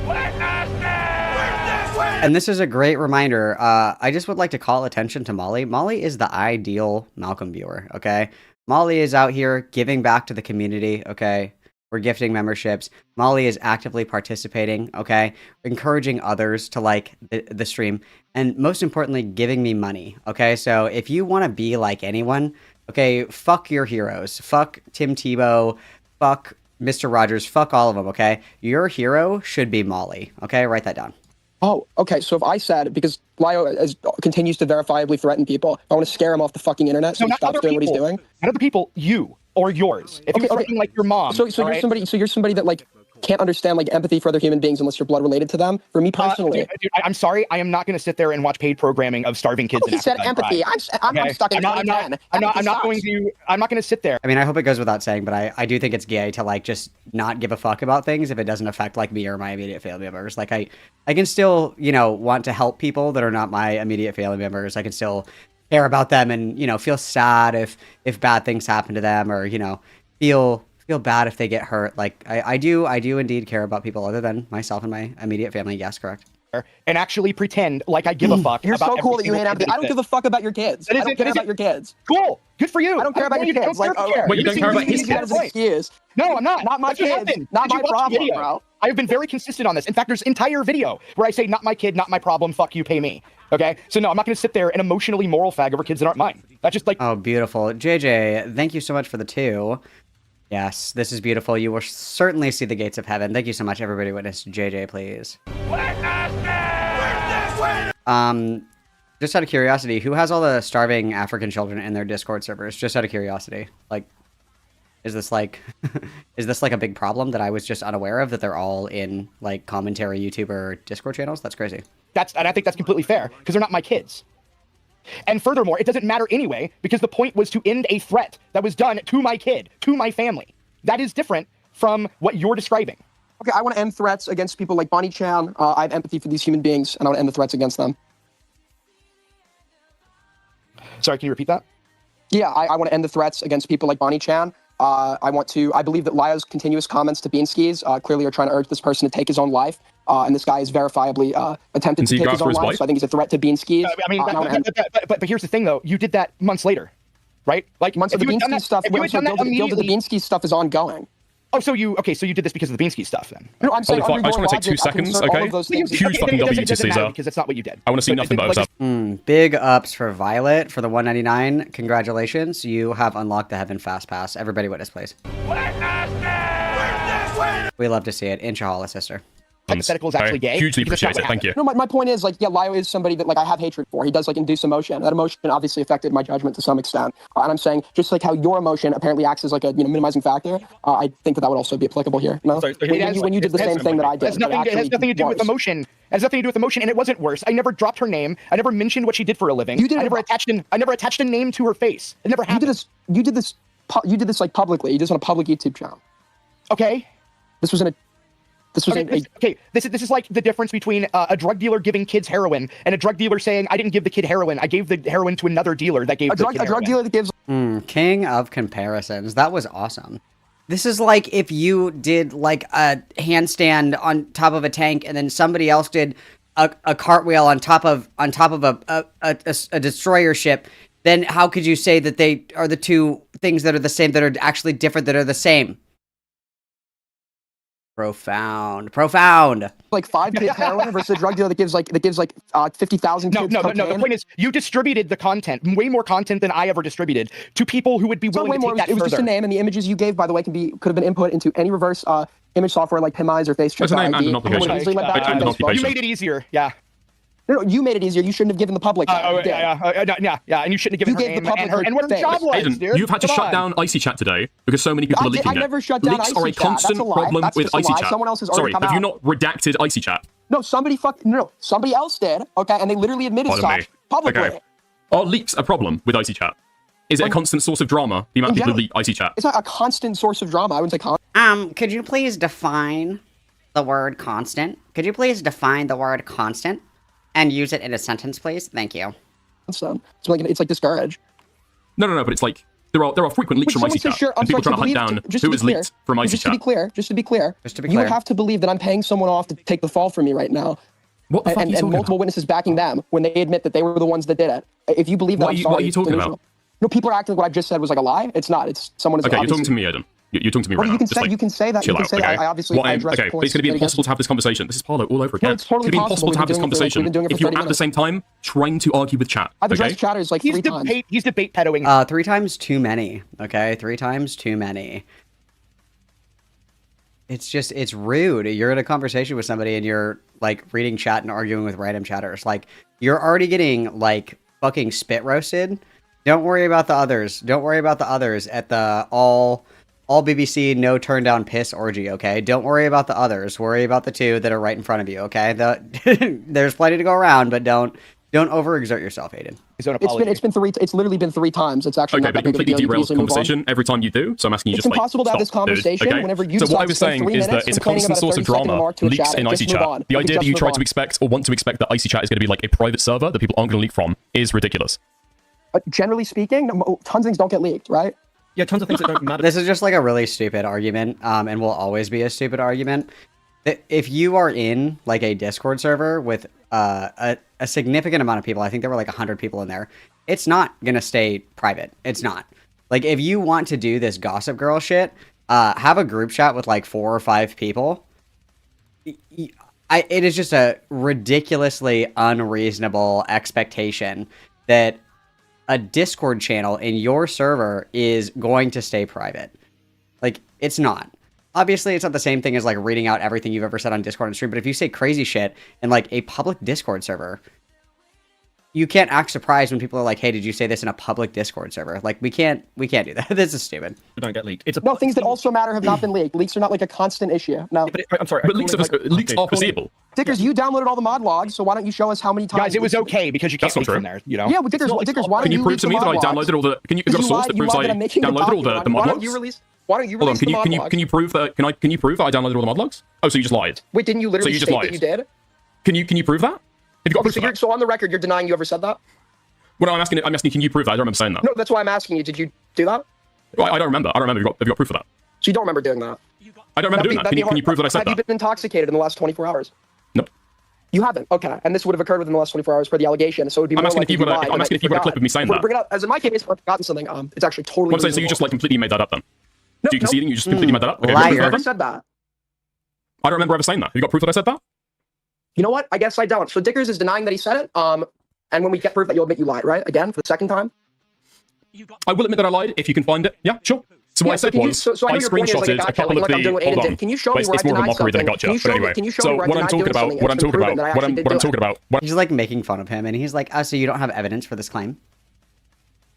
And this is a great reminder. I just would like to call attention to Molly. Molly is the ideal Malcolm viewer, okay? Molly is out here giving back to the community, okay? We're gifting memberships. Molly is actively participating, okay? Encouraging others to like the stream. And most importantly, giving me money, okay? So if you want to be like anyone, okay, fuck your heroes. Fuck Tim Tebow. Fuck Mr. Rogers. Fuck all of them, okay? Your hero should be Molly, okay? Write that down. Oh, okay. So if I said, because Lio continues to verifiably threaten people, I want to scare him off the fucking internet so he stops doing what he's doing. Not other people, you or yours. If you're threatening like your mom. So you're somebody that like can't understand like empathy for other human beings unless you're blood related to them. For me personally, dude, I'm sorry, I am not going to sit there and watch paid programming of starving kids. He said empathy. I'm stuck in 2010. I'm not going to sit there. I mean, I hope it goes without saying, but I do think it's gay to like just not give a fuck about things if it doesn't affect like me or my immediate family members. Like I can still, you know, want to help people that are not my immediate family members. I can still care about them and, you know, feel sad if bad things happen to them, or, you know, feel bad if they get hurt. Like I do indeed care about people other than myself and my immediate family. Yes, correct. And actually pretend like I give a fuck. You're about so cool that you hate empathy. I don't give a fuck about your kids. I don't care about your kids. Cool. Good for you. I don't care about your kids. Like, wait, you don't care about his kids? No, I'm not. Not my kids. Not my problem, bro. I have been very consistent on this. In fact, there's an entire video where I say, not my kid, not my problem, fuck you, pay me. Okay? So no, I'm not going to sit there and emotionally moral fag over kids that aren't mine. That's just like... Oh, beautiful. JJ, thank you so much for the 2. Yes, this is beautiful. You will certainly see the gates of heaven. Thank you so much, everybody. Witness JJ, please. Just out of curiosity, who has all the starving African children in their Discord servers? Just out of curiosity. Like, is this like a big problem that I was just unaware of, that they're all in like commentary YouTuber Discord channels? That's crazy. And I think that's completely fair because they're not my kids. And furthermore, it doesn't matter anyway, because the point was to end a threat that was done to my kid, to my family. That is different from what you're describing. Okay, I want to end threats against people like Bonnie Chan. I have empathy for these human beings, and I want to end the threats against them. Sorry, can you repeat that? Yeah, I want to end the threats against people like Bonnie Chan. I believe that Lyo's continuous comments to Beanskis clearly are trying to urge this person to take his own life. And this guy is verifiably attempted to take his own life. So I think he's a threat to Beanskis. But here's the thing, though. You did that months later, right? Like months of the Beanskis stuff. Gilded the Beanskis stuff is ongoing. Oh, so you did this because of the Beansky stuff then? No, I'm saying I just want to take 2 seconds, okay? Huge fucking W to Caesar. Because that's not what you did. I want to see nothing but upset. Big ups for Violet for the 199. Congratulations, you have unlocked the Heaven Fast Pass. Everybody witness, please. We love to see it. Inshallah, sister. Hypothetical is actually gay. Hugely appreciate it. Thank you. No, my point is, like, yeah, Lyo is somebody that, like, I have hatred for. He does, like, induce emotion. That emotion obviously affected my judgment to some extent. And I'm saying, just like how your emotion apparently acts as, like, a minimizing factor, I think that would also be applicable here. No? When you did the same thing that I did. It has nothing to do with emotion. It has nothing to do with emotion, and it wasn't worse. I never dropped her name. I never mentioned what she did for a living. I never attached a name to her face. It never happened. You did this like publicly. You did this on a public YouTube channel. Okay. This was This is like the difference between a drug dealer giving kids heroin and a drug dealer saying, I didn't give the kid heroin. I gave the heroin to another dealer that gave the kid heroin. A drug dealer that gives... King of comparisons. That was awesome. This is like if you did like a handstand on top of a tank and then somebody else did a cartwheel on top of a destroyer ship. Then how could you say that they are the two things that are the same, that are actually different, that are the same? Profound. Like 5 kids heroin versus a drug dealer that gives like 50,000 kids. No. The point is, you distributed the content, way more content than I ever distributed, to people who would be willing to take that further. It was just a name, and the images you gave, by the way, could have been input into any reverse image software like Pimize or FaceTrip. It's a name and an occupation. You made it easier, yeah. No, you made it easier. You shouldn't have given the public. Yeah, and you shouldn't have given her name and what her job was, Aiden, dude. you've had to shut down Icy Chat today because so many people are leaking it. I never shut down Leaks Icy are a Chat. constant problem with Icy Chat. Someone else has already come have you out. not redacted Icy Chat? No, somebody else did. Okay, and they literally admitted such publicly. Okay. Are leaks a problem with Icy Chat? Is it a constant source of drama? The amount of people who leak Icy Chat. It's not a constant source of drama. I wouldn't say constant. Could you please define the word constant? Could you please define the word constant and use it in a sentence, please? Thank you. It's like discouraged. No, but it's like there are frequent leaks from Icy Chat. And people trying to hunt down who is leaked from Icy Chat. Just to be clear, you have to believe that I'm paying someone off to take the fall for me right now. What the fuck are you talking multiple about? witnesses backing them when they admit that they were the ones that did it. If you believe that, What are you talking about? No, people are acting like what I just said was like a lie. It's not. It's someone is. Okay, you're talking to me, Aiden. You're talking to me right now. You can say that. You can say that. I obviously address okay, but it's going to be impossible to have this conversation. This is Parlo all over again. No, it's totally going to be impossible to have this conversation if you're at the minutes. same time trying to argue with chat. I've addressed chatters like 3 times. He's debate pedoing. 3 times too many. Okay, 3 times too many. It's rude. You're in a conversation with somebody and you're like reading chat and arguing with random chatters. Like, you're already getting like fucking spit roasted. Don't worry about the others. Don't worry about the others at the all BBC no turn down piss orgy, okay? Don't worry about the others. Worry about the 2 that are right in front of you, okay? There's plenty to go around, but don't overexert yourself, Aiden. It's literally been 3 times. It's actually okay, but it completely derails the conversation every time you do. So I'm asking you, it's impossible to have this conversation whenever you. So what I was saying is that it's a constant source of drama. Leaks in Icy Chat. The idea that you try to expect or want to expect that Icy Chat is going to be like a private server that people aren't going to leak from is ridiculous. Generally speaking, tons of things don't get leaked, right? Yeah, tons of things that don't matter. This is just like a really stupid argument, and will always be a stupid argument. If you are in like a Discord server with a significant amount of people, I think there were like 100 people in there, it's not gonna stay private. It's not. Like, if you want to do this Gossip Girl shit, have a group chat with like 4 or 5 people. It is just a ridiculously unreasonable expectation that a Discord channel in your server is going to stay private. Like, it's not. Obviously, it's not the same thing as, like, reading out everything you've ever said on Discord and stream, but if you say crazy shit in, like, a public Discord server, you can't act surprised when people are like, hey, did you say this in a public Discord server? Like, we can't do that. This is stupid. They don't get leaked. No, things that also matter have not been leaked. Leaks are not, like, a constant issue. No. Yeah, but I'm sorry. But leaks are foreseeable. Dickers, you downloaded all the mod logs, so why don't you show us how many times? Guys, it was okay because you can't leak from there, you know? Yeah, but Dickers, why don't you prove to me that I downloaded all the... Can you got a source that proves I downloaded all the mod logs? Why don't you Hold on, release the mod logs? can you prove that? Can you prove that I downloaded all the mod logs? Oh, so you just lied. Wait, didn't you literally So you just state lied. that you did? Can you prove that? Have you got Okay, proof so, of that? so on the record, you're denying you ever said that? Well, no, I'm asking, can you prove that? I don't remember saying that. No, that's why I'm asking you. Did you do that? Well, I don't remember. Have you got proof of that? So you don't remember doing that? I don't remember doing that. Can you prove that I said Have you that? been intoxicated in the last 24 hours? Nope. You haven't. Okay, and this would have occurred within the last 24 hours per the allegation. So it would be I'm more asking likely if you've you got lied I'm and asking that if you've got a clip of me saying If that. bring it up, as in my case, if I've forgotten something, it's actually totally. I'm saying, so you just like completely made that up then? No, So you conceding? You just completely made that up? Okay, Liar. proof of that I then? said that. I don't remember ever saying that. Have you got proof that I said that? You know what? I guess I don't. So Dickers is denying that he said it. And when we get proof that you'll admit you lied, right? Again, for the second time. I will admit that I lied if you can find it. Yeah, sure. So what I said was, I I know your point is like a screenshotted a gotcha, couple of like I'm doing what the. Aiden Hold on. did. Can you show me It's where I more of a denied mockery than a something? gotcha. But anyway, Can you show so me where I what I'm denied talking doing about, something what I'm and it's talking been proven about, that I what actually I'm did do it? talking about, what He's like making fun of him, and he's like, "Oh, so you don't have evidence for this claim?"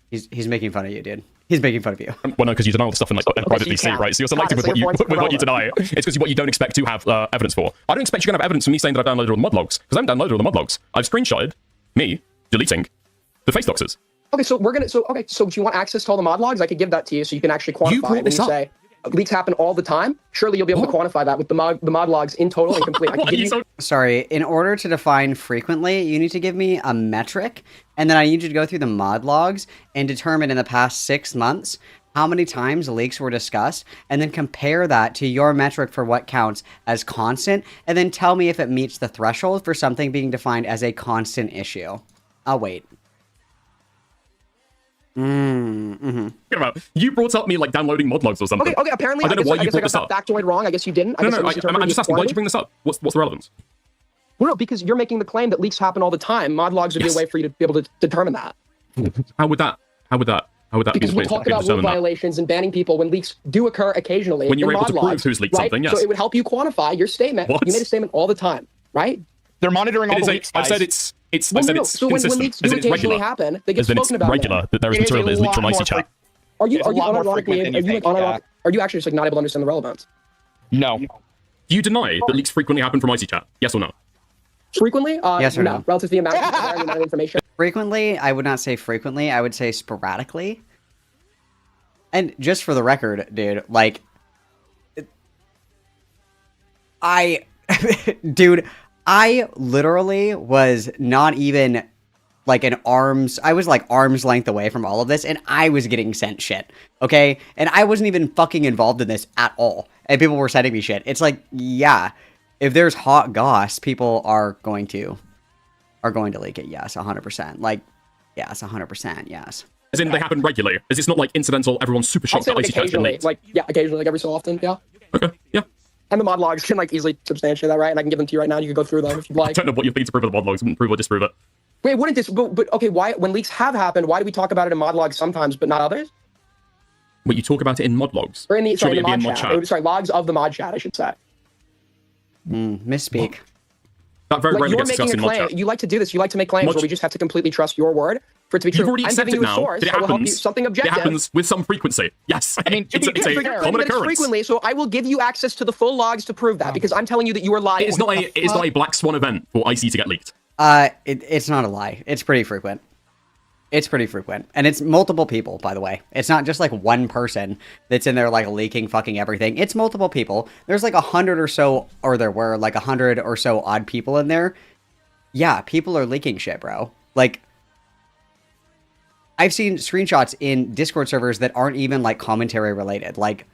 He's making fun of you, dude. He's making fun of you. Well, no, because you deny all the stuff in like private you VC, can't. right? So you're selective with what you deny. It's because what you don't expect to have evidence for. I don't expect you're gonna have evidence for me saying that I've downloaded all the mod logs, because I haven't downloaded all the mod logs. I've screenshotted me deleting the face doxers. Okay, so we're gonna. So do you want access to all the mod logs? I could give that to you, so you can actually quantify. You brought when this you up. say leaks happen all the time. Surely you'll be able to quantify that with the mod logs in total and complete. I can What are give you you. so Sorry, in order to define frequently, you need to give me a metric, and then I need you to go through the mod logs and determine in the past 6 months how many times leaks were discussed, and then compare that to your metric for what counts as constant, and then tell me if it meets the threshold for something being defined as a constant issue. I'll wait. You brought up me like downloading mod logs or something. Okay. Apparently, I don't know why you guess I brought got this up. that factoid wrong. I guess you didn't. No, I'm just asking, why did you bring this up? What's the relevance? Well, no, because you're making the claim that leaks happen all the time. Mod logs would be a way for you to be able to determine that. How would that Because be we talk about rule violations and banning people when leaks do occur occasionally. When you're in able to mod prove logs, who's leaked right? something, yes. So it would help you quantify your statement. What? You made a statement all the time, right? They're monitoring all It is the a, leaks, I've guys. said it's Well, I said no, it's so when consistent. leaks As do in it's occasionally regular. happen, they get As in it's spoken about. regular that there is It is material a that is leaked from lot IC more chat. Are you It's a lot more unironically? frequent than you think, yeah. Are you actually just like not able to understand the relevance? No. Do you deny that leaks frequently happen from IC chat? Yes or no? Frequently? Yes or no? Relative to the amount of people sharing the amount of information. Frequently, I would not say frequently. I would say sporadically. And just for the record, dude, like, dude, I literally was not even like I was like arm's length away from all of this, and I was getting sent shit, okay? And I wasn't even fucking involved in this at all, and people were sending me shit. It's like, yeah, if there's hot goss, people are going to leak it, yes, 100%. Like, yes, 100%, yes. As in they happen regularly. As it's not like incidental, everyone's super I'd shocked say that like IC chat's been occasionally, leaked. occasionally, like every so often, yeah. Okay, yeah. And the mod logs can like easily substantiate that, right? And I can give them to you right now. And you can go through them if you'd I like. don't know what you think to prove with the mod logs. Wouldn't prove or disprove it. Wait, wouldn't this? But okay, why? When leaks have happened, why do we talk about it in mod logs sometimes, but not others? But you talk about it in mod logs. Or in the Surely sorry, the it'd be mod in chat. Sorry, logs of the mod chat, I should say. Misspeak. That very Like rarely you're gets making discussed a in mod claim. chat. You like to do this. You like to make claims Mod- where we just have to completely trust your word for it to be true. You've already I'm accepted giving you a now source that it that will help you happens. something It objective. happens with some frequency. Yes. I mean, it's a Fair, common but it's occurrence. frequently, so I will give you access to the full logs to prove that because I'm telling you that you are lying. It is not a black swan event for IC to get leaked. It's not a lie. It's pretty frequent. It's pretty frequent. And it's multiple people, by the way. It's not just like one person that's in there like leaking fucking everything. It's multiple people. There's like 100 or so, or there were like 100 or so odd people in there. Yeah, people are leaking shit, bro. Like, I've seen screenshots in Discord servers that aren't even like commentary related. Like,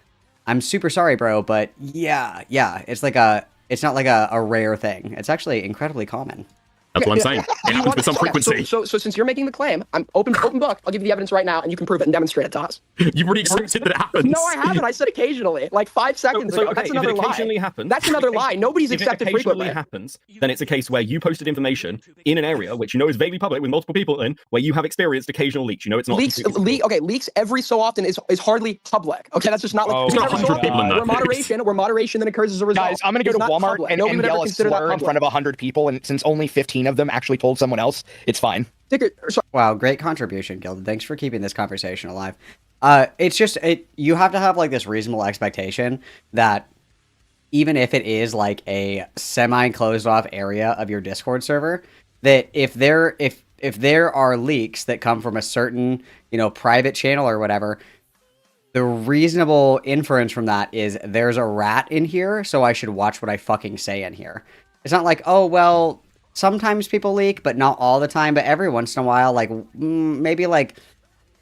I'm super sorry, bro, but yeah. It's not like a rare thing. It's actually incredibly common. That's what I'm saying. It happens with some frequency. So since you're making the claim, I'm open book. I'll give you the evidence right now, and you can prove it and demonstrate it to us. You've already accepted that it happens. No, I haven't. I said occasionally, like 5 seconds ago. That's another lie. Happens, That's another lie. Nobody's if accepted it occasionally frequently. happens, then it's a case where you posted information in an area which you know is vaguely public with multiple people in, where you have experienced occasional leaks. You know it's not Leaks every so often is hardly public. Okay, that's just not like There's not 100 people in that. Where moderation then occurs as a result. Guys, I'm going to go to Walmart and yell a slur in front of 100 people, and since only 15 of them actually told someone else, it's fine. Wow, great contribution, Gilded. Thanks for keeping this conversation alive. It's just, you have to have like this reasonable expectation that even if it is like a semi-closed off area of your Discord server, that if there are leaks that come from a certain, private channel or whatever, The reasonable inference from that is there's a rat in here, so I should watch what I fucking say in here. It's not like, oh, well, sometimes people leak, but not all the time, but every once in a while, like, maybe like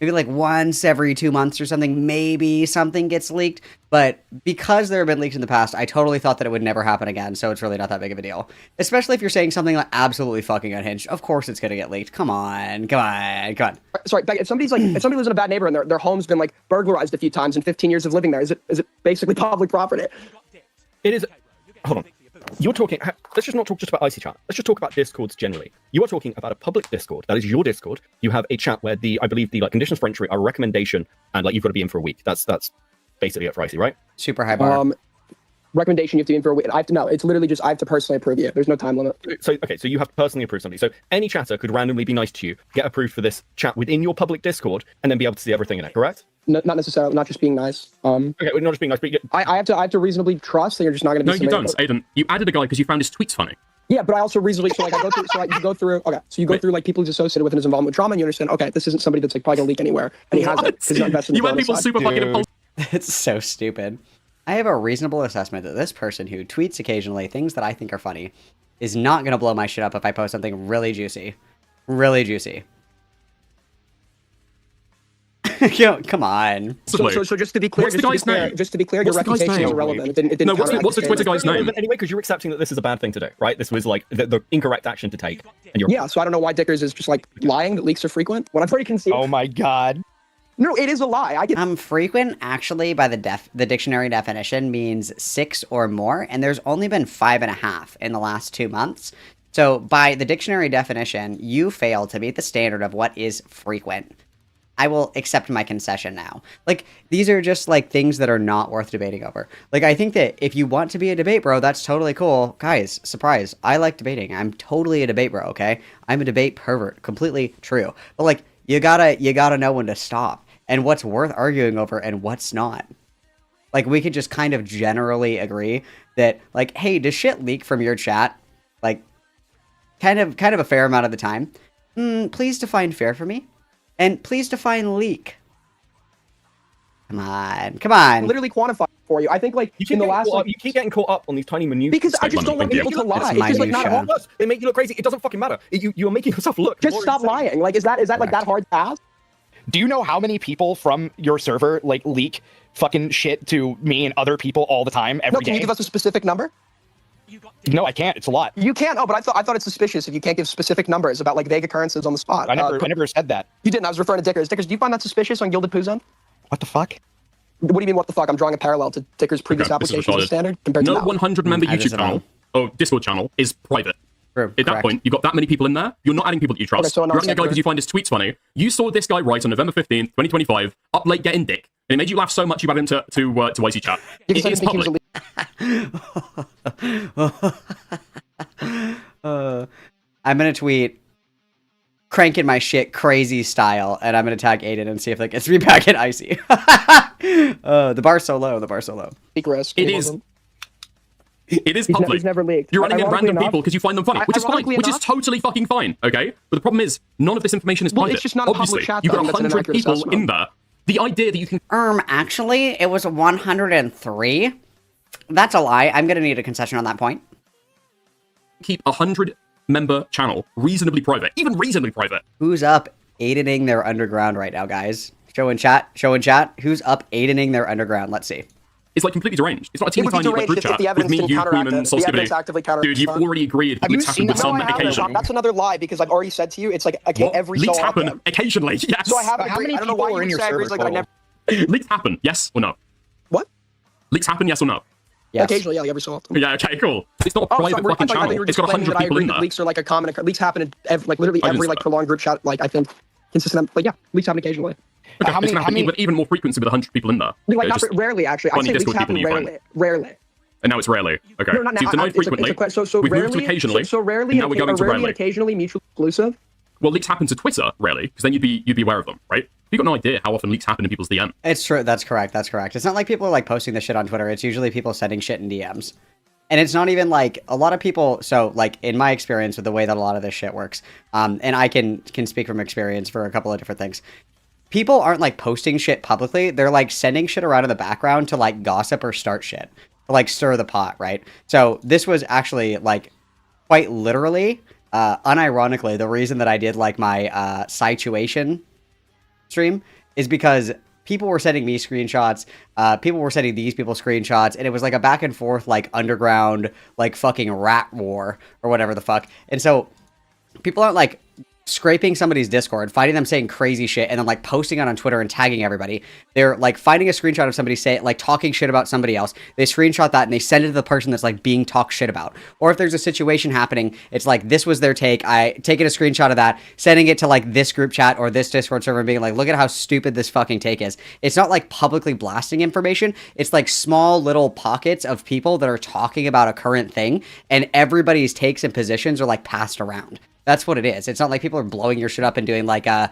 once every 2 months or something, maybe something gets leaked. But because there have been leaks in the past, I totally thought that it would never happen again, so it's really not that big of a deal. Especially if you're saying something like absolutely fucking unhinged. Of course it's gonna get leaked. Come on. Sorry, Beckett, if somebody lives in a bad neighborhood and their home's been like burglarized a few times in 15 years of living there, is it basically public property? It is. Hold on. You're talking. Let's just not talk just about IC chat. Let's just talk about discords generally. You are talking about a public discord. That is your discord. You have a chat where I believe the conditions for entry are a recommendation, and like you've got to be in for a week. That's basically it for IC, right? Super high bar. Recommendation you have to be in for a week. It's literally just I have to personally approve you. There's no time limit. So you have to personally approve somebody. So any chatter could randomly be nice to you, get approved for this chat within your public discord, and then be able to see everything in it. Correct? No, not necessarily. Not just being nice. Okay, well, not just being nice, but I have to reasonably trust that you're just not going to be. No, you don't, Aiden. You added a guy because you found his tweets funny. Yeah, but I also reasonably you go through like people who's associated with his involvement with drama, and you understand. Okay, this isn't somebody that's like probably gonna leak anywhere, and he has it. He's not invested in You had people super fucking impulsive. It's so stupid. I have a reasonable assessment that this person who tweets occasionally things that I think are funny is not going to blow my shit up if I post something really juicy. Really juicy. Come on. So just to be clear, your reputation is irrelevant. It didn't what's the Twitter guy's name? Anyway, because you're accepting that this is a bad thing to do, right? This was like the incorrect action to take. And yeah, so I don't know why Dickers is just like lying that leaks are frequent. What I've already conceived. Oh my god. No, it is a lie. Frequent actually by the dictionary definition means 6 or more, and there's only been 5.5 in the last 2 months. So by the dictionary definition, you fail to meet the standard of what is frequent. I will accept my concession now. Like, these are just like things that are not worth debating over. Like, I think that if you want to be a debate bro, that's totally cool. Guys, surprise, I like debating. I'm totally a debate bro, okay? I'm a debate pervert, completely true. But like, you gotta know when to stop. And what's worth arguing over and what's not. Like, we could just kind of generally agree that, like, hey, does shit leak from your chat? Like, kind of a fair amount of the time. Please define fair for me. And please define leak. Come on. Literally quantify for you. I think, like, you keep getting caught up on these tiny minutiae. Because I just don't want people to lie. It's just like not hard. They make you look crazy. It doesn't fucking matter. You're making yourself look. Just stop lying. Like, is that like that hard to ask? Do you know how many people from your server like leak fucking shit to me and other people all the time every day? Can you give us a specific number? No, I can't. It's a lot. You can't. Oh, but I thought it's suspicious if you can't give specific numbers about like vague occurrences on the spot. I never said that. You didn't. I was referring to Dickers. Dickers, do you find that suspicious on Gilded Poo Zone? What the fuck? What do you mean? What the fuck? I'm drawing a parallel to Dickers' previous application as standard compared to now. 100 member YouTube channel or Discord channel is private. True, at that point, you've got that many people in there. You're not adding people that you trust. Okay, so you're asking a guy because you find his tweets funny. You saw this guy write on November 15th, 2025, up late getting dick. And it made you laugh so much you added him to IC chat. It is public. I'm going to tweet cranking my shit crazy style, and I'm going to tag Aiden and see if that gets me back at IC. The bar's so low. Big risk. It is public. He's never leaked. You're running in random people because you find them funny, which is fine, which is totally fucking fine, okay? But the problem is, none of this information is private. It's just not a Obviously, public chat, you've got though, 100 people in there. The idea that you can... Actually, it was 103. That's a lie. I'm going to need a concession on that point. Keep a 100-member channel reasonably private, even reasonably private. Who's up Aidening their underground right now, guys? Show in chat. Who's up Aidening their underground? Let's see. It's like completely deranged. It's not a teeny tiny like group chat with me, you, Freeman, Solskibity. Dude, you've already agreed that leaks happen with some occasion. That's another lie because I've already said to you, it's like every so often. Leaks happen often. Occasionally, yes. So I haven't How many I don't know people why are in you your say server? like I never. Leaks happen, yes or no? What? Leaks happen, yes or no? Yes. Occasionally, yeah, like every so often. Yeah, okay, cool. It's not a private fucking channel. It's got 100 people in there. Leaks are like a common. Leaks happen in literally every like prolonged group chat. Like I think consistent. Like yeah, leaks happen occasionally. Okay, how many with even more frequency with 100 people in there? Like not rarely, actually. I say leaks happen rarely. And now it's rarely. Okay. No, not so now. you've denied frequently. We've moved to occasionally. So rarely. And now we're going to rarely. And occasionally mutually exclusive. Well, leaks happen to Twitter rarely, because then you'd be aware of them, right? You've got no idea how often leaks happen in people's DM. It's true. That's correct. It's not like people are like posting this shit on Twitter. It's usually people sending shit in DMs. And it's not even like a lot of people. So like in my experience with the way that a lot of this shit works, and I can speak from experience for a couple of different things. people aren't like posting shit publicly. They're like sending shit around in the background to like gossip or start shit, to like stir the pot, right? So this was actually like quite literally, unironically, the reason that I did like my situation stream is because people were sending me screenshots, people were sending these people screenshots, and it was like a back and forth like underground like fucking rat war or whatever the fuck. And so people aren't like scraping somebody's Discord, finding them saying crazy shit, and then like posting it on Twitter and tagging everybody. They're like finding a screenshot of somebody say like talking shit about somebody else. They screenshot that and they send it to the person that's like being talked shit about. Or if there's a situation happening, it's like this was their take. I taking a screenshot of that, sending it to like this group chat or this Discord server and being like, look at how stupid this fucking take is. It's not like publicly blasting information. It's like small little pockets of people that are talking about a current thing, and everybody's takes and positions are like passed around. That's what it is. It's not like people are blowing your shit up and doing like a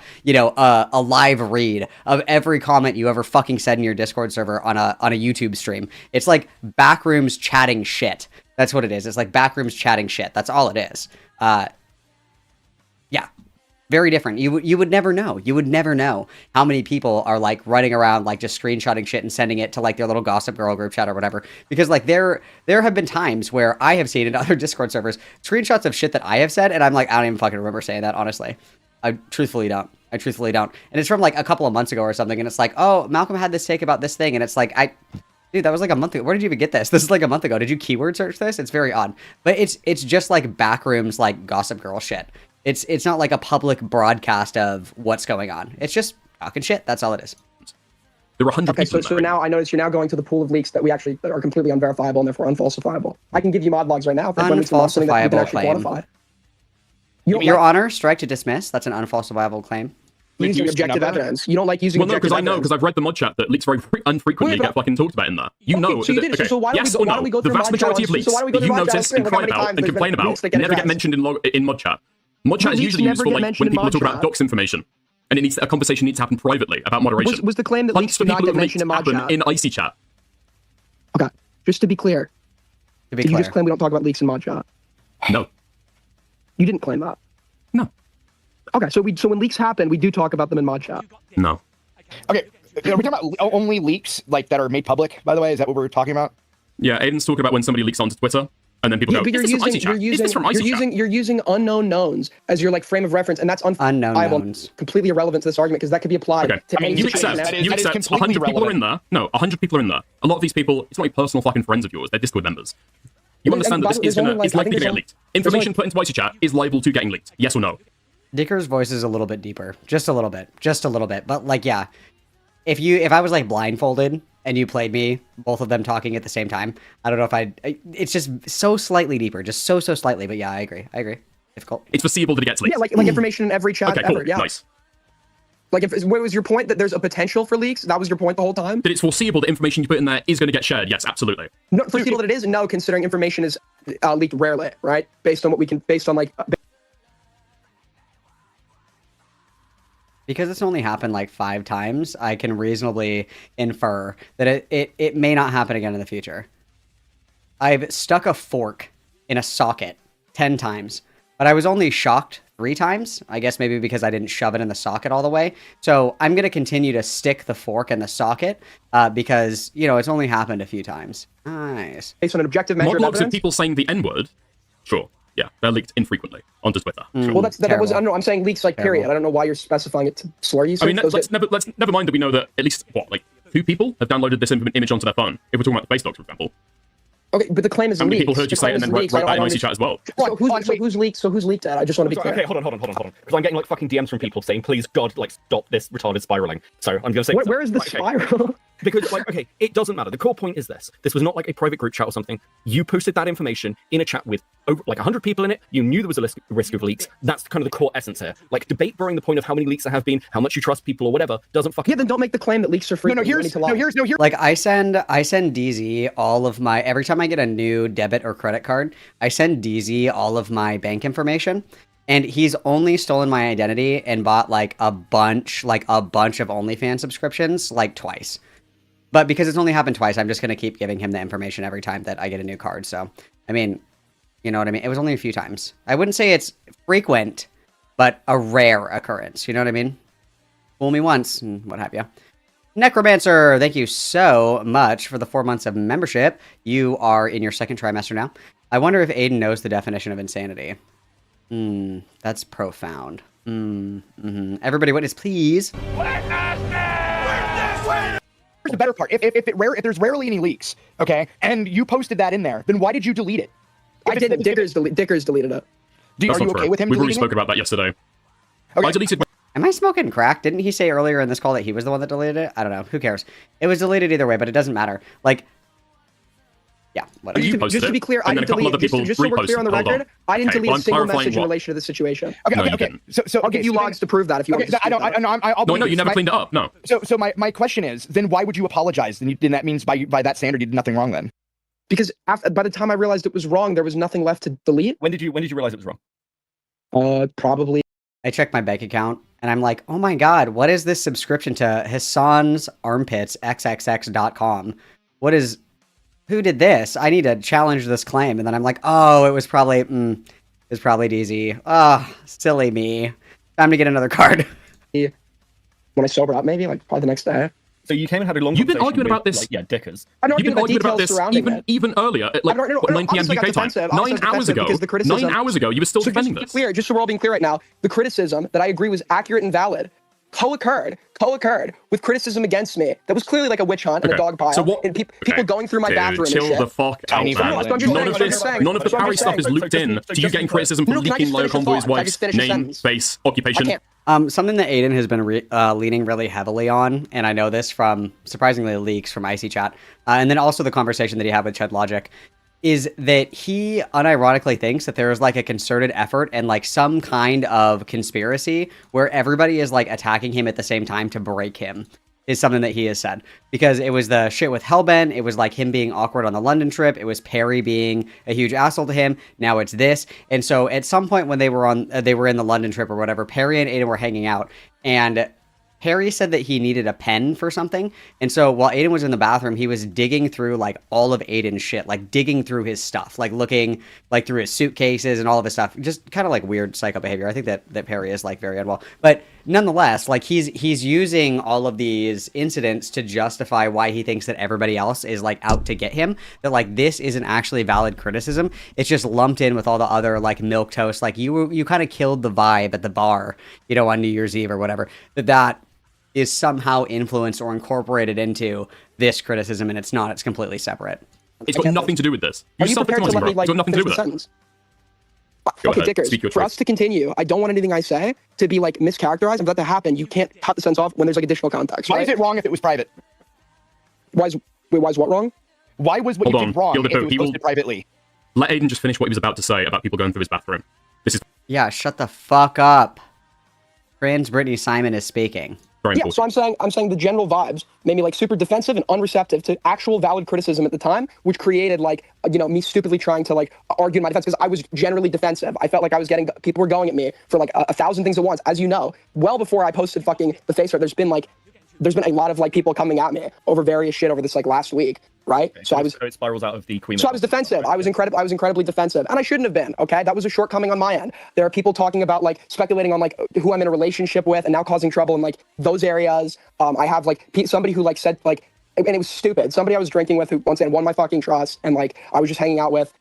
live read of every comment you ever fucking said in your Discord server on a YouTube stream. It's like backrooms chatting shit. That's what it is. It's like backrooms chatting shit. That's all it is. Yeah. Very different. You would never know. You would never know how many people are like running around like just screenshotting shit and sending it to like their little Gossip Girl group chat or whatever. Because like there have been times where I have seen in other Discord servers screenshots of shit that I have said, and I'm like, I don't even fucking remember saying that, honestly. I truthfully don't. And it's from like a couple of months ago or something, and it's like, oh, Malcolm had this take about this thing, and it's like, dude, that was like a month ago. Where did you even get this? This is like a month ago. Did you keyword search this? It's very odd. But it's just like backrooms like Gossip Girl shit. It's not like a public broadcast of what's going on. It's just talking shit. That's all it is. There are 100 people. So now I notice you're now going to the pool of leaks that are completely unverifiable and therefore unfalsifiable. I can give you mod logs right now. Unfalsifiable claim. Your Honor, strike to dismiss. That's an unfalsifiable claim. Using objective evidence. You don't like using objective evidence. Well, no, because I've read the mod chat that leaks very infrequently get fucking talked about in there. You know. So you did it. So why don't we go through the vast majority of leaks that you notice and cry about and complain about never get mentioned in mod chat. Mod chat is usually used for like when people talk about docs information, and a conversation needs to happen privately about moderation. Was the claim that leaks do not get mentioned in mod chat? In icy chat. Okay, just to be clear. Did you just claim we don't talk about leaks in mod chat? No. You didn't claim that. No. Okay, so when leaks happen, we do talk about them in mod chat. No. Okay, are we talking about only leaks like that are made public? By the way, is that what we're talking about? Yeah, Aiden's talking about when somebody leaks onto Twitter. And then people go, you're using unknown knowns as your like frame of reference, and that's completely irrelevant to this argument because that could be applied to any situation. You accept 100 people are in there. No, 100 people are in there. A lot of these people, it's not like personal fucking friends of yours. They're Discord members. You understand that this is likely to get leaked. Information put into icy chat is liable to getting leaked. Yes or no? Dicker's voice is a little bit deeper. Just a little bit. But like, yeah. If I was like blindfolded and you played me, both of them talking at the same time, I don't know if it's just so slightly deeper, just so slightly. But yeah, I agree. Difficult. It's foreseeable that it gets leaked. Yeah, like information in every chat ever. Cool. Yeah. Nice. Like, what was your point? That there's a potential for leaks? That was your point the whole time? That it's foreseeable that information you put in there is going to get shared. Yes, absolutely. No, foreseeable that it is? No, considering information is leaked rarely, right? Based on because it's only happened like 5 times, I can reasonably infer that it may not happen again in the future. I've stuck a fork in a socket 10 times, but I was only shocked 3 times. I guess maybe because I didn't shove it in the socket all the way. So I'm going to continue to stick the fork in the socket because, it's only happened a few times. Nice. Based on an objective measure of evidence? Of people saying the N-word? Sure. Yeah, they're leaked infrequently onto Twitter. Well, that was I don't know. I'm saying leaks like period. I don't know why you're specifying it to slur usage. I mean, let's never mind that we know that at least 2 people have downloaded this image onto their phone. If we're talking about the face docs, for example. Okay, but the claim is how many people heard you say it and then wrote that in icy chat as well? So who's leaked that? I just want to be clear. Okay, hold on. Because I'm getting like fucking DMs from people saying, please, God, like stop this retarded spiraling. So I'm going to say... Where is the spiral? Because, it doesn't matter. The core point is this. This was not like a private group chat or something. You posted that information in a chat with over 100 people in it. You knew there was a risk of leaks. That's kind of the core essence here. Like, debate brewing the point of how many leaks there have been, how much you trust people or whatever, doesn't fucking... Yeah, then don't make the claim that leaks are free. Here's like, I send DZ all of my... Every time I get a new debit or credit card, I send DZ all of my bank information. And he's only stolen my identity and bought, a bunch of OnlyFans subscriptions, twice. But because it's only happened twice, I'm just going to keep giving him the information every time that I get a new card. So, I mean, you know what I mean? It was only a few times. I wouldn't say it's frequent, but a rare occurrence. You know what I mean? Fool me once, and what have you. Necromancer, thank you so much for the 4 months of membership. You are in your second trimester now. I wonder if Aiden knows the definition of insanity. That's profound. Everybody witness, please. Here's the better part. If there's rarely any leaks, okay, and you posted that in there, then why did you delete it? I didn't. Dickers deleted it. Are you okay with him We've already deleting spoke it? about that yesterday. Okay. I deleted. Am I smoking crack? Didn't he say earlier in this call that he was the one that deleted it? I don't know. Who cares? It was deleted either way, but it doesn't matter. Like, yeah, whatever. Just to be clear, I didn't delete. Just so we're clear on the record, I didn't delete a single message in relation to the situation. Okay. So I'll give you logs to prove that if you want. No, you never cleaned it up. No. So my question is, then why would you apologize? Then that means by that standard you did nothing wrong then. Because by the time I realized it was wrong, there was nothing left to delete. When did you realize it was wrong? Probably. I checked my bank account and I'm like, oh my god, what is this subscription to Hassan's Armpits XXX.com? Who did this? I need to challenge this claim. And then I'm like, oh, it was probably DZ. Oh, silly me. Time to get another card. When I sober up, maybe probably the next day. So you came and had a long You've been conversation arguing about with, this. Dickers. You've been arguing about this even earlier at 9 p.m. UK time. 9 hours ago. 9 hours ago, you were still defending this. Just so we're all being clear right now, the criticism that I agree was accurate and valid co-occurred with criticism against me. That was clearly like a witch hunt and a dog pile. So and people going through my bathroom chill and shit. The fuck out, man. None of the Parry stuff is looped in to you getting criticism for leaking Lio Convoy's wife's name, face, occupation. Something that Aiden has been leaning really heavily on, and I know this from surprisingly leaks from Icy Chat, and then also the conversation that he had with Ched Logic, is that he unironically thinks that there is like a concerted effort and like some kind of conspiracy where everybody is like attacking him at the same time to break him, is something that he has said. Because it was the shit with Hellbent, it was like him being awkward on the London trip, it was Perry being a huge asshole to him, now it's this. And so at some point when they were in the London trip or whatever, Perry and Aiden were hanging out, and Perry said that he needed a pen for something, and so while Aiden was in the bathroom, he was digging through like all of Aiden's shit, like digging through his stuff, like looking like through his suitcases and all of his stuff, just kind of like weird psycho behavior. I think that Perry is like very unwell, but nonetheless, like he's using all of these incidents to justify why he thinks that everybody else is like out to get him, that like this isn't actually valid criticism, it's just lumped in with all the other like milquetoast, like you kind of killed the vibe at the bar, you know, on New Year's Eve or whatever, that is somehow influenced or incorporated into this criticism, and it's not. It's completely separate. It's got nothing to do with this. Are you prepared to let me it's got nothing to do with it. Okay, Dickers, for us to continue, I don't want anything I say to be like mischaracterized, and for that to happen, you can't cut the sentence off when there's like additional context. Why is it wrong if it was private? Why is what wrong? Why was what you did wrong if it was posted privately? Let Aiden just finish what he was about to say about people going through his bathroom. Yeah, shut the fuck up. Trans Brittany Simon is speaking. Yeah, so I'm saying the general vibes made me like super defensive and unreceptive to actual valid criticism at the time, which created like, you know, me stupidly trying to like argue in my defense because I was generally defensive. I felt like I was people were going at me for like a thousand things at once. As you know, well before I posted fucking the face art, there's been a lot of like people coming at me over various shit over this like last week, right? Okay, so it spirals out of the Queen. So I was defensive. I was incredibly defensive, and I shouldn't have been. Okay, that was a shortcoming on my end. There are people talking about like speculating on like who I'm in a relationship with and now causing trouble in like those areas. I have like somebody who like said like, and it was stupid. Somebody I was drinking with who once again won my fucking trust, and like I was just hanging out with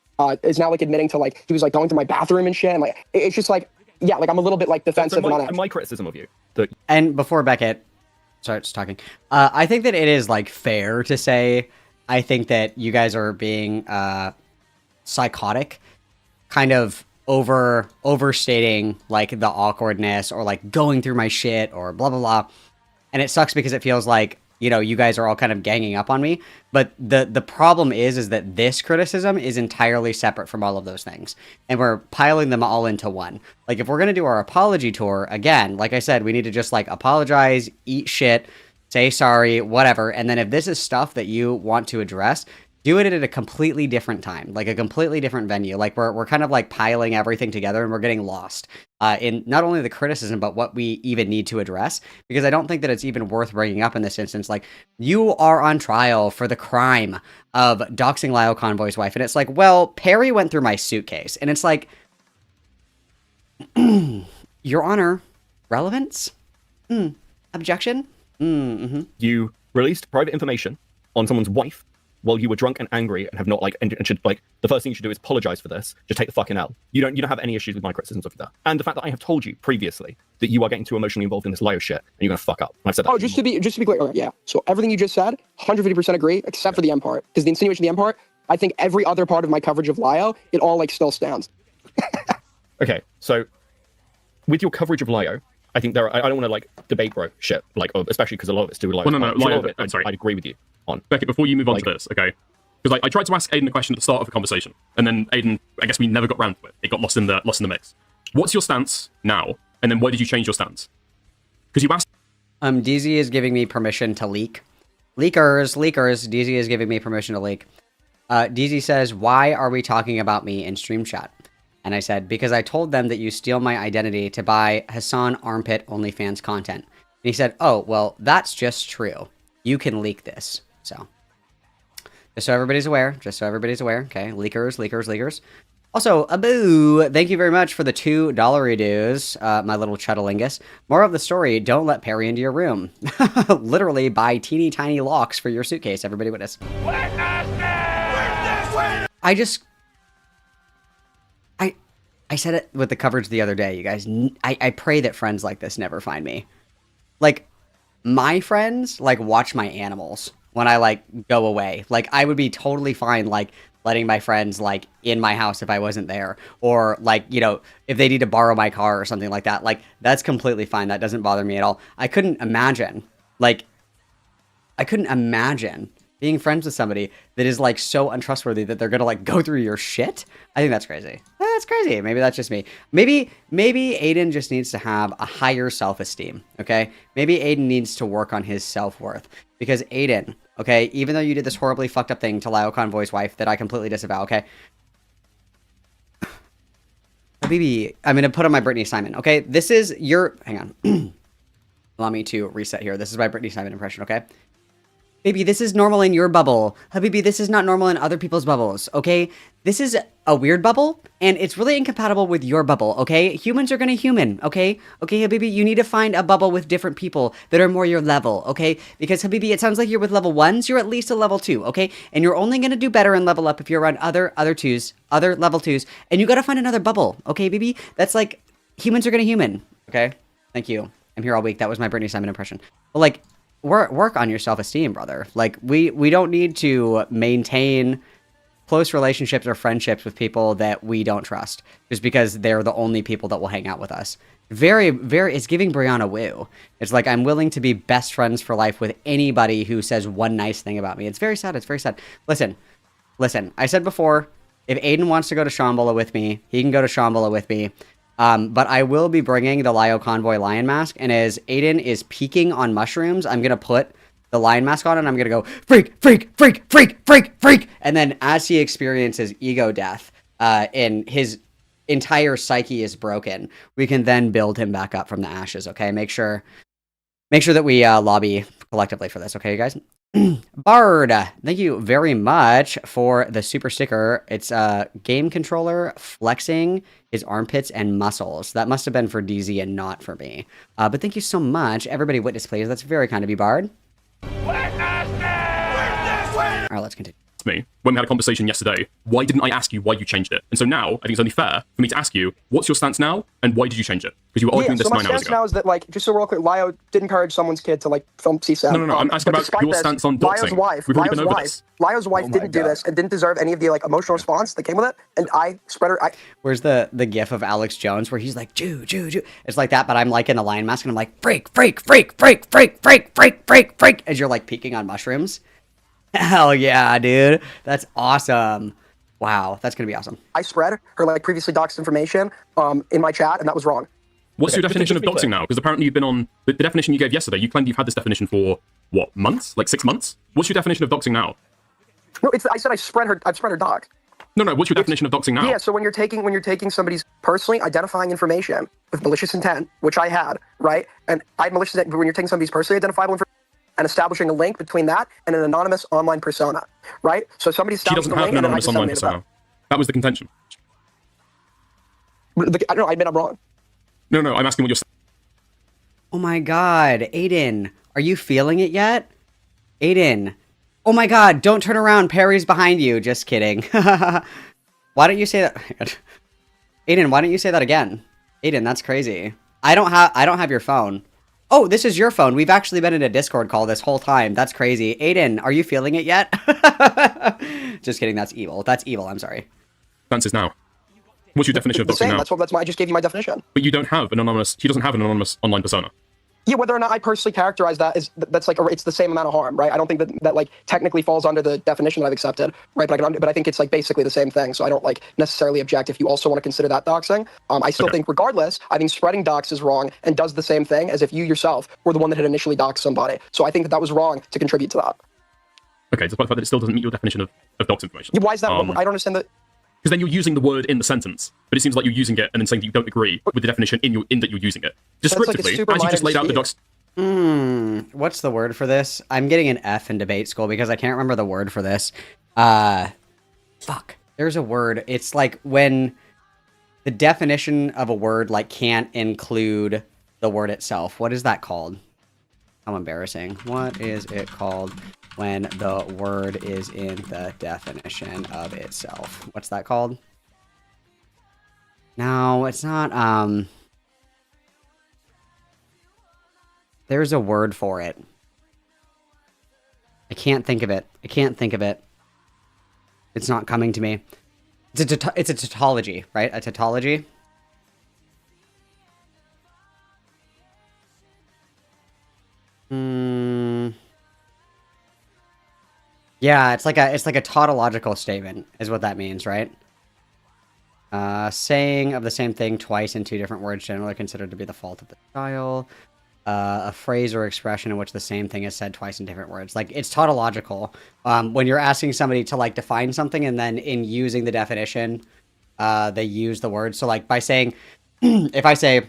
is now like admitting to like he was like going through my bathroom and shit, and like it's just like yeah, like I'm a little bit like defensive. So my criticism of you. And before Beckett starts talking, I think that it is like fair to say I think that you guys are being psychotic, kind of overstating like the awkwardness or like going through my shit or blah blah blah. And it sucks because it feels like, you know, you guys are all kind of ganging up on me. But the problem is that this criticism is entirely separate from all of those things. And we're piling them all into one. Like, if we're going to do our apology tour, again, like I said, we need to just, like, apologize, eat shit, say sorry, whatever. And then if this is stuff that you want to address, do it at a completely different time, like a completely different venue. Like, we're kind of, like, piling everything together and we're getting lost in not only the criticism, but what we even need to address. Because I don't think that it's even worth bringing up in this instance. Like, you are on trial for the crime of doxing Lyle Convoy's wife. And it's like, well, Perry went through my suitcase. And it's like, Your Honor, relevance? Objection? Mm-hmm. You released private information on someone's wife while you were drunk and angry and have not and should the first thing you should do is apologize for this. Just take the fucking L. You don't have any issues with my criticisms of that. And the fact that I have told you previously that you are getting too emotionally involved in this Lio shit and you're gonna fuck up. And I've said that. Oh, just to be clear, okay, yeah. So everything you just said, 150% agree, except for the M part. Because the insinuation of the M part, I think every other part of my coverage of Lio, it all like still stands. Okay, so with your coverage of Lio, I think I don't want to like debate bro shit, like especially because a lot of it's to do with Lio. Well, no, Lio, I'm sorry. I'd agree with you on. Beckett, before you move on to this, okay? Because I tried to ask Aiden a question at the start of the conversation, and then Aiden, I guess we never got round to it. It got lost in the mix. What's your stance now? And then why did you change your stance? Because you asked. DZ is giving me permission to leak. Leakers. DZ is giving me permission to leak. DZ says, "Why are we talking about me in stream chat?" And I said, "Because I told them that you steal my identity to buy Hassan Armpit OnlyFans content." And he said, "Oh, well, that's just true. You can leak this." So. Just so everybody's aware. Okay, leakers. Also, Abu, thank you very much for the $2 dues, my little chuddlingus. More of the story, don't let Perry into your room. Literally buy teeny tiny locks for your suitcase, everybody witness. I said it with the coverage the other day, you guys. I pray that friends like this never find me. Like, my friends, like, watch my animals when I, like, go away. Like, I would be totally fine, like, letting my friends, like, in my house if I wasn't there. Or, like, you know, if they need to borrow my car or something like that. Like, that's completely fine. That doesn't bother me at all. I couldn't imagine being friends with somebody that is, like, so untrustworthy that they're gonna, like, go through your shit. I think that's crazy. That's crazy. Maybe that's just me. Maybe Aiden just needs to have a higher self-esteem, okay? Maybe Aiden needs to work on his self-worth. Because Aiden, okay, even though you did this horribly fucked up thing to Lio Convoy's wife that I completely disavow, okay? Baby, I'm gonna put on my Brittany Simon, okay? This is your... Hang on. Allow me to reset here. This is my Brittany Simon impression, okay? Baby, this is normal in your bubble. Habibi, this is not normal in other people's bubbles, okay? This is a weird bubble, and it's really incompatible with your bubble, okay? Humans are gonna human, okay? Okay, Habibi, you need to find a bubble with different people that are more your level, okay? Because, Habibi, it sounds like you're with level 1s, you're at least a level 2, okay? And you're only gonna do better and level up if you're around other level 2s, and you gotta find another bubble, okay, baby? That's like, humans are gonna human, okay? Thank you. I'm here all week. That was my Brittany Simon impression. But, like, work on your self-esteem, brother. Like, we don't need to maintain close relationships or friendships with people that we don't trust just because they're the only people that will hang out with us. It's giving Brianna woo. It's like, I'm willing to be best friends for life with anybody who says one nice thing about me. It's very sad. Listen, I said before, if Aiden wants to go to Shambhala with me, he can go to Shambhala with me. But I will be bringing the Lio Convoy lion mask, and as Aiden is peeking on mushrooms, I'm gonna put the lion mask on, and I'm gonna go, freak, freak, freak, freak, freak, freak, and then as he experiences ego death, and his entire psyche is broken, we can then build him back up from the ashes, okay? Make sure that we lobby collectively for this, okay, you guys? Bard, thank you very much for the super sticker. It's a game controller flexing his armpits and muscles. That must have been for DZ and not for me. But thank you so much. Everybody witness, please. That's very kind of you, Bard. All right, let's continue. Me when we had a conversation yesterday, why didn't I ask you why you changed it? And so now I think it's only fair for me to ask you, what's your stance now, and why did you change it? Because you were arguing this 9 hours ago. My stance now is that, like, just so we're all clear, Lio did encourage someone's kid to, like, film CSAP. No, I'm asking about your stance on doxing. Lio's wife didn't do this and didn't deserve any of the, like, emotional response that came with it, and I spread her. Where's the gif of Alex Jones where he's like, Jew. It's like that, but I'm like in the lion mask and I'm like, freak, as you're like peeking on mushrooms. Hell yeah, dude. That's awesome. Wow, that's gonna be awesome. I spread her, like, previously doxed information in my chat, and that was wrong. What's your definition of doxing now? Because apparently you've been on... The definition you gave yesterday, you claimed you've had this definition for, what, months? Like 6 months? What's your definition of doxing now? No, I said I've spread her dox. No, what's your definition of doxing now? Yeah, so when you're taking somebody's personally identifying information with malicious intent, which I had, right? And I had malicious intent when you're taking somebody's personally identifiable information, and establishing a link between that and an anonymous online persona, right? So somebody established a link. She doesn't have an anonymous online persona. That was the contention. I don't know, I admit I'm wrong. No, I'm asking what you're saying. Oh my god, Aiden, are you feeling it yet? Aiden. Oh my god, don't turn around, Perry's behind you. Just kidding. Why don't you say that? Aiden, why don't you say that again? Aiden, that's crazy. I don't have your phone. Oh, this is your phone. We've actually been in a Discord call this whole time. That's crazy. Aiden, are you feeling it yet? Just kidding, that's evil. That's evil, I'm sorry. Answers now. What's your definition of doxing now? That's why I just gave you my definition. But you don't have an anonymous, he doesn't have an anonymous online persona. Yeah, whether or not I personally characterize that that's like it's the same amount of harm, right? I don't think that like technically falls under the definition that I've accepted, right? But I think it's like basically the same thing. So I don't like necessarily object if you also want to consider that doxing. I still think regardless, I think spreading dox is wrong and does the same thing as if you yourself were the one that had initially doxed somebody. So I think that was wrong to contribute to that. Okay, despite the fact that it still doesn't meet your definition of dox information. Yeah, why is that? I don't understand that. Because then you're using the word in the sentence, but it seems like you're using it and then saying that you don't agree with the definition in that you're using it. Descriptively, like as you just laid out the dox. What's the word for this? I'm getting an F in debate school because I can't remember the word for this. Fuck. There's a word. It's like when the definition of a word like can't include the word itself. What is that called? How embarrassing. What is it called when the word is in the definition of itself? What's that called? No, it's not, there's a word for it. I can't think of it. It's not coming to me. It's a tautology, right? A tautology. Yeah, it's like a tautological statement, is what that means, right? Saying of the same thing twice in two different words generally considered to be the fault of the style. A phrase or expression in which the same thing is said twice in different words. Like, it's tautological. When you're asking somebody to, like, define something, and then in using the definition, they use the word. So, like, by saying, if I say,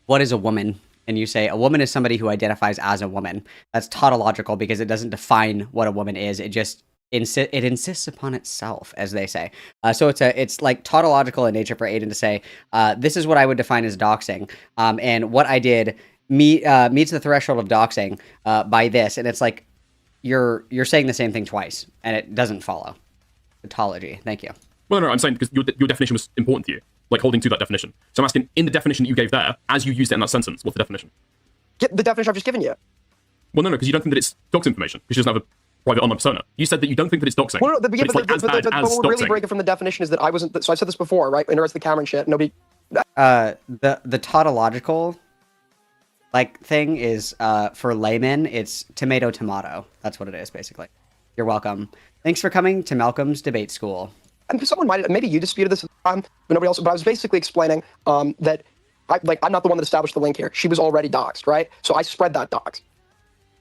what is a woman? And you say, a woman is somebody who identifies as a woman. That's tautological because it doesn't define what a woman is. It just insists upon itself, as they say. So it's like tautological in nature for Aiden to say, this is what I would define as doxing. And what I did meets the threshold of doxing by this, and it's like you're saying the same thing twice, and it doesn't follow. Tautology. Thank you. Well, no, I'm saying because your definition was important to you, like holding to that definition. So I'm asking, in the definition that you gave there, as you used it in that sentence, what's the definition? The definition I've just given you. Well, no, because you don't think that it's dox information, because she doesn't have a private online persona. You said that you don't think that it's doxing. Well, no, but it's like as bad as what we're really doxing. breaking from the definition is that I wasn't. So I said this before, right? In regards to the camera and shit. Nobody. The tautological like thing is for laymen, it's tomato. That's what it is, basically. You're welcome. Thanks for coming to Malcolm's debate school. And someone might, maybe you disputed this at the time, but nobody else. But I was basically explaining that I'm not the one that established the link here. She was already doxed, right? So I spread that dox.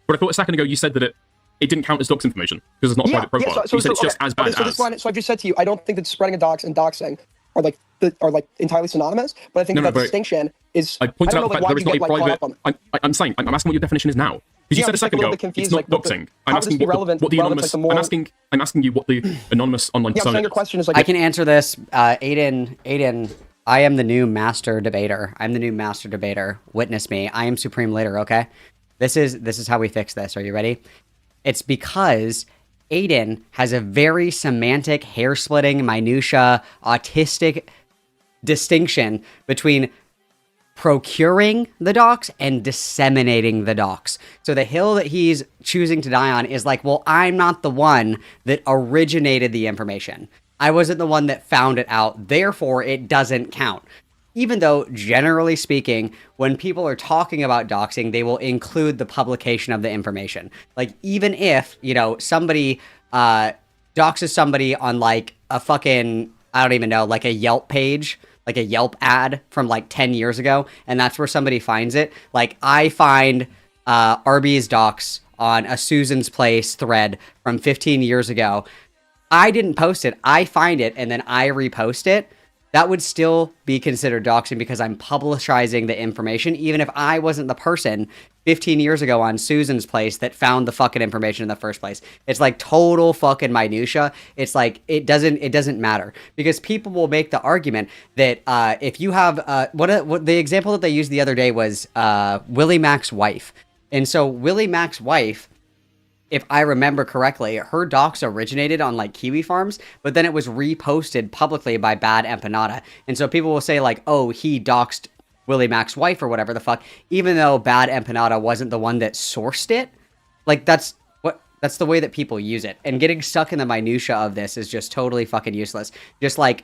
But I thought a second ago you said that it didn't count as dox information because it's not a private profile. You said it's just as bad as. So I've just said to you, I don't think that spreading a dox and doxing are like entirely synonymous. But I think that distinction is. I pointed out the fact that there is not a private. I'm saying I'm asking what your definition is now. Because you said a second ago, it's not doxing. I'm asking what the anonymous. I'm asking you what the anonymous online persona is. Your question is like. I can answer this, Aiden. I am the new master debater. Witness me. I am supreme leader. Okay, this is how we fix this. Are you ready? It's because Aiden has a very semantic, hair-splitting, minutia, autistic distinction between procuring the docs and disseminating the docs. So the hill that he's choosing to die on is like, well, I'm not the one that originated the information. I wasn't the one that found it out. Therefore, it doesn't count. Even though, generally speaking, when people are talking about doxing, they will include the publication of the information. Like, even if, somebody doxes somebody on, like, a fucking, I don't even know, like a Yelp page, like a Yelp ad from, like, 10 years ago, and that's where somebody finds it. Like, I find Arby's dox on a Susan's Place thread from 15 years ago. I didn't post it. I find it, and then I repost it. that would still be considered doxing because I'm publicizing the information, even if I wasn't the person 15 years ago on Susan's place that found the fucking information in the first place. It's like total fucking minutia. It's like it doesn't matter because people will make the argument that if you have what the example that they used the other day was Willie Mack's wife, and so Willie Mack's wife, if I remember correctly, her docs originated on like kiwi farms, but then it was reposted publicly by Bad Empanada. And so people will say like, oh, he doxed Willie Mack's wife or whatever the fuck, even though Bad Empanada wasn't the one that sourced it. Like that's the way that people use it. And getting stuck in the minutia of this is just totally fucking useless. Just like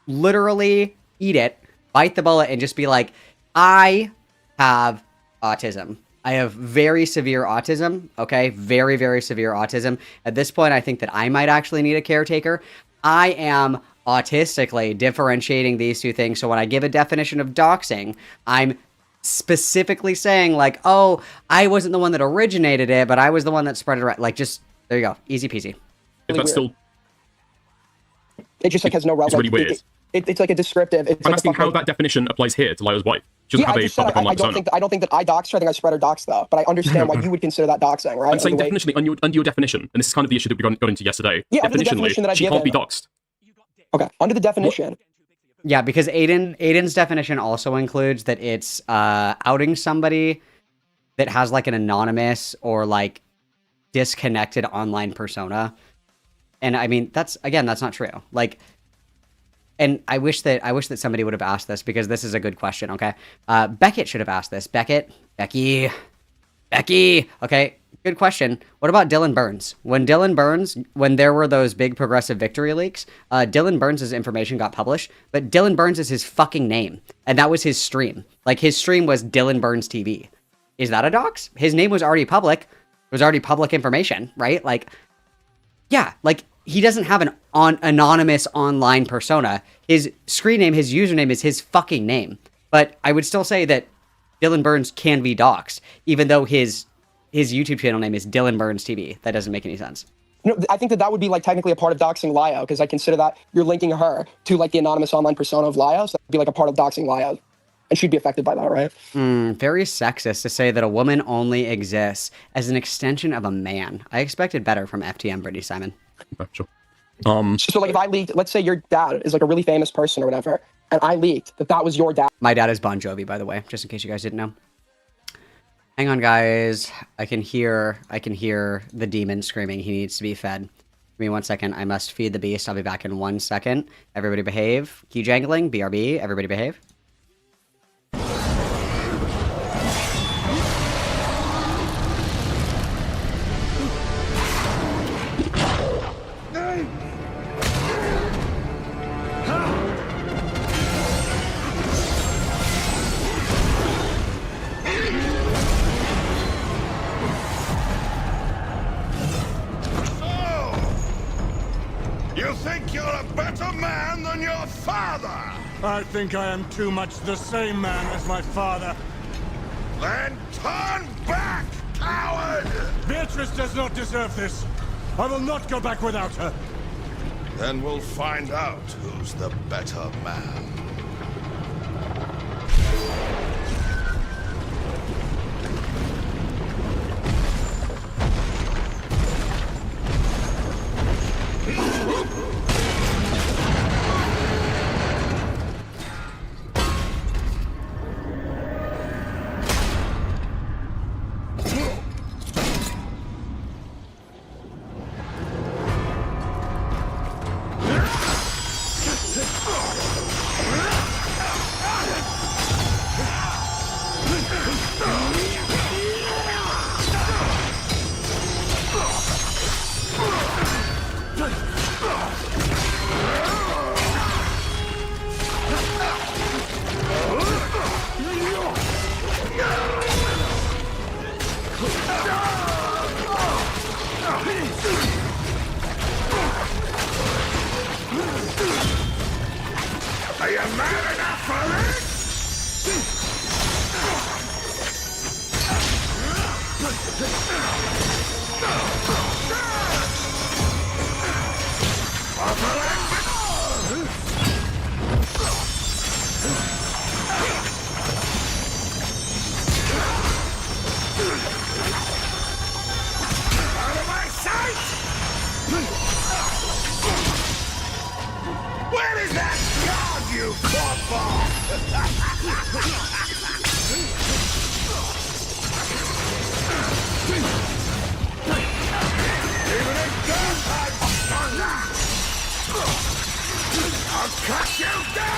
literally eat it, bite the bullet, and just be like, I have autism. I have very severe autism, okay? Very, very severe autism. At this point, I think that I might actually need a caretaker. I am autistically differentiating these two things. So when I give a definition of doxing, I'm specifically saying like, oh, I wasn't the one that originated it, but I was the one that spread it around. Like, just, there you go. Easy peasy. If that's still... It just like has no relevance. It's really weird. It's like a descriptive. It's I'm like asking how that definition applies here to Lyo's wife. She doesn't have a public online persona. I don't think that I doxed her. I think I spread her docs though. But I understand why you would consider that doxing, right? I'm saying definitionally, under your definition, and this is kind of the issue that we got into yesterday. Yeah, definitionally, she can't be doxed. Okay, under the definition. Yeah, because Aiden's definition also includes that it's outing somebody that has like an anonymous or like disconnected online persona. And I mean, that's not true. Like, and I wish that somebody would have asked this because this is a good question, okay? Beckett should have asked this. Becky. Okay, good question. What about Dylan Burns? When there were those big progressive victory leaks, Dylan Burns' information got published, but Dylan Burns is his fucking name. And that was his stream. Like, his stream was Dylan Burns TV. Is that a dox? His name was already public. It was already public information, right? Like, yeah, like, he doesn't have an anonymous online persona. His screen name, his username is his fucking name. But I would still say that Dylan Burns can be doxed, even though his YouTube channel name is Dylan Burns TV. That doesn't make any sense. No, I think that would be like technically a part of doxing Lyo, because I consider that you're linking her to like the anonymous online persona of Lyo, so that would be like a part of doxing Lyo. And she'd be affected by that, right? Very sexist to say that a woman only exists as an extension of a man. I expected better from FTM Brittany Simon. Sure. So like if I leaked, let's say your dad is like a really famous person or whatever, and I leaked that was your dad. My dad is Bon Jovi, by the way, just in case you guys didn't know. Hang on, guys. I can hear the demon screaming. He needs to be fed. Give me 1 second. I must feed the beast. I'll be back in 1 second. Everybody behave. Key jangling. BRB. Everybody behave. I think I am too much the same man as my father. Then turn back, coward! Beatrice does not deserve this. I will not go back without her. Then we'll find out who's the better man. Are you mad enough for this? cut you down!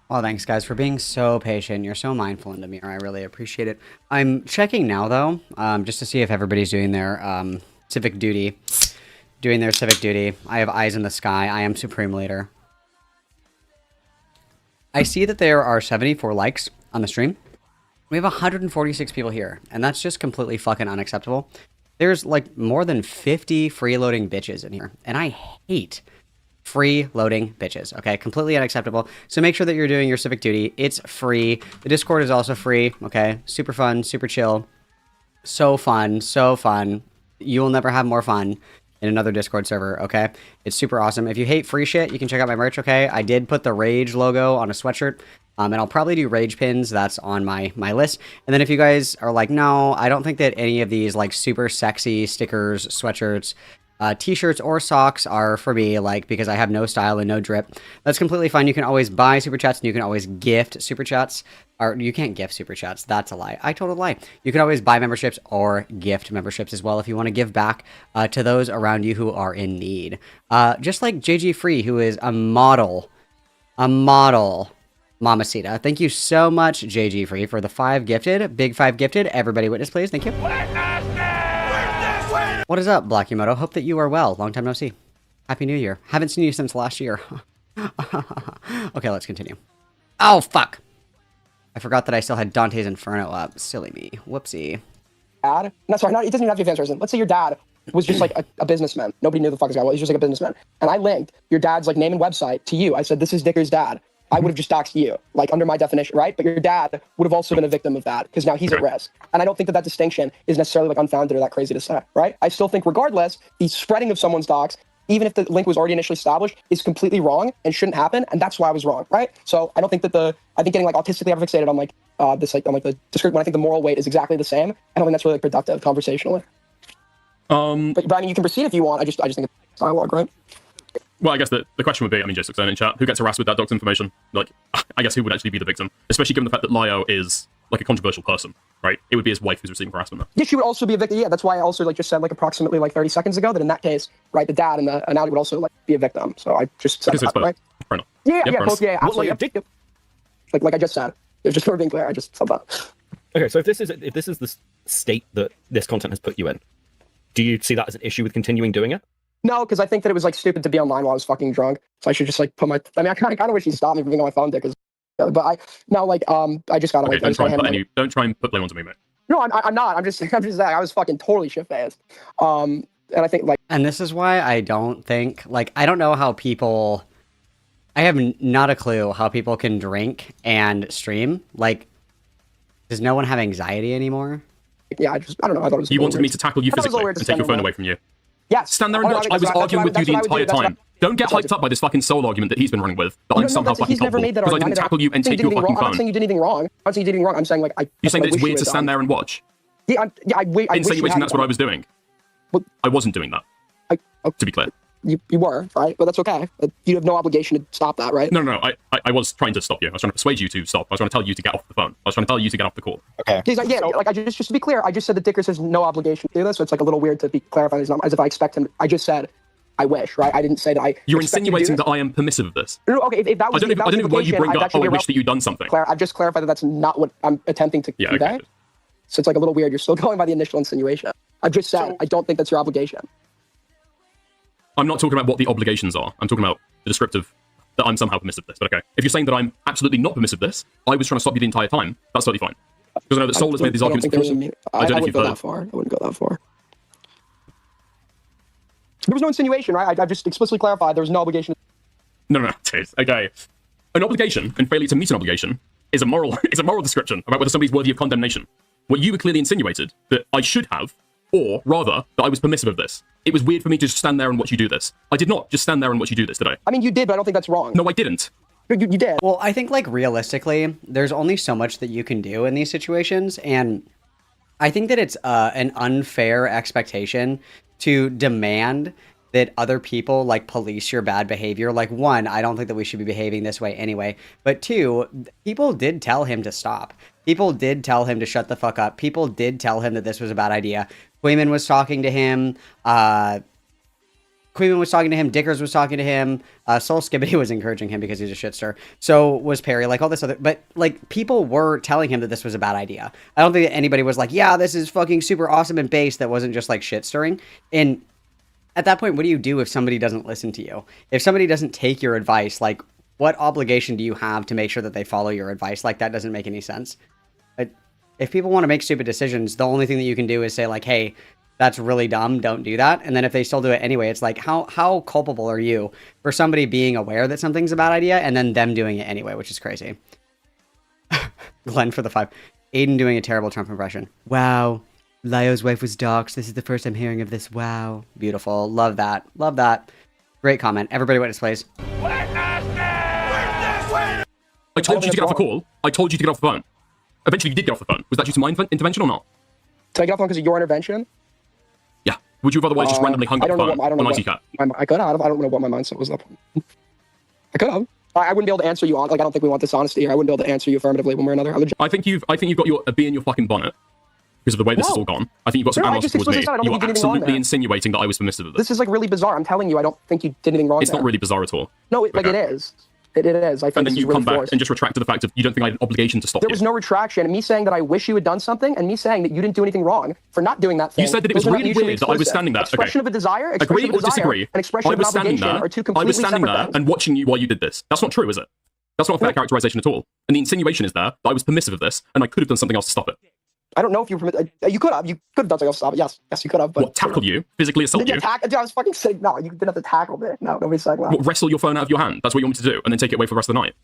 Well, thanks, guys, for being so patient. You're so mindful into me. I really appreciate it. I'm checking now, though, just to see if everybody's doing their civic duty. Doing their civic duty. I have eyes in the sky. I am Supreme Leader. I see that there are 74 likes on the stream. We have 146 people here, and that's just completely fucking unacceptable. There's, like, more than 50 freeloading bitches in here, and I hate free-loading bitches, okay? Completely unacceptable. So make sure that you're doing your civic duty. It's free. The Discord is also free, okay? Super fun, super chill. So fun, so fun. You will never have more fun in another Discord server, okay? It's super awesome. If you hate free shit, you can check out my merch, okay? I did put the Rage logo on a sweatshirt, and I'll probably do Rage pins. That's on my list. And then if you guys are like, no, I don't think that any of these, like, super sexy stickers, sweatshirts, t-shirts or socks are for me, like, because I have no style and no drip. That's completely fine. You can always buy super chats and you can always gift super chats. Or you can't gift super chats. That's a lie. I told a lie. You can always buy memberships or gift memberships as well if you want to give back to those around you who are in need. Just like JG Free, who is a model Mamacita. Thank you so much, JG Free, for the 5 gifted. Big 5 gifted. Everybody witness, please. Thank you. What is up, Blackimoto? Hope that you are well. Long time no see. Happy New Year. Haven't seen you since last year. Okay, let's continue. Oh, fuck. I forgot that I still had Dante's Inferno up. Silly me. Whoopsie. Dad? No, sorry, it doesn't even have to be a fancy person. Let's say your dad was just like a businessman. Nobody knew the fuck this guy was. He's just like a businessman. And I linked your dad's like name and website to you. I said, this is Dicker's dad. I would have just doxed you, like under my definition, right? But your dad would have also been a victim of that because now he's at risk. And I don't think that distinction is necessarily like unfounded or that crazy to say, right? I still think regardless, the spreading of someone's dox, even if the link was already initially established, is completely wrong and shouldn't happen. And that's why I was wrong, right? So I don't think that I think getting like autistically fixated on like this, like on like the description, when I think the moral weight is exactly the same, I don't think that's really like, productive conversationally. But I mean, you can proceed if you want. I just think it's dialogue, right? Well, I guess the question would be, I mean, just saying in chat, who gets harassed with that doxed information? Like, I guess who would actually be the victim? Especially given the fact that Lio is, like, a controversial person, right? It would be his wife who's receiving harassment. Yeah, she would also be a victim. Yeah, that's why I also, like, just said, like, approximately, like, 30 seconds ago that in that case, right, the dad and the analogy would also, like, be a victim. So I just said that, right? Fair enough. Yeah, both, yeah, absolutely. Like I just said. It was just for being clear, I just said that. Okay, so if this is the state that this content has put you in, do you see that as an issue with continuing doing it? No, because I think that it was like stupid to be online while I was fucking drunk. So I should just like put my. I mean, I kind of wish he stopped me from being on my phone, Dick. But I just gotta like. Don't try and put blame onto me, mate. No, I'm not. I'm just saying. I was fucking totally shit-faced. And I think like. And this is why I don't think I don't know how people. I have not a clue how people can drink and stream. Like, does no one have anxiety anymore? Yeah, I don't know. I thought it was. You wanted me to tackle you physically and take your phone away from you. Yes. Stand there and watch. I was arguing with you the entire time. Don't get hyped up by this fucking soul argument that he's been running with. That I'm somehow fucking culpable because I didn't tackle you and take your fucking phone. I'm not saying you did anything wrong. I'm not saying you did anything wrong. I'm saying like I. You're saying that it's weird to stand there and watch. Yeah, I insinuating that's what I was doing. I wasn't doing that. To be clear. You were, right? But that's okay. You have no obligation to stop that, right? No. I was trying to stop you. I was trying to persuade you to stop. I was trying to tell you to get off the phone. I was trying to tell you to get off the call. Okay. Just to be clear, I just said that Dickers has no obligation to do this, so it's like a little weird to be clarifying his number as if I expect him. I just said I wish, right? I didn't say that I. You're insinuating that I am permissive of this. No, okay. If that was, I don't know why you bring up. Oh, I wish that you'd done something. I've just clarified that that's not what I'm attempting to convey. Okay. So it's like a little weird. You're still going by the initial insinuation. I've just said I don't think that's your obligation. I'm not talking about what the obligations are. I'm talking about the descriptive that I'm somehow permissive of this. But okay, if you're saying that I'm absolutely not permissive of this, I was trying to stop you the entire time. That's totally fine. Because I know that Soul has made these arguments before. I wouldn't go that far. I wouldn't go that far. There was no insinuation, right? I've just explicitly clarified there was no obligation. No, dude. Okay. An obligation and failure to meet an obligation is a moral description about whether somebody's worthy of condemnation. What you were clearly insinuated that I should have, or rather, that I was permissive of this. It was weird for me to just stand there and watch you do this. I did not just stand there and watch you do this, did I? I mean, you did, but I don't think that's wrong. No, I didn't. You did. Well, I think, like, realistically, there's only so much that you can do in these situations, and I think that it's an unfair expectation to demand that other people, like, police your bad behavior. Like, one, I don't think that we should be behaving this way anyway, but two, people did tell him to stop. People did tell him to shut the fuck up. People did tell him that this was a bad idea. Queeman was talking to him, Dickers was talking to him, Soul Skibbity was encouraging him because he's a shitster. So was Perry, like all this other, but like people were telling him that this was a bad idea. I don't think that anybody was like, yeah, this is fucking super awesome and base, that wasn't just like shit stirring. And at that point, what do you do if somebody doesn't listen to you? If somebody doesn't take your advice, like what obligation do you have to make sure that they follow your advice? Like that doesn't make any sense. But if people want to make stupid decisions, the only thing that you can do is say like, hey, that's really dumb, don't do that. And then if they still do it anyway, it's like, how culpable are you for somebody being aware that something's a bad idea and then them doing it anyway, which is crazy. Glenn for the 5. Aiden doing a terrible Trump impression. Wow. Lyo's wife was doxxed. This is the first I'm hearing of this. Wow. Beautiful. Love that. Love that. Great comment. Everybody witness, please. I told you to get off the call. I told you to get off the phone. Eventually you did get off the phone. Was that due to my intervention or not? Did I get off the phone because of your intervention? Yeah. Would you have otherwise just randomly hung up the phone on ICCAT? I could have. I don't know what my mindset was up. I could have. I wouldn't be able to answer you on. Like, I don't think we want dishonesty here. I wouldn't be able to answer you affirmatively one way or another. I think you've got your bee in your fucking bonnet because of the way this has all gone. I think you've got some animosity towards me. You are absolutely insinuating that I was permissive of this. This is like really bizarre. I'm telling you, I don't think you did anything wrong. It's not really bizarre at all. No, like it is. It is. I think and then you come back and just retract to the fact of you don't think I had an obligation to stop you. There was no retraction. And me saying that I wish you had done something, and me saying that you didn't do anything wrong for not doing that thing. You said that it was really weird that I was standing there. Expression of a desire, agree or disagree? And expression of an obligation are two completely I was standing separate there things. and watching you while you did this. That's not true, is it? That's not a fair characterization at all. And the insinuation is there that I was permissive of this, and I could have done something else to stop it. I don't know if you you could have. You could have done something else to stop it. Yes, you could have. But what, tackle you? Physically assault you? I was fucking saying, no, you didn't have to tackle me. No, nobody's saying that. What, wrestle your phone out of your hand? That's what you want me to do, and then take it away for the rest of the night?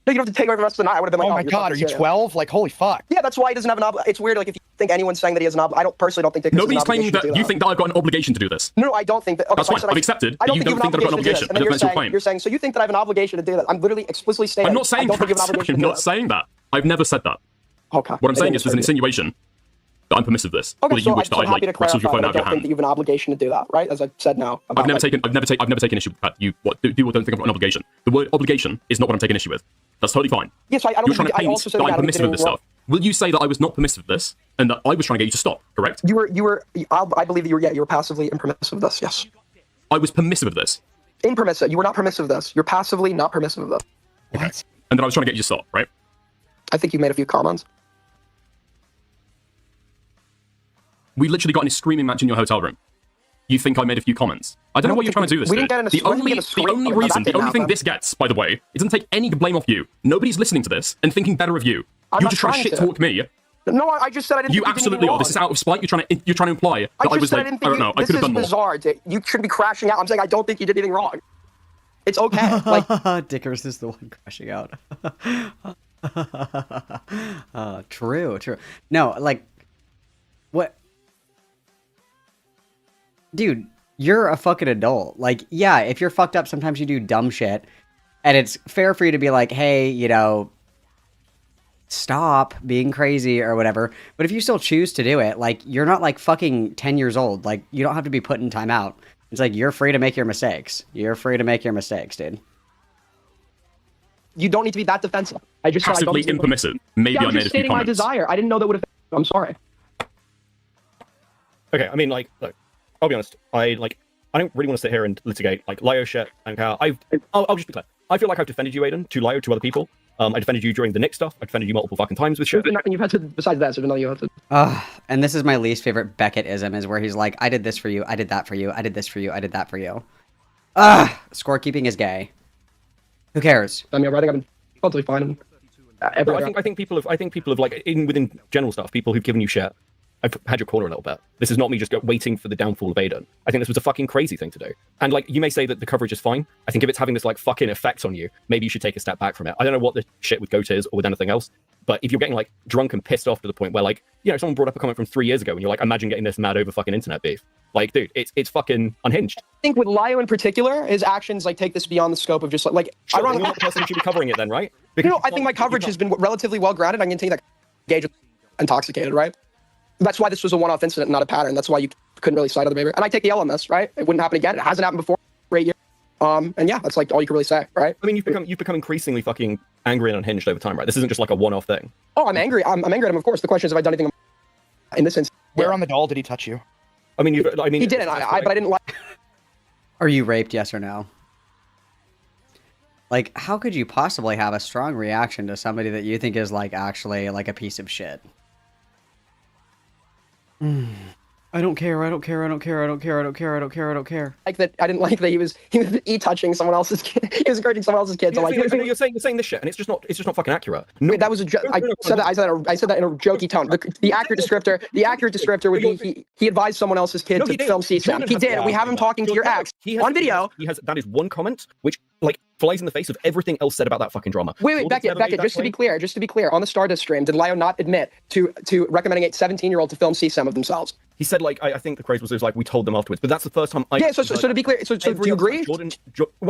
No, you don't have to take away the rest of the night. I would have been like, oh my god, are you 12? Like, holy fuck. Yeah, that's why he doesn't have an obligation. It's weird, like, if you think anyone's saying that he has an obligation. I don't personally think that nobody's claiming that you think that I've got an obligation to do this. No, I don't think that. Okay, that's fine. I've accepted that you don't think that I've got an obligation. And then you're saying, so you think that I have an obligation to do that. I'm literally explicitly stating I'm not saying that. I'm not saying that. I've never said that. Okay. What I'm saying is there's an insinuation that I'm permissive of this. Okay, so I'm happy to wrestle your phone out of your hand. I don't think that you have an obligation to do that, right? As I said now. I've never taken issue with that. You do or don't think I've got an obligation. The word obligation is not what I'm taking issue with. That's totally fine. Yes, I don't You're trying to paint that I'm permissive of this stuff. Will you say that I was not permissive of this and that I was trying to get you to stop? Correct? You were. I believe that you were. Yeah, you were passively impermissive of this. Yes. I was permissive of this. Impermissive. You were not permissive of this. You're passively not permissive of this. Okay. And then I was trying to get you to stop, right? I think you made a few comments. We literally got in a screaming match in your hotel room. You think I made a few comments? I don't know why you're trying to do this. The only thing this gets, by the way, it doesn't take any blame off you. Nobody's listening to this and thinking better of you. You're just trying to shit talk me. No, I just said I didn't. You absolutely are. This is out of spite. You're trying to imply that I was like, I don't know. I could have done more. This is bizarre. You shouldn't be crashing out. I'm saying I don't think you did anything wrong. It's okay. Like Dickers is the one crashing out. True. No, like what? Dude, you're a fucking adult. Like, yeah, if you're fucked up, sometimes you do dumb shit. And it's fair for you to be like, hey, you know, stop being crazy or whatever. But if you still choose to do it, like, you're not like fucking 10 years old. Like, you don't have to be put in timeout. It's like, you're free to make your mistakes. You're free to make your mistakes, dude. You don't need to be that defensive. I just passively impermissive. Maybe I made a few comments. My desire. I didn't know that would have. I'm sorry. Okay, I mean, like, look. I'll be honest. I don't really want to sit here and litigate like Lyo shit and how I'll just be clear. I feel like I've defended you, Aiden, to Lyo, to other people. I defended you during the Nick stuff. I defended you multiple fucking times with shit. You've had to, besides that, so no, you have to. And this is my least favorite Beckett-ism, is where he's like, I did this for you, I did that for you, I did this for you, I did that for you. Scorekeeping is gay. Who cares? I mean, I think I'm totally fine. I think people have like, even within general stuff, people who've given you shit I've had your corner a little bit. This is not me just waiting for the downfall of Aiden. I think this was a fucking crazy thing to do. And like, you may say that the coverage is fine. I think if it's having this like fucking effect on you, maybe you should take a step back from it. I don't know what the shit with GOAT is or with anything else, but if you're getting like drunk and pissed off to the point where like, you know, someone brought up a comment from 3 years ago and you're like, imagine getting this mad over fucking internet beef. Like, dude, it's fucking unhinged. I think with Lio in particular, his actions like take this beyond the scope of just like sure, you're not the person who should be covering it then, right? Because I think my coverage has been relatively well grounded. I can tell you that Gage was intoxicated, right? That's why this was a one-off incident, not a pattern. That's why you couldn't really cite other behavior. And I take the L on this, right? It wouldn't happen again. It hasn't happened before for 8 years. And yeah, that's like all you can really say, right? I mean, you've become increasingly fucking angry and unhinged over time, right? This isn't just like a one-off thing. Oh, I'm angry. I'm angry at him, of course. The question is, have I done anything in this instance? Where on the doll did he touch you? I mean, he didn't. But I didn't like. Are you raped? Yes or no? Like, how could you possibly have a strong reaction to somebody that you think is like actually like a piece of shit? I don't care. I don't care. I don't care. I don't care. I don't care. I don't care. I don't care. Like that. I didn't like that he was touching someone else's kid. He was encouraging someone else's kids. You're saying this shit, and it's just not fucking accurate. No, wait, that was a joke. I said that in a jokey tone. The accurate descriptor would be he advised someone else's kid to film CSAM. He did. We have him talking to your ex on video. That is one comment which like flies in the face of everything else said about that fucking drama. Wait, Beckett, just to be clear, on the Stardust stream, did Lio not admit to recommending a 17-year-old to film CSAM of themselves? He said, like, I think the phrase was like, we told them afterwards, but that's the first time I... Yeah, so to be clear, so do you agree?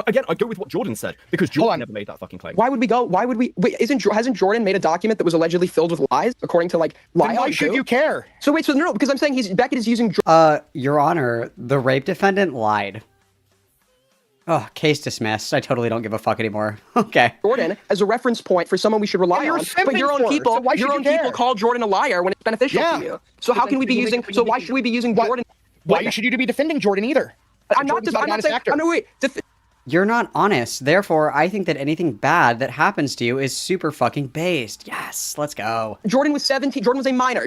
Again, I go with what Jordan said, because Jordan never made that fucking claim. Wait, hasn't Jordan made a document that was allegedly filled with lies, according to, like, Lio? Then why should you care? So no, because I'm saying Beckett is using... Your Honor, the rape defendant lied. Oh, case dismissed. I totally don't give a fuck anymore. Okay. Jordan as a reference point for someone we should rely on. But your own people, people call Jordan a liar when it's beneficial to you. So how can we be using? So why should we be using Jordan? Why should you be defending Jordan either? I'm not saying. No, wait. You're not honest. Therefore, I think that anything bad that happens to you is super fucking based. Yes, let's go. Jordan was 17. Jordan was a minor.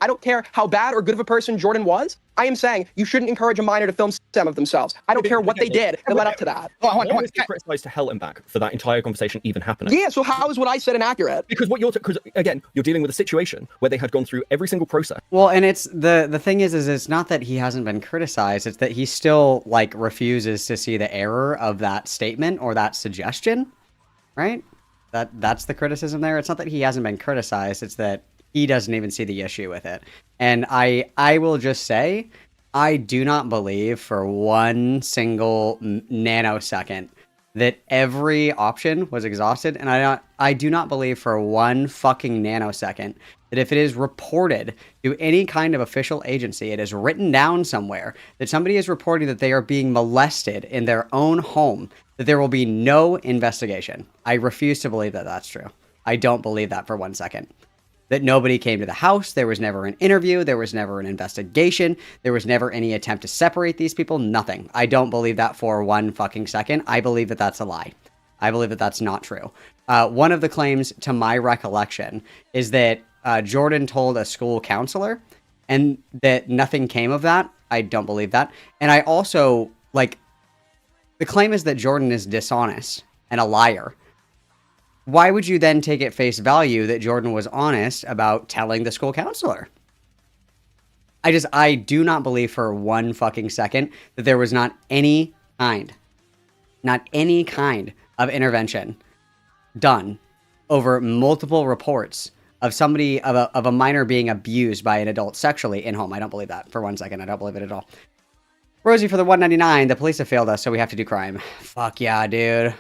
I don't care how bad or good of a person Jordan was. I am saying you shouldn't encourage a minor to film some of themselves. I don't care what they did that led up to that. Why was he criticized to hell and back for that entire conversation even happening? Yeah, so how is what I said inaccurate? Because again, you're dealing with a situation where they had gone through every single process. Well, and it's the thing is it's not that he hasn't been criticized, it's that he still like refuses to see the error of that statement or that suggestion, right? That's the criticism there. It's not that he hasn't been criticized, it's that he doesn't even see the issue with it. And I will just say, I do not believe for one single nanosecond that every option was exhausted. And I do not believe for one fucking nanosecond that if it is reported to any kind of official agency, it is written down somewhere that somebody is reporting that they are being molested in their own home, that there will be no investigation. I refuse to believe that that's true. I don't believe that for 1 second. That nobody came to the house, there was never an interview, there was never an investigation, there was never any attempt to separate these people, nothing. I don't believe that for 1 fucking second. I believe that that's a lie. I believe that that's not true. One of the claims, to my recollection, is that Jordan told a school counselor, and that nothing came of that. I don't believe that. And I also, like, the claim is that Jordan is dishonest and a liar. Why would you then take at face value that Jordan was honest about telling the school counselor? I do not believe for 1 fucking second that there was not any kind of intervention done over multiple reports of somebody, of a minor being abused by an adult sexually in home. I don't believe that for 1 second. I don't believe it at all. Rosie for the 199. The police have failed us, so we have to do crime. Fuck yeah, dude.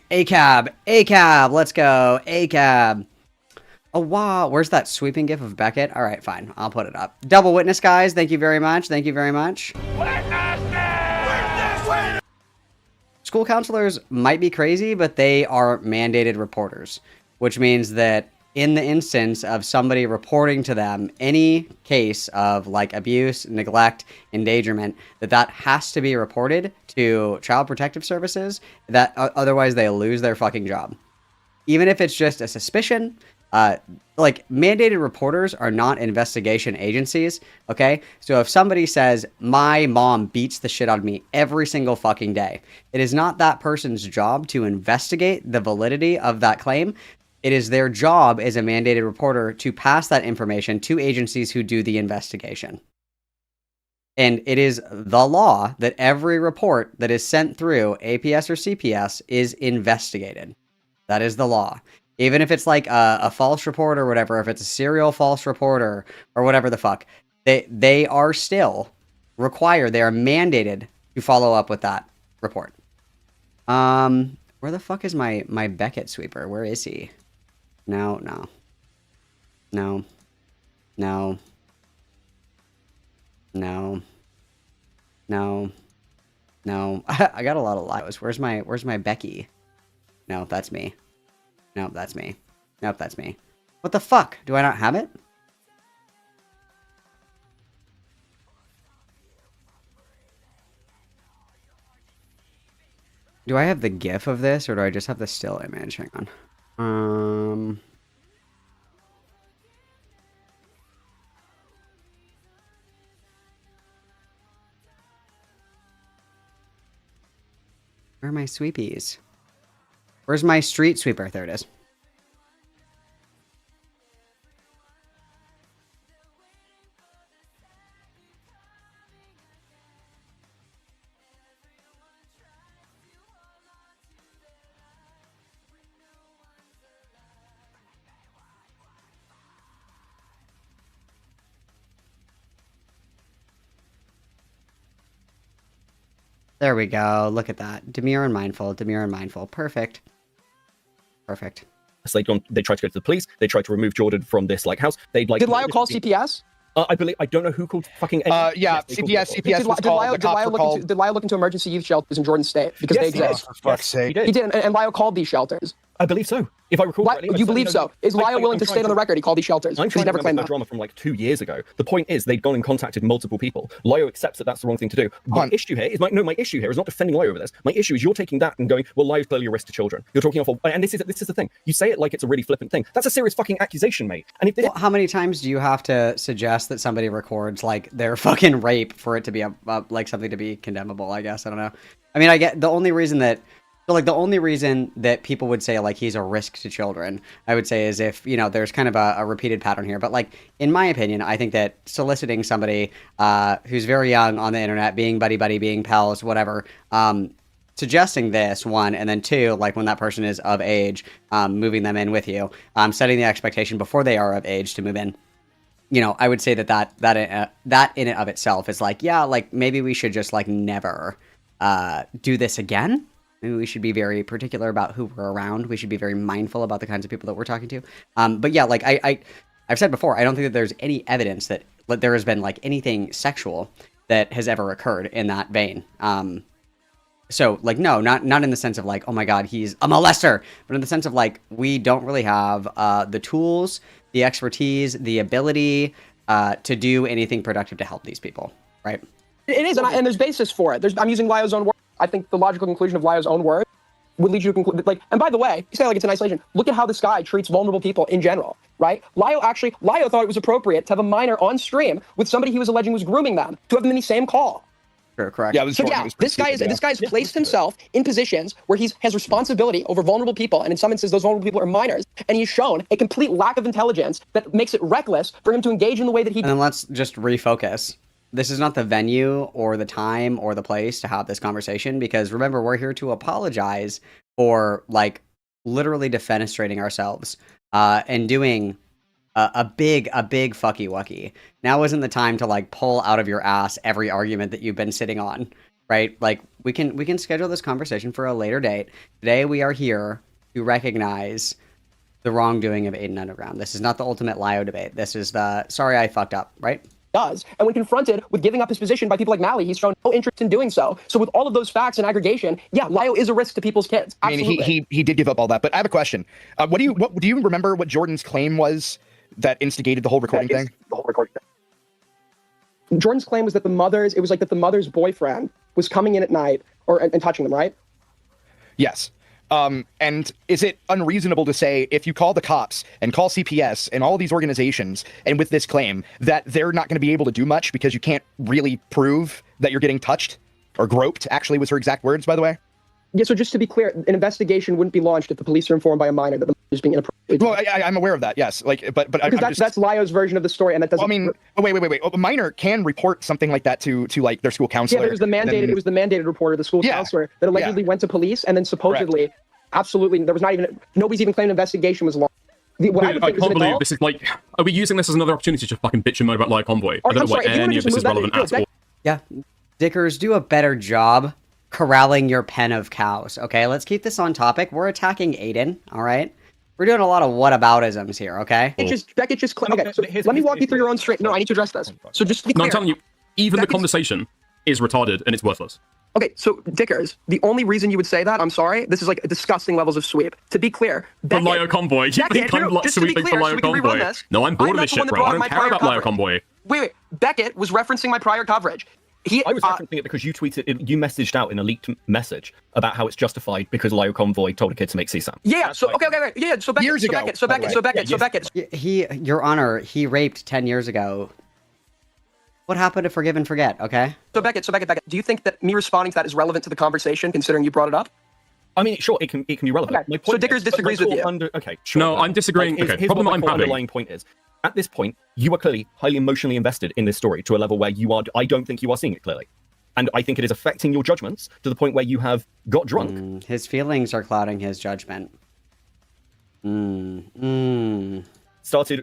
ACAB, let's go, ACAB. Oh, wow, where's that sweeping gif of Beckett? All right, fine, I'll put it up. Double witness, guys, thank you very much, School counselors might be crazy, but they are mandated reporters, which means that in the instance of somebody reporting to them any case of like abuse, neglect, endangerment, that has to be reported to Child Protective Services, that otherwise they lose their fucking job. Even if it's just a suspicion, like mandated reporters are not investigation agencies, okay? So if somebody says, my mom beats the shit out of me every single fucking day, it is not that person's job to investigate the validity of that claim. It is their job as a mandated reporter to pass that information to agencies who do the investigation. And it is the law that every report that is sent through APS or CPS is investigated. That is the law. Even if it's like a false report or whatever, if it's a serial false reporter or whatever the fuck, they are still required, they are mandated to follow up with that report. Where the fuck is my Beckett sweeper? Where is he? No. I got a lot of Lios. Where's my Becky? No, that's me. Nope, that's me. Nope, that's me. What the fuck? Do I not have it? Do I have the GIF of this, or do I just have the still image? Hang on. Where are my sweepies? Where's my street sweeper? There it is. There we go. Look at that. Demure and mindful. Demure and mindful. Perfect. Perfect. So they tried to go to the police. They tried to remove Jordan from this like house. Did Lyle call CPS? I believe I don't know who called fucking. Yeah, CPS. Did Lyle look into emergency youth shelters in Jordan State because they exist? For fuck's sake. He did, and Lyle called these shelters. I believe so. If I recall correctly, you believe so? Is Lyle willing to state on the record he called these shelters? I'm trying to never remember claimed that drama from like 2 years ago. The point is they'd gone and contacted multiple people. Lyle accepts that that's the wrong thing to do. My issue here is my issue here is not defending Lyle over this. My issue is you're taking that and going, well, Lyle's clearly a risk to children. You're talking off, and this is the thing. You say it like it's a really flippant thing. That's a serious fucking accusation, mate. And if how many times do you have to suggest that somebody records like their fucking rape for it to be like something to be condemnable? I guess I don't know. I mean, I get the only reason that. So, like, the only reason that people would say, like, he's a risk to children, I would say, is if, you know, there's kind of a repeated pattern here. But, like, in my opinion, I think that soliciting somebody who's very young on the internet, being buddy-buddy, being pals, whatever, suggesting this, one, and then two, like, when that person is of age, moving them in with you, setting the expectation before they are of age to move in. You know, I would say that in and of itself is, like, yeah, like, maybe we should just, like, never do this again. Maybe we should be very particular about who we're around. We should be very mindful about the kinds of people that we're talking to. But yeah, like I've said before, I don't think that there's any evidence that there has been like anything sexual that has ever occurred in that vein. So like, no, not in the sense of like, oh my God, he's a molester, but in the sense of like, we don't really have the tools, the expertise, the ability to do anything productive to help these people, right? It is, and there's basis for it. I'm using Lyo's own words. I think the logical conclusion of Lyo's own words would lead you to conclude, like, and by the way, you say like it's in isolation. Look at how this guy treats vulnerable people in general, right? Lyo thought it was appropriate to have a minor on stream with somebody he was alleging was grooming them, to have them in the same call. Sure, correct. Yeah, this guy has placed himself in positions where he has responsibility over vulnerable people, and in some instances, those vulnerable people are minors, and he's shown a complete lack of intelligence that makes it reckless for him to engage in the way that he. And then let's just refocus. This is not the venue or the time or the place to have this conversation, because remember, we're here to apologize for like literally defenestrating ourselves and doing a big fucky wucky. Now isn't the time to like pull out of your ass every argument that you've been sitting on, right? Like we can schedule this conversation for a later date. Today we are here to recognize the wrongdoing of Aiden Underground. This is not the ultimate Lyo debate. This is the sorry I fucked up, right? Does. And when confronted with giving up his position by people like Mally, he's shown no interest in doing so. So with all of those facts and aggregation, yeah, Lyo is a risk to people's kids. Absolutely. I mean, he did give up all that, but I have a question. Do you remember what Jordan's claim was that instigated the whole recording thing? Jordan's claim was that the mother's boyfriend was coming in at night and touching them, right? Yes. And is it unreasonable to say if you call the cops and call CPS and all of these organizations and with this claim that they're not going to be able to do much because you can't really prove that you're getting touched or groped, actually was her exact words, by the way? Yeah, so just to be clear, an investigation wouldn't be launched if the police are informed by a minor that the minor is being inappropriate. Well, I'm aware of that, yes. Like, but because that's Lyo's version of the story, and that doesn't. Well, I mean, wait. A minor can report something like that to like their school counselor. Yeah, it was the mandated report of the school counselor that allegedly went to police, and then supposedly, absolutely, there was nobody's even claimed an investigation was launched. I can't believe this is like. Are we using this as another opportunity to fucking bitch and moan about Lyo Convoy? I don't know why any of this is relevant at all. Yeah, Dickers, do a better job corralling your pen of cows. Okay, let's keep this on topic. We're attacking Aiden. All right, we're doing a lot of whataboutisms here. Okay. Beckett just okay. So let me walk you through your own straight. No, I need to address this. So just to be clear, I'm telling you, even the conversation is retarded and it's worthless. Okay, so Dickers, the only reason you would say that, I'm sorry, this is like disgusting levels of sweep. To be clear, Beckett, Lyo Convoy. You think I'm sweeping for Lyo Convoy? No, I'm bored of this shit, bro. I don't care about Lyo Convoy. Wait. Beckett was referencing my prior coverage. I was referencing it because you messaged out in a leaked message about how it's justified because Lyo Convoy told a kid to make CSAM. Yeah, so okay. Yeah, so Beckett, years ago, so Beckett. Your Honor, he raped 10 years ago. What happened to forgive and forget, okay? So Beckett, do you think that me responding to that is relevant to the conversation, considering you brought it up? I mean, sure, it can be relevant. Okay. So Dickers disagrees with you. Okay, sure. No, I'm disagreeing. Here's problem what I'm my having. Underlying point is, at this point, you are clearly highly emotionally invested in this story to a level where I don't think you are seeing it clearly. And I think it is affecting your judgments to the point where you have got drunk. His feelings are clouding his judgment. Started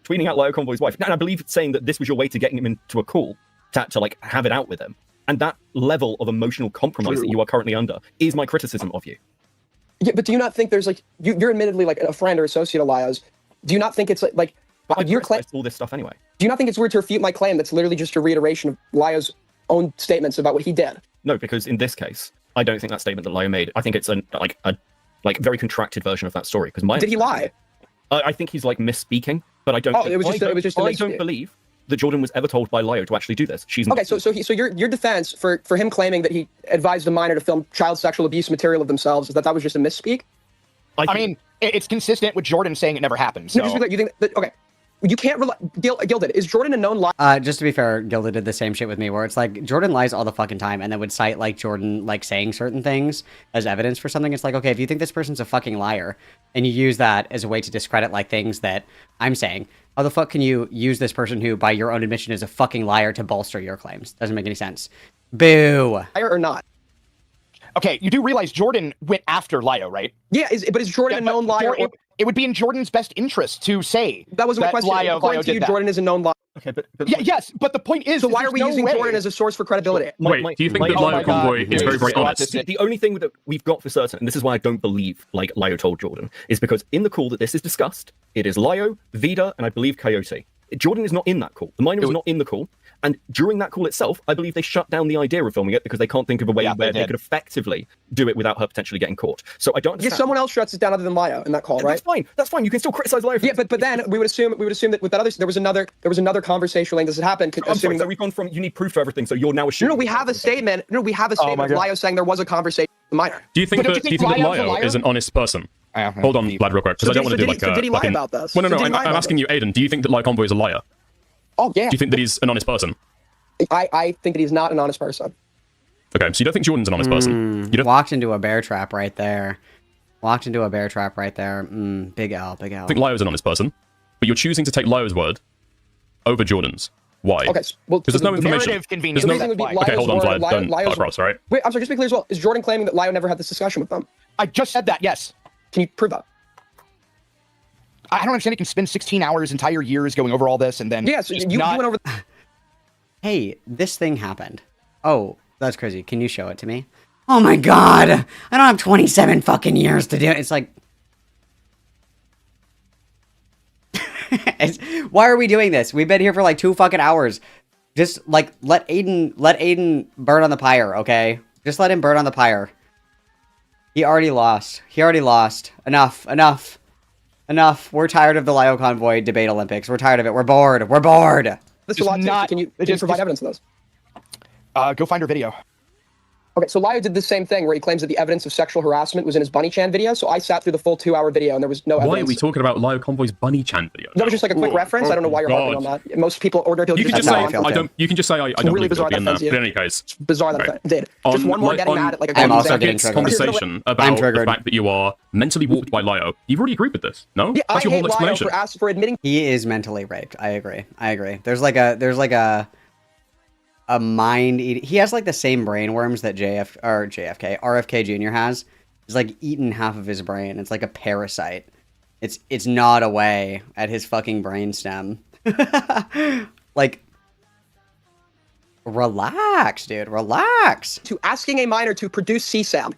tweeting out Lyo Convoy's wife. And I believe saying that this was your way to getting him into a call to like have it out with him. And that level of emotional compromise that you are currently under is my criticism of you. Yeah, but do you not think there's like you're admittedly like a friend or associate of Lyo's? Do you not think it's like you're all this stuff anyway? Do you not think it's weird to refute my claim that's literally just a reiteration of Lyo's own statements about what he did? No, because in this case, I don't think that statement that Lyo made. I think it's a very contracted version of that story. Because did he lie? I think he's like misspeaking, but I don't. Oh, it was just. I don't believe that Jordan was ever told by Lyo to actually do this. She's okay. So your defense for him claiming that he advised a minor to film child sexual abuse material of themselves is that was just a misspeak? I mean, it's consistent with Jordan saying it never happened. So. You think that okay? You can't rely. Gilded, is Jordan a known liar? Just to be fair, Gilded did the same shit with me, where it's like Jordan lies all the fucking time, and then would cite like Jordan like saying certain things as evidence for something. It's like, okay, if you think this person's a fucking liar, and you use that as a way to discredit like things that I'm saying, how the fuck can you use this person who, by your own admission, is a fucking liar to bolster your claims? Doesn't make any sense. Boo. Liar or not? Okay, you do realize Jordan went after Lyo, right? Yeah, but is Jordan a known liar? It would be in Jordan's best interest to say that was my question. According to you, Jordan is a known liar. Okay, but yes, but the point is, so why are we using Jordan as a source for credibility? Wait, do you think that Lyo Convoy is very, very honest? The only thing that we've got for certain, and this is why I don't believe like Lyo told Jordan, is because in the call that this is discussed, it is Lyo, Vida, and I believe Coyote. Jordan is not in that call. The minor is not in the call. And during that call itself, I believe they shut down the idea of filming it because they can't think of a way where they could effectively do it without her potentially getting caught. So I don't understand. Yeah, someone else shuts it down other than Lyo in that call, right? That's fine. You can still criticize Lyo. Yeah, but then we would assume that with that other there was another conversation like this had happened. I'm sorry, so we've gone from you need proof for everything, so you're now assuming. No, we have a statement. No, we have a statement of Lyo saying there was a conversation with the minor. Do you think that Lyo is an honest person? Hold on, Vlad, real quick, because I don't want to do like a. Did he lie about this? Well, no, I'm asking you, Aiden. Do you think that Lyo Convoy is a liar? Oh yeah. Do you think that he's an honest person? I think that he's not an honest person. Okay, so you don't think Jordan's an honest person? You don't... Walked into a bear trap right there. Big L. I think Lyo's an honest person, but you're choosing to take Lyo's word over Jordan's. Why? Okay, well, because there's no information. There's no... Okay, hold on, Vlad. Don't cut across, right? Wait, I'm sorry, just to be clear as well. Is Jordan claiming that Lyo never had this discussion with them? I just said that, yes. Can you prove that? I don't understand. He can spend 16 hours, entire years going over all this, and then so you went over. Hey, this thing happened. Oh, that's crazy. Can you show it to me? Oh my god! I don't have 27 fucking years to do it. It's like... Why are we doing this? We've been here for like 2 fucking hours. Just, like, let Aiden burn on the pyre, okay? Just let him burn on the pyre. He already lost. Enough. We're tired of the Lyo Convoy debate Olympics. We're tired of it. We're bored. Can you provide evidence of this? Go find her video. Okay, so Lio did the same thing where he claims that the evidence of sexual harassment was in his Bunny Chan video. So I sat through the full 2-hour video and there was no evidence. Why are we talking about Lio Convoy's Bunny Chan video? That was just like a quick reference. I don't know why you're harping on that. Most people order to. You can just say I don't. You can just say I don't really believe it'll bizarre be in there. that But in any case, it's bizarre that it did. Just one more getting mad at like a I'm also getting Beckett's triggered. conversation about the fact that you are mentally warped by Lio. You've already agreed with this, no? Yeah, That's your whole explanation. Lio for admitting he is mentally raped. I agree. There's like a mind eating. He has like the same brain worms that RFK Jr. has. He's like eaten half of his brain. It's like a parasite. It's gnawed away at his fucking brainstem. Like, relax, dude. Relax. To asking a minor to produce CSAM.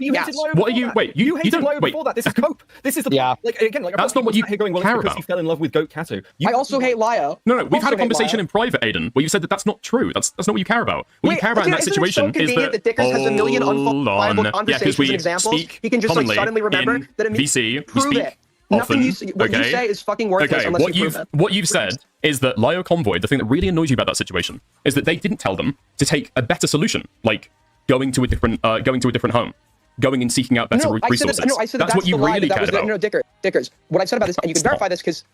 What are you? Wait, you hated don't. Lio Wait. before that. This is cope. This is the like again. Like That's not what you here going, well, care because about. he fell in love with Goat Katu. I also hate Lio. No, we've had a conversation in private, Aiden, where you said that that's not true. That's not what you care about. What you care about in that situation is that Dickers has a million unfollowable conversations because we and examples. speak He can just like commonly suddenly remember in that VC. prove We speak it. Nothing often. what you say is fucking worthless unless you prove it. What you've said is that Lio Convoy, the thing that really annoys you about that situation, is that they didn't tell them to take a better solution, like going to a different home, going and seeking out better resources. I said that's what you really cared about. No, Dickers. What I said about this, and you can verify this, because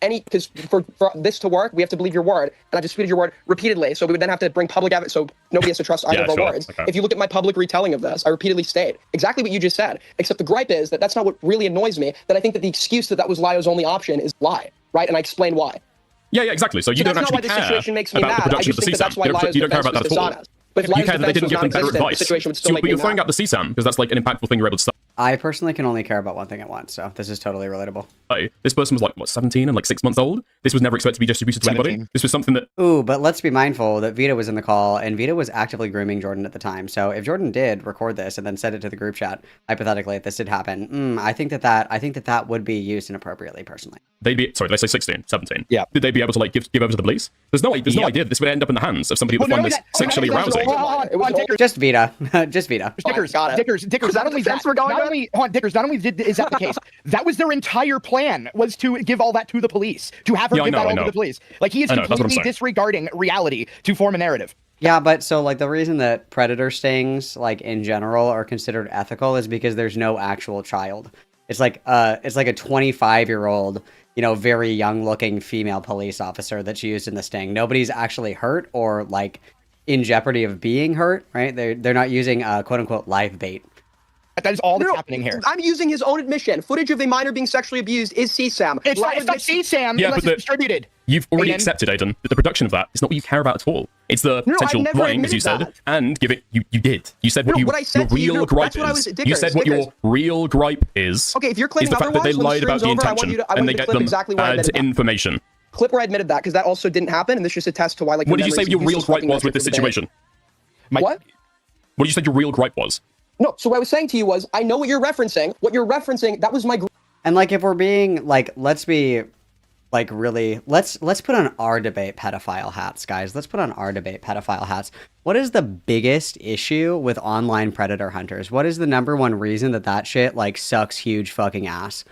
for this to work, we have to believe your word, and I disputed your word repeatedly. So we would then have to bring public evidence, so nobody has to trust either of our words. Okay. If you look at my public retelling of this, I repeatedly state exactly what you just said. Except the gripe is that that's not what really annoys me. That I think that the excuse that was Lio's only option is lie, right? And I explain why. Yeah, exactly. So you don't actually care about the production of the CSAM. You don't care about that at all. But you care that they didn't give them better advice. But you're throwing out the CSAM because that's like an impactful thing you're able to start. I personally can only care about one thing at once, so this is totally relatable. This person was like, what, 17 and like 6 months old? This was never expected to be distributed to anybody? This was something that... Ooh, but let's be mindful that Vita was in the call, and Vita was actively grooming Jordan at the time. So if Jordan did record this and then send it to the group chat, hypothetically, if this did happen, I think that would be used inappropriately, personally. Did they say 16, 17? Yeah. Did they be able to like give over to the police? There's no idea that this would end up in the hands of somebody who would find this sexually arousing. Just Vita. Just Vita. Dickers, not only that, not only is that the case, that was their entire plan, was to give all that to the police, to have her give that all to the police. Like, he is completely disregarding reality to form a narrative. Yeah, but so like the reason that predator stings, like in general, are considered ethical is because there's no actual child. It's like a 25-year-old, very young-looking female police officer that's used in the sting. Nobody's actually hurt or like in jeopardy of being hurt, right? They're not using quote-unquote live bait. That is all that's happening here. I'm using his own admission. Footage of a minor being sexually abused is CSAM. It's not CSAM unless it's distributed. You've already accepted, Aiden, that the production of that is not what you care about at all. It's the potential lying, as you said, and give it. You did. You said what your real gripe is. You said what your real gripe is. Okay, if you're claiming the fact that they lied about the intention and they get them bad information. Clip where I admitted that, because that also didn't happen, and this just attests to why. Like, what did you say your real gripe was with this situation? What? What did you say your real gripe was? No, so what I was saying to you was, I know what you're referencing. What you're referencing, that was my... And, like, if we're being, like, let's be, like, really... Let's put on our debate pedophile hats, guys. Let's put on our debate pedophile hats. What is the biggest issue with online predator hunters? What is the #1 reason that shit, like, sucks huge fucking ass?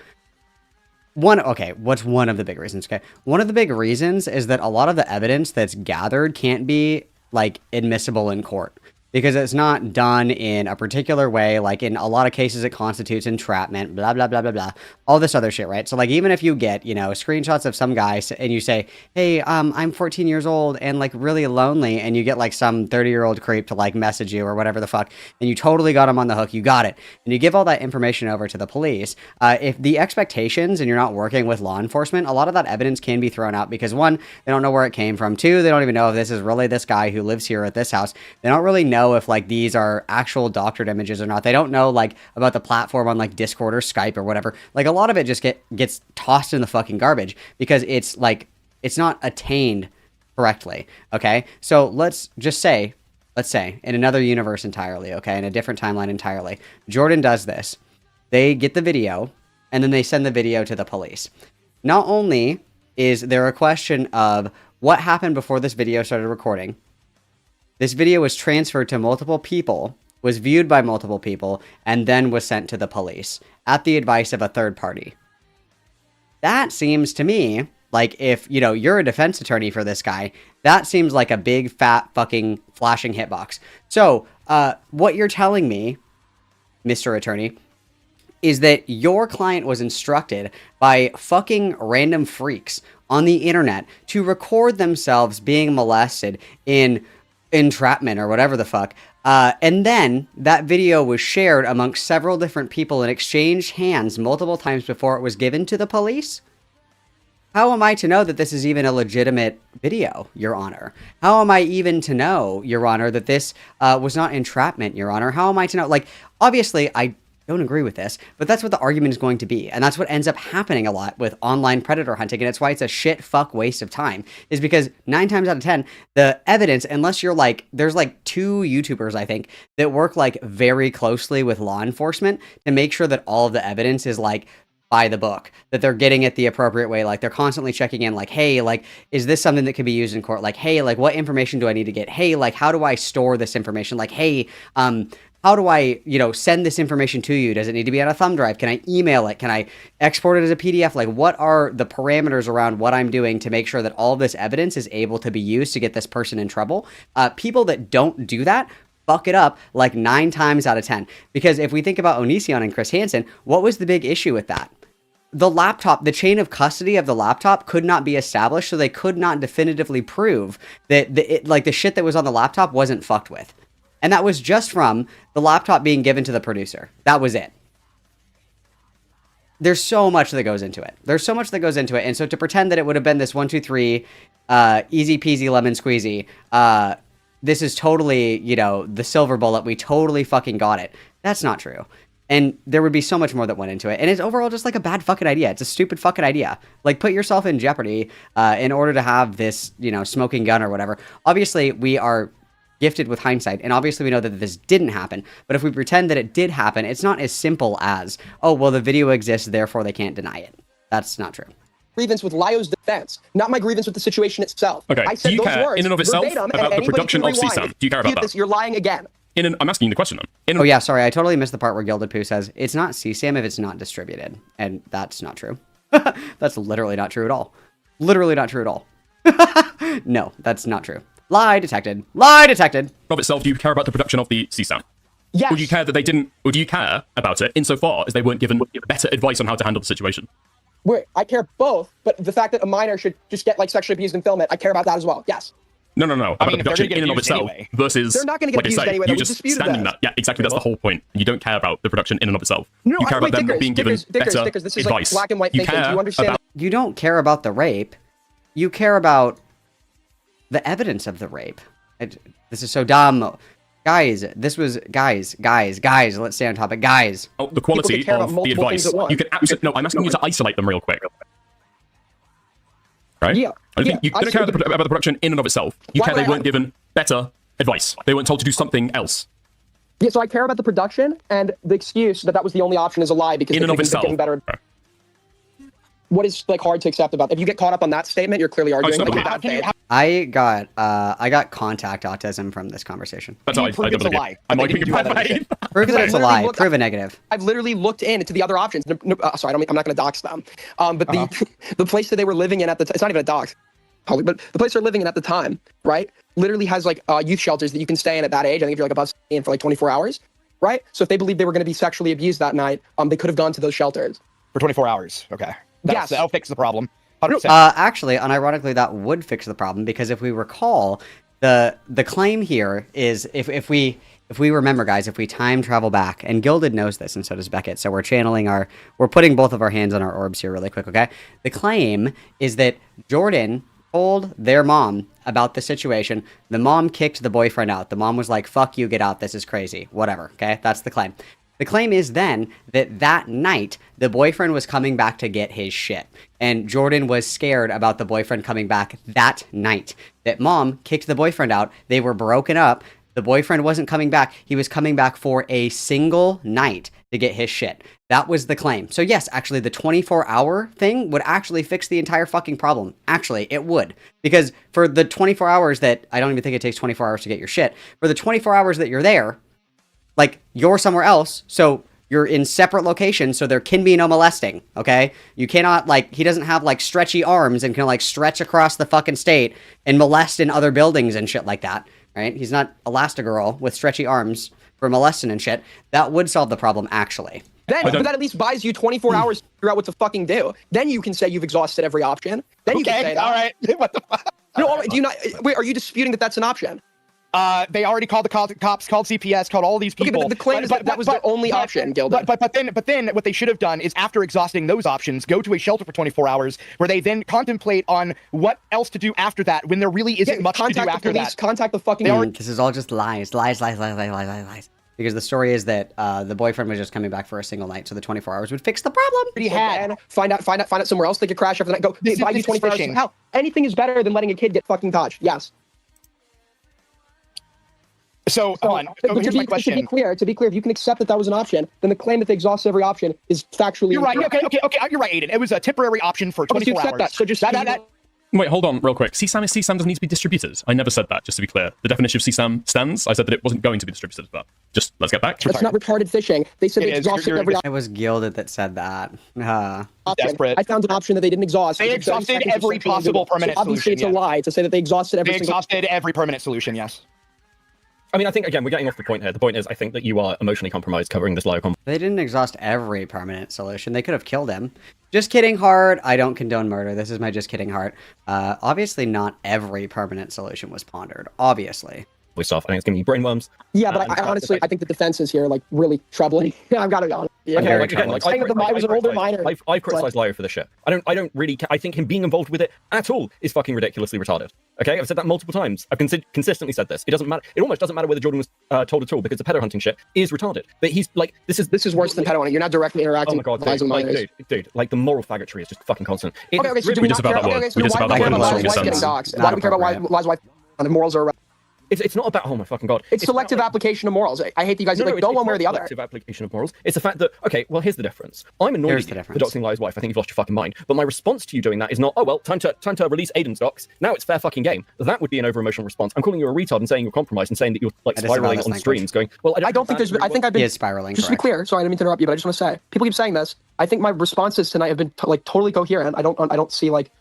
What's one of the big reasons? Okay, one of the big reasons is that a lot of the evidence that's gathered can't be, like, admissible in court. Because it's not done in a particular way, like in a lot of cases it constitutes entrapment, blah, blah, blah, blah, blah. All this other shit, right? So like even if you get, screenshots of some guy and you say, hey, I'm 14 years old and like really lonely, and you get like some 30-year-old creep to like message you or whatever the fuck, and you totally got him on the hook, you got it. And you give all that information over to the police. If the expectations and you're not working with law enforcement, a lot of that evidence can be thrown out because 1, they don't know where it came from. 2, they don't even know if this is really this guy who lives here at this house. They don't really know if like these are actual doctored images or not. They don't know like about the platform on like Discord or Skype or whatever. Like a lot of it just gets tossed in the fucking garbage because it's like it's not attained correctly. Okay, so let's say in another universe entirely, okay, in a different timeline entirely, Jordan does this. They get the video and then they send the video to the police. Not only is there a question of what happened before this video started recording. This video was transferred to multiple people, was viewed by multiple people, and then was sent to the police at the advice of a third party. That seems to me Like, if, you know, you're a defense attorney for this guy, that seems like a big, fat, fucking flashing hitbox. So, what you're telling me, Mr. Attorney, is that your client was instructed by fucking random freaks on the internet to record themselves being molested in entrapment or whatever the fuck. And then that video was shared amongst several different people and exchanged hands multiple times before it was given to the police? How am I to know that this is even a legitimate video, Your Honor? How am I even to know, Your Honor, that this was not entrapment, Your Honor? How am I to know? Like, obviously, I don't agree with this, but that's what the argument is going to be. And that's what ends up happening a lot with online predator hunting. And it's why it's a shit fuck waste of time, is because 9 times out of 10, the evidence, unless you're like, there's like 2 YouTubers, I think, that work like very closely with law enforcement to make sure that all of the evidence is like by the book, that they're getting it the appropriate way. Like, they're constantly checking in, like, hey, like, is this something that can be used in court? Like, hey, like, what information do I need to get? Hey, like, how do I store this information? Like, hey, how do I, you know, send this information to you? Does it need to be on a thumb drive? Can I email it? Can I export it as a PDF? Like, what are the parameters around what I'm doing to make sure that all of this evidence is able to be used to get this person in trouble? People that don't do that fuck it up like 9 times out of 10. Because if we think about Onision and Chris Hansen, what was the big issue with that? The laptop, the chain of custody of the laptop could not be established, so they could not definitively prove that the shit that was on the laptop wasn't fucked with. And that was just from the laptop being given to the producer. That was it. There's so much that goes into it. There's so much that goes into it. And so to pretend that it would have been this 1, 2, 3, easy peasy lemon squeezy, this is totally, you know, the silver bullet, we totally fucking got it. That's not true. And there would be so much more that went into it. And it's overall just like a bad fucking idea. It's a stupid fucking idea. Like, put yourself in jeopardy in order to have this, you know, smoking gun or whatever. Obviously, we are gifted with hindsight, and obviously we know that this didn't happen. But if we pretend that it did happen, it's not as simple as, oh, well, the video exists, therefore they can't deny it. That's not true. Grievance with Lyo's defense, not my grievance with the situation itself. Okay, I said do you those care words in and of itself verbatim, about and the production of CSAM? Do you care about that? You're lying again. I'm asking you the question then. Oh yeah, sorry, I totally missed the part where Gilded Poo says, it's not CSAM if it's not distributed. And that's not true. That's literally not true at all. Literally not true at all. No, that's not true. Lie detected. Lie detected. Of itself, do you care about the production of the CSAM? Yes. Or do you care that they didn't, or do you care about it insofar as they weren't given better advice on how to handle the situation? Wait, I care both, but the fact that a minor should just get like sexually abused and film it, I care about that as well. Yes. No. About the production in and of itself versus, they're not going to get like abused I say, anyway. you just standing that. Yeah, exactly. That's the whole point. You don't care about the production in and of itself. No, you care about them being given better this is advice. Like black and white thinking. Do you understand? You don't care about the rape. You care about the evidence of the rape. This is so dumb. Guys, this was guys. Let's stay on topic, guys. Oh, the quality of the advice. You can absolutely no. I'm asking you to isolate them real quick. Right? Yeah. I think you don't care about the production in and of itself. You care they weren't given better advice. They weren't told to do something else. Yeah, so I care about the production, and the excuse that was the only option is a lie because in and of itself. Better. What is like hard to accept about? If you get caught up on that statement, you're clearly arguing. I got contact autism from this conversation. That's all. Prove it's a lie. I'm arguing prove that it's a lie. Prove a negative. I've literally looked into the other options. Sorry, I'm not going to dox them. But the place that they were living in at the time, it's not even a dox, probably, but the place they're living in at the time, right, literally has like youth shelters that you can stay in at that age. I think if you're like above 16 for like 24 hours, right? So if they believed they were going to be sexually abused that night, they could have gone to those shelters. For 24 hours, okay. Yes. That'll fix the problem. 100%. Actually, unironically, that would fix the problem, because if we recall, the claim here is if we remember, guys, if we time travel back, and Gilded knows this, and so does Beckett, so we're putting both of our hands on our orbs here really quick, okay? The claim is that Jordan told their mom about the situation. The mom kicked the boyfriend out. The mom was like, fuck you, get out, this is crazy, whatever, okay? That's the claim. The claim is then that night, the boyfriend was coming back to get his shit. And Jordan was scared about the boyfriend coming back that night. That mom kicked the boyfriend out. They were broken up. The boyfriend wasn't coming back. He was coming back for a single night to get his shit. That was the claim. So yes, actually, the 24-hour thing would actually fix the entire fucking problem. Actually, it would. Because for the 24 hours that, I don't even think it takes 24 hours to get your shit. For the 24 hours that you're there, like, you're somewhere else, so You're in separate locations, so there can be no molesting, okay? You cannot, like, he doesn't have, like, stretchy arms and can, like, stretch across the fucking state and molest in other buildings and shit like that, right? He's not Elastigirl with stretchy arms for molesting and shit. That would solve the problem, actually. Then, but that at least buys you 24 hours to figure out what to fucking do. Then you can say you've exhausted every option. Then you can say, all right. What the fuck? No, all right, do you not? Wait, are you disputing that that's an option? They already called the cops, called CPS, called all these people. Okay, but the claim is that was the only option, Gilded. But then what they should have done is, after exhausting those options, go to a shelter for 24 hours, where they then contemplate on what else to do after that, when there really isn't much to do after that. Contact the fucking... This is all just lies. Because the story is that the boyfriend was just coming back for a single night, so the 24 hours would fix the problem. He had find out somewhere else they could crash after that. Go buy you 24 hours. Hell, anything is better than letting a kid get fucking touched. Yes. So, hold on. Here's my question. To be clear, if you can accept that was an option, then the claim that they exhausted every option is factually... You're right. Okay. You're right, Aiden. It was a temporary option for 24 hours. That. So just Wait, hold on, real quick. CSAM is CSAM doesn't need to be distributed. I never said that, just to be clear. The definition of CSAM stands. I said that it wasn't going to be distributed, but just let's get back. That's not retarded fishing. They said they exhausted every option. It was Gilded that said that. Desperate. I found an option that they didn't exhaust. They exhausted every possible permanent solution. Obviously, it's a lie to say that they exhausted every permanent solution, yes. I mean, I think, again, we're getting off the point here. The point is, I think that you are emotionally compromised covering this Lio convo. They didn't exhaust every permanent solution. They could have killed him. Just kidding, Heart. I don't condone murder. This is my just kidding, Heart. Obviously, not every permanent solution was pondered. Obviously. Stuff. I think it's giving you brainworms. Yeah, but I honestly, I think the defenses here are, like, really troubling. I've got to be honest. Yeah, okay, again, like, I was an older minor. I've criticized Lio for this shit. I don't really I think him being involved with it at all is fucking ridiculously retarded. Okay, I've said that multiple times. I've consistently said this. It doesn't matter. It almost doesn't matter whether Jordan was told at all, because the pedo hunting shit is retarded. But he's like, this is worse than pedo hunting. You're not directly interacting. Oh my god, dude, like the moral faggotry is just fucking constant. Okay, so we just about that word. We just about that word. Why do we care about why his wife and the morals are? It's not about, oh my fucking god. It's selective application of morals. I hate that you guys go one way or the other. Selective application of morals. It's the fact that, okay, well, here's the difference. I'm annoyed at you for doxing Lio's wife. I think you've lost your fucking mind. But my response to you doing that is not, oh well, time to release Aiden's docs. Now it's fair fucking game. That would be an over-emotional response. I'm calling you a retard and saying you're compromised and saying that you're like spiraling on streams going, well, I don't think there's... I think I've been... He is spiraling, just to be clear, sorry, I didn't mean to interrupt you, but I just want to say, people keep saying this. I think my responses tonight have been totally coherent. I don't see like...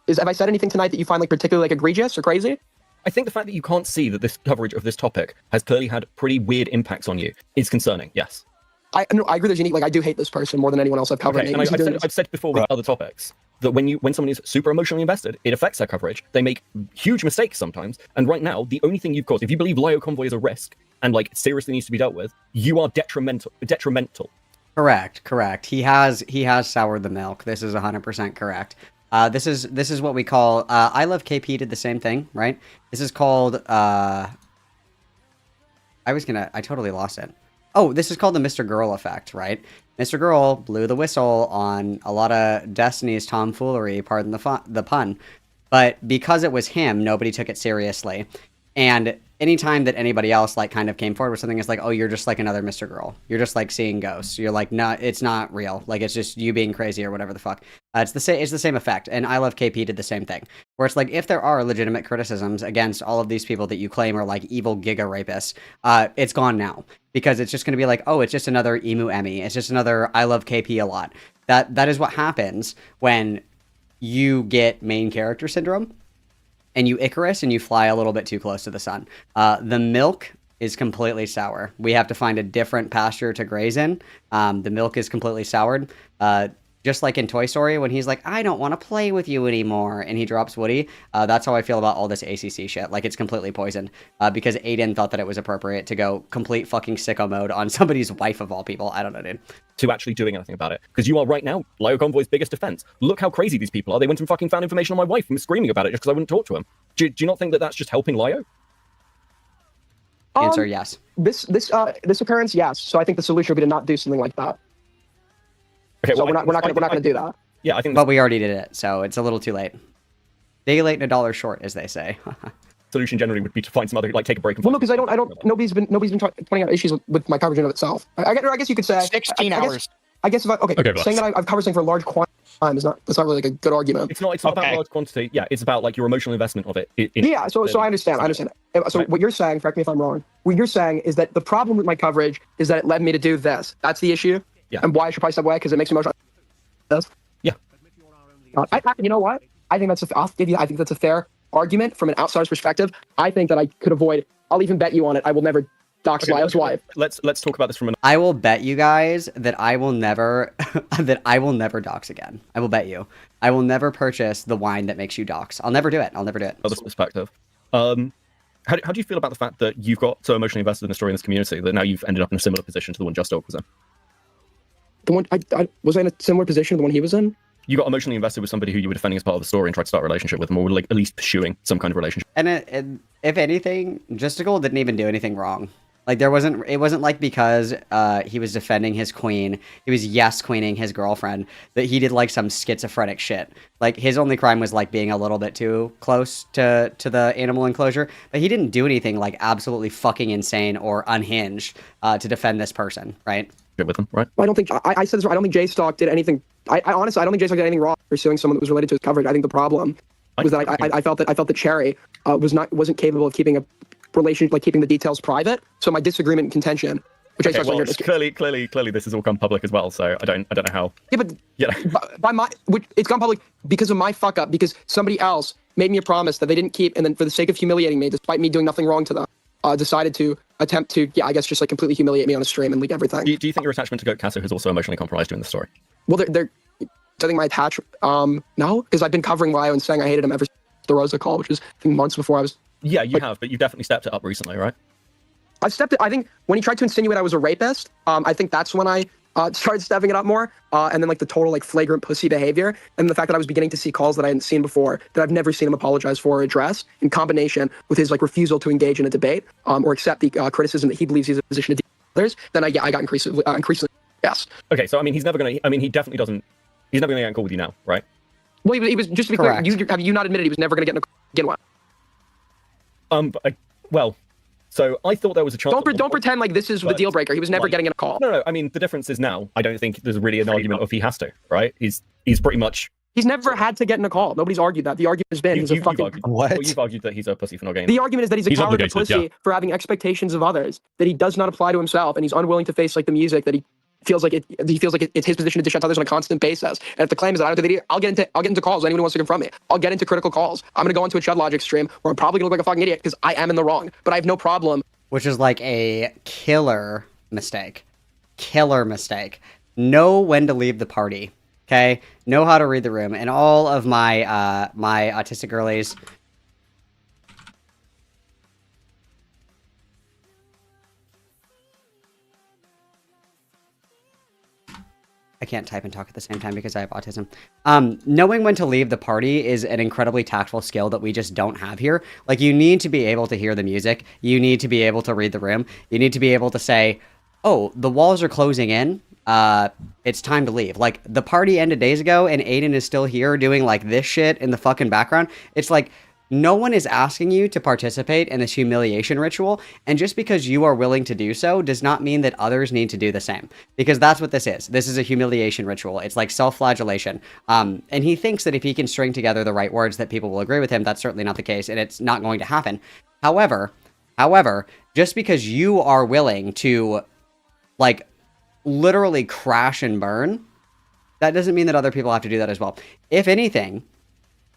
Have I said anything tonight that you find like particularly like egregious or crazy? I think the fact that you can't see that this coverage of this topic has clearly had pretty weird impacts on you is concerning, yes. I agree there's unique, like I do hate this person more than anyone else I've covered. Okay, and I've said before with other topics that when someone is super emotionally invested, it affects their coverage. They make huge mistakes sometimes, and right now, the only thing you've caused, if you believe Lio Convoy is a risk and like seriously needs to be dealt with, you are detrimental. Correct. He has soured the milk. This is 100% correct. This is what we call, I Love KP did the same thing, right? This is called, I totally lost it. Oh, this is called the Mr. Girl effect, right? Mr. Girl blew the whistle on a lot of Destiny's tomfoolery, pardon the pun. But because it was him, nobody took it seriously. And anytime that anybody else like kind of came forward with something, it's like, oh, you're just like another Mr. Girl. You're just like seeing ghosts. You're like, no, it's not real. Like, it's just you being crazy or whatever the fuck. It's the same effect. And I Love KP did the same thing, where it's like, if there are legitimate criticisms against all of these people that you claim are like evil giga rapists, it's gone now, because it's just going to be like, oh, it's just another Emu Emmy. It's just another I Love KP a lot. That is what happens when you get main character syndrome and you Icarus and you fly a little bit too close to the sun. The milk is completely sour. We have to find a different pasture to graze in. The milk is completely soured. Just like in Toy Story, when he's like, I don't want to play with you anymore, and he drops Woody. That's how I feel about all this ACC shit. Like, it's completely poisoned. Because Aiden thought that it was appropriate to go complete fucking sicko mode on somebody's wife of all people. I don't know, dude. To actually doing anything about it. Because you are right now Lio Convoy's biggest defense. Look how crazy these people are. They went and fucking found information on my wife and was screaming about it just because I wouldn't talk to him. Do you not think that that's just helping Lio? Answer, yes. This occurrence, yes. So I think the solution would be to not do something like that. Okay, so we're not going to do that. Yeah, I think. But we already did it, so it's a little too late. Day late and a dollar short, as they say. Solution generally would be to find some other, like, take a break. And well, no, because I don't. Nobody's been pointing out issues with my coverage in of itself. I guess you could say 16 hours. I guess if saying that I've covered something for a large quantity. time is not. That's not really like a good argument. It's not about large quantity. Yeah, it's about like your emotional investment of it. Yeah. So I understand. So what you're saying, correct me if I'm wrong. What you're saying is that the problem with my coverage is that it led me to do this. That's the issue. Yeah. And why I should probably step away because it makes me emotional. Yeah. You know what? I think I think that's a fair argument from an outsider's perspective. I think that I could avoid. I'll even bet you on it. I will never dox Lio's wife. Let's talk about this from an. I will bet you guys that I will never dox again. I will bet you. I will never purchase the wine that makes you dox. I'll never do it. I'll never do it. Other perspective. How do you feel about the fact that you've got so emotionally invested in the story in this community that now you've ended up in a similar position to the one Just Dog was in? The one I was in a similar position to the one he was in. You got emotionally invested with somebody who you were defending as part of the story and tried to start a relationship with them, or like at least pursuing some kind of relationship. And if anything, Justical didn't even do anything wrong. Like it wasn't like because he was defending his queen, he was queening his girlfriend, that he did like some schizophrenic shit. Like his only crime was like being a little bit too close to the animal enclosure, but he didn't do anything like absolutely fucking insane or unhinged to defend this person, right? With them, right? I don't think I said this. I don't think J-Stock did anything. I honestly, I don't think J-Stock did anything wrong pursuing someone that was related to his coverage. I think the problem was that I felt that Cherry wasn't capable of keeping a relation, like keeping the details private. So my disagreement and contention, which clearly this has all gone public as well. So I don't know how. Yeah, but it's gone public because of my fuck up. Because somebody else made me a promise that they didn't keep, and then for the sake of humiliating me, despite me doing nothing wrong to them, decided to attempt to, I guess, just like completely humiliate me on a stream and leak everything. Do you think your attachment to Goat Casso has also emotionally compromised you in the story? Well, I think my attachment, no, because I've been covering Lio and saying I hated him ever since the Rosa call, which was I think months before I was. Yeah, you have, but you've definitely stepped it up recently, right? I think when he tried to insinuate I was a rapist, I think that's when I started stepping it up more. And then like the total like flagrant pussy behavior and the fact that I was beginning to see calls that I hadn't seen before, that I've never seen him apologize for or address, in combination with his like refusal to engage in a debate or accept the criticism that he believes he's in a position to deal with others, then I got increasingly yes. Okay, so I mean, he definitely doesn't. He's never going to get in a call with you now, right? Well, he was, just to be clear, have you not admitted he was never going to get in a call again? So I thought there was a chance. Don't pretend like this is the deal breaker. He was never getting in a call. No. I mean, the difference is now, I don't think there's really an argument of he has to, right? He's pretty much. He's never had to get in a call. Nobody's argued that. The argument has been he's a fucking. What? Well, you've argued that he's a pussy for not getting. The argument is that he's a coward and pussy for having expectations of others that he does not apply to himself, and he's unwilling to face like the music that he feels like it's his position to dish out to others on a constant basis. And if the claim is that I don't do the idiot, I'll get into calls. Anyone who wants to confront me, I'll get into critical calls. I'm gonna go into a Chud Logic stream where I'm probably gonna look like a fucking idiot because I am in the wrong. But I have no problem. Which is like a killer mistake. Killer mistake. Know when to leave the party. Okay? Know how to read the room. And all of my my autistic girlies. I can't type and talk at the same time because I have autism. Knowing when to leave the party is an incredibly tactful skill that we just don't have here. Like, you need to be able to hear the music. You need to be able to read the room. You need to be able to say, oh, the walls are closing in. It's time to leave. Like, the party ended days ago and Aiden is still here doing, like, this shit in the fucking background. It's like, no one is asking you to participate in this humiliation ritual, and just because you are willing to do so does not mean that others need to do the same. Because that's what this is. This is a humiliation ritual. It's like self-flagellation. And he thinks that if he can string together the right words that people will agree with him, that's certainly not the case, and it's not going to happen. However, just because you are willing to, like, literally crash and burn, that doesn't mean that other people have to do that as well. If anything,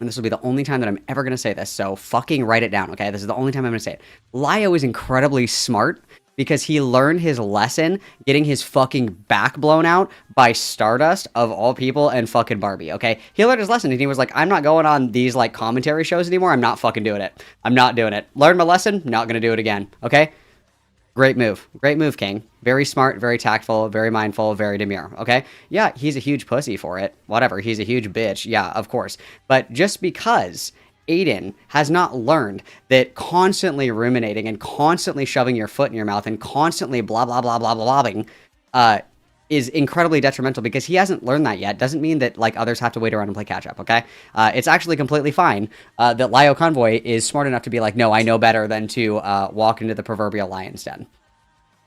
and this will be the only time that I'm ever going to say this, so fucking write it down, okay? This is the only time I'm going to say it. Lio is incredibly smart because he learned his lesson getting his fucking back blown out by Stardust, of all people, and fucking Barbie, okay? He learned his lesson, and he was like, I'm not going on these, like, commentary shows anymore. I'm not fucking doing it. I'm not doing it. Learned my lesson, not going to do it again, okay? Great move. Great move, King. Very smart, very tactful, very mindful, very demure, okay? Yeah, he's a huge pussy for it. Whatever, he's a huge bitch. Yeah, of course. But just because Aiden has not learned that constantly ruminating and constantly shoving your foot in your mouth and constantly blah, blah, blah, blah, blah, blabbing, is incredibly detrimental, because he hasn't learned that yet, doesn't mean that, like, others have to wait around and play catch-up, okay? It's actually completely fine that Lio Convoy is smart enough to be like, no, I know better than to walk into the proverbial lion's den.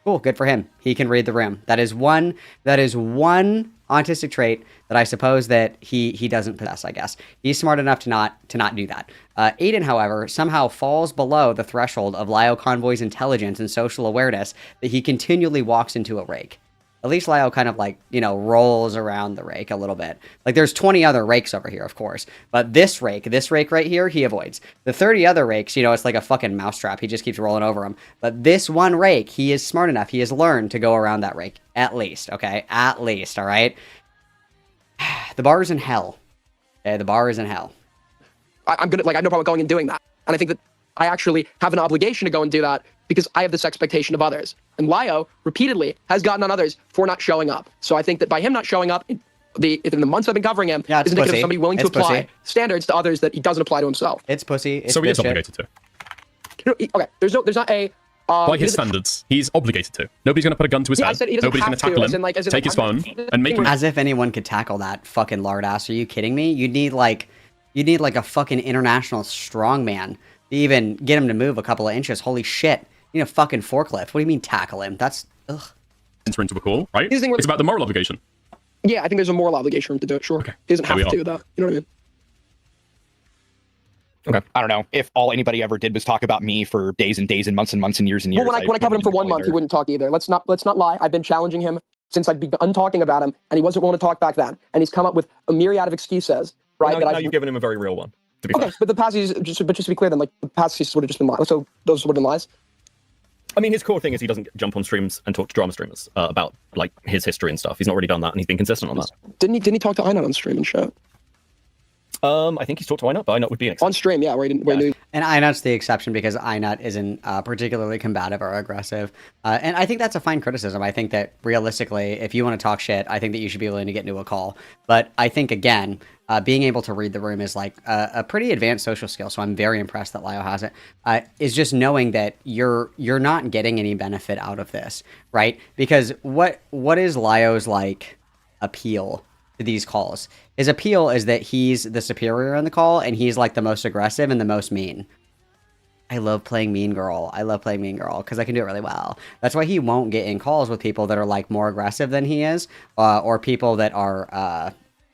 Cool, good for him. He can read the room. That is one autistic trait that I suppose that he doesn't possess, I guess. He's smart enough to not do that. Aiden, however, somehow falls below the threshold of Lio Convoy's intelligence and social awareness that he continually walks into a rake. At least Lio kind of like, rolls around the rake a little bit. Like there's 20 other rakes over here, of course. But this rake right here, he avoids. The 30 other rakes, it's like a fucking mousetrap. He just keeps rolling over them. But this one rake, he is smart enough. He has learned to go around that rake. At least, okay? At least, all right? The bar is in hell. Okay, the bar is in hell. I'm gonna, I have no problem going and doing that. And I think that I actually have an obligation to go and do that because I have this expectation of others. And Lio repeatedly has gotten on others for not showing up. So I think that by him not showing up, in the months I've been covering him, is indicative of somebody willing to apply standards to others that he doesn't apply to himself. It's pussy. It's so he is obligated to. Okay, there's not a... by his standards, he's obligated to. Nobody's going to put a gun to his head. Nobody's going to tackle him, take his phone, and make him... As if anyone could tackle that fucking lard ass. Are you kidding me? You'd need like a fucking international strongman to even get him to move a couple of inches. Holy shit. You need a fucking forklift. What do you mean tackle him? That's... Ugh. Enter into a call, right? It's about the moral obligation. Yeah, I think there's a moral obligation for him to do it, sure. Okay. He doesn't have to do that. You know what I mean? Okay. I don't know. If all anybody ever did was talk about me for days and days and months and years and years. Well, when I covered him for 1 month, he wouldn't talk either. Let's not lie. I've been challenging him since I've begun talking about him, and he wasn't willing to talk back then. And he's come up with a myriad of excuses, right? Well, now you've given him a very real one, to be fair. But the passages, just to be clear, then, the passages would have just been lies. So those would have been lies. I mean, his core thing is he doesn't jump on streams and talk to drama streamers about his history and stuff. He's not really done that, and he's been consistent on that. Didn't he talk to Aiden on stream and shit? I think he's talked to Einut, but Einut would be an exception. On stream, yeah, where he knew. And Einut's the exception because Einut isn't particularly combative or aggressive. And I think that's a fine criticism. I think that realistically, if you want to talk shit, I think that you should be willing to get into a call. But I think, again, being able to read the room is like a pretty advanced social skill. So I'm very impressed that Lio has it. Is just knowing that you're not getting any benefit out of this, right? Because what is Lio's appeal to these calls? His appeal is that he's the superior in the call and he's the most aggressive and the most mean. I love playing mean girl. I love playing mean girl because I can do it really well. That's why he won't get in calls with people that are more aggressive than he is, or people that are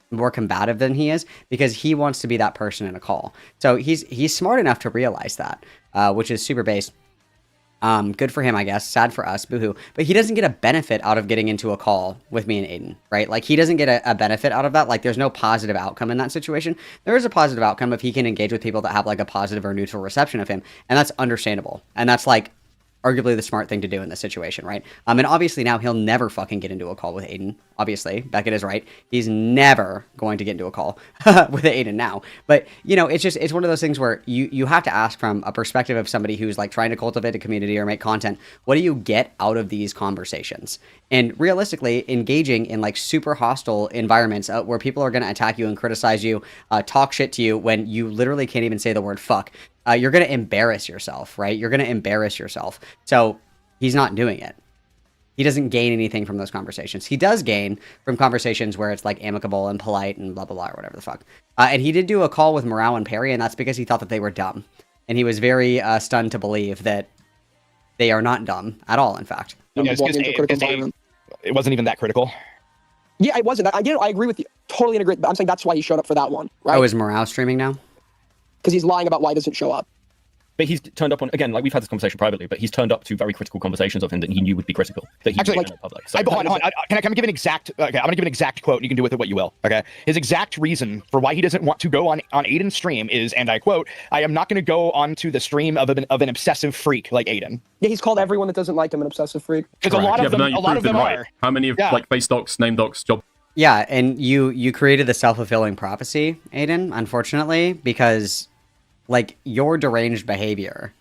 more combative than he is, because he wants to be that person in a call. So he's smart enough to realize that, which is super base. Good for him, I guess. Sad for us, boohoo. But he doesn't get a benefit out of getting into a call with me and Aiden, right? He doesn't get a benefit out of that. There's no positive outcome in that situation. There is a positive outcome if he can engage with people that have a positive or neutral reception of him, and that's understandable. And that's arguably the smart thing to do in this situation, right? And obviously now he'll never fucking get into a call with Aiden. Obviously, Beckett is right. He's never going to get into a call with Aiden now. But, it's one of those things where you have to ask from a perspective of somebody who's trying to cultivate a community or make content. What do you get out of these conversations? And realistically, engaging in super hostile environments where people are going to attack you and criticize you, talk shit to you when you literally can't even say the word fuck. You're going to embarrass yourself, right? You're going to embarrass yourself. So he's not doing it. He doesn't gain anything from those conversations. He does gain from conversations where it's amicable and polite and blah, blah, blah, or whatever the fuck. And he did do a call with Morale and Perry, and that's because he thought that they were dumb. And he was very stunned to believe that they are not dumb at all, in fact. It wasn't even that critical. Yeah, it wasn't. I agree with you. Totally agree. But I'm saying that's why he showed up for that one, right? Oh, is Morale streaming now? Because he's lying about why he doesn't show up. But he's turned up on, again, we've had this conversation privately, but he's turned up to very critical conversations of him that he knew would be critical, that he actually, in public. So, hold on. Can I give an exact, okay, I'm going to give an exact quote, and you can do with it what you will, okay? His exact reason for why he doesn't want to go on Aiden's stream is, and I quote, "I am not going to go onto the stream of an obsessive freak like Aiden." Yeah, he's called everyone that doesn't like him an obsessive freak. Because a lot of them are. How many of, face docs, name docs, job... Yeah, and you created the self-fulfilling prophecy, Aiden, unfortunately, because, your deranged behavior...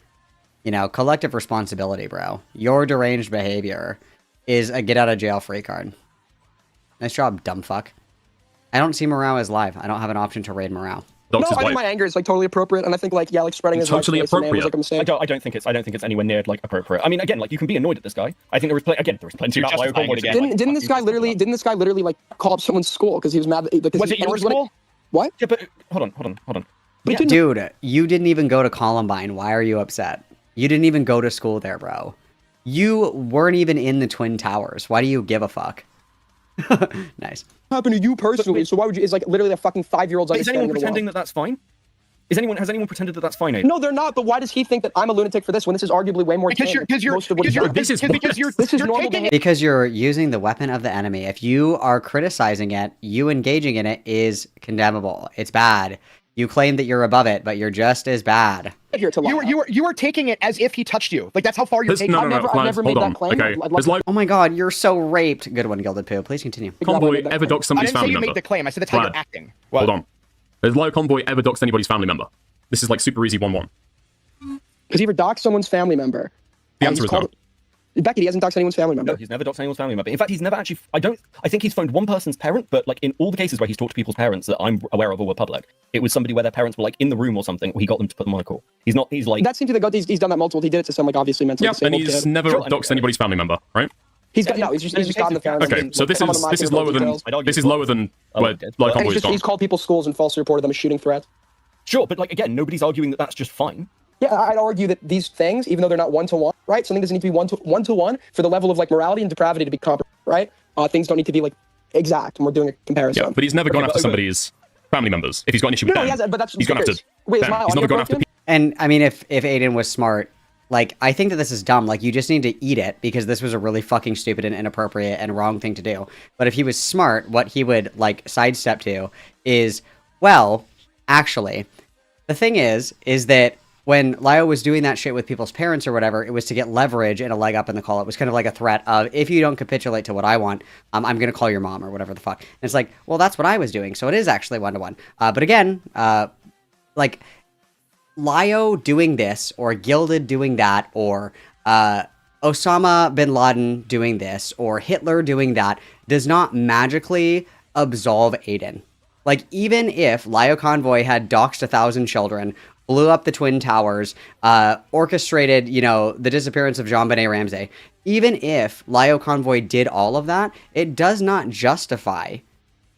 collective responsibility, bro. Your deranged behavior is a get-out-of-jail-free card. Nice job, dumb fuck. I don't see Morale as live. I don't have an option to raid Morale. No, I think my anger is totally appropriate, and I think spreading his totally appropriate. I don't think it's anywhere near appropriate. I mean, again, you can be annoyed at this guy. I think there was plenty of Didn't this guy literally call up someone's school because he was mad that was it your school? What? Yeah, but hold on. Yeah. Dude, you didn't even go to Columbine. Why are you upset? You didn't even go to school there, bro. You weren't even in the Twin Towers. Why do you give a fuck? Nice. Happened to you personally, so why would you? It's like literally a fucking 5-year-old's Is anyone understanding of the pretending world. that that's fine? Has anyone pretended that that's fine, Aiden? No, they're not. But why does he think that I'm a lunatic for this when this is arguably way more tame than most of what he's doing? This is normal behavior. Because you're using the weapon of the enemy. If you are criticizing it, you engaging in it is condemnable. It's bad. You claim that you're above it, but you're just as bad. You were taking it as if he touched you. Like that's how far you're taking it. I've never made that claim. Okay. Oh my god, you're so raped. Good one, Gilded Poo. Please continue. Convoy ever doxed I somebody's didn't say family you member? made the claim. I said that's how Vlad, you're acting. Hold on. Has Lio Convoy ever doxed anybody's family member? This is like super easy 1-1. Has he ever doxed someone's family member? The answer is no. Beckett, he hasn't doxed anyone's family member. No, he's never doxed anyone's family member. In fact, he's never actually. I think he's phoned one person's parent, but like in all the cases where he's talked to people's parents that I'm aware of or were public, it was somebody where their parents were like in the room or something, or he got them to put them on a call. He's like. That seems to be he's done that multiple. He did it to some like obviously mentally Yeah, and disabled he's kid. never doxed anybody's family member, right? He's just gotten the family. Okay, so this is lower than where Lio Convoy is gone. He's called people's schools and falsely reported them as shooting threats. Sure, but like again, nobody's arguing that that's just fine. Yeah, I'd argue that these things, even though they're not one-to-one, right? Something doesn't need to be one-to-one for the level of like morality and depravity to be comparable, right? Things don't need to be like exact when we're doing a comparison. Yeah, but he's never gone after somebody's family members. If he's got an issue with them, he hasn't, but that's he's gone after Wait, them. He's never gone after people. And I mean, if Aiden was smart, like, I think that this is dumb. Like, you just need to eat it because this was a really fucking stupid and inappropriate and wrong thing to do. But if he was smart, what he would like sidestep to is, well, actually, the thing is that when Lio was doing that shit with people's parents or whatever, it was to get leverage and a leg up in the call. It was kind of like a threat of, if you don't capitulate to what I want, I'm going to call your mom or whatever the fuck. And it's like, well, that's what I was doing. So it is actually 1-to-1. But again, like, Lio doing this, or Gilded doing that, or Osama bin Laden doing this, or Hitler doing that, does not magically absolve Aiden. Like, even if Lio Convoy had doxed 1,000 children, blew up the Twin Towers, orchestrated, the disappearance of JonBenet Ramsey, even if Lio Convoy did all of that, it does not justify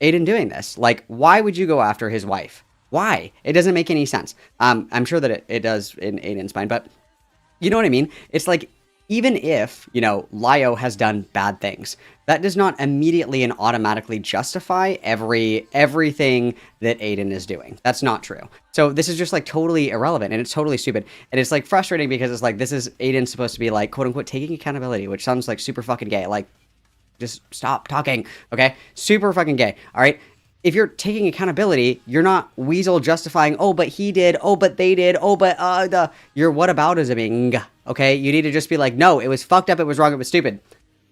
Aiden doing this. Like, why would you go after his wife? Why? It doesn't make any sense. I'm sure that it does in Aiden's mind, but you know what I mean? It's like, even if, Lio has done bad things, that does not immediately and automatically justify everything that Aiden is doing. That's not true. So this is just like totally irrelevant, and it's totally stupid. And it's like frustrating because it's like, this is Aiden supposed to be like, quote unquote, taking accountability, which sounds like super fucking gay. Like, just stop talking, okay? Super fucking gay, all right? If you're taking accountability, you're not weasel justifying, oh, but he did, oh, but they did, oh, but you're whataboutisming, okay? You need to just be like, no, it was fucked up, it was wrong, it was stupid.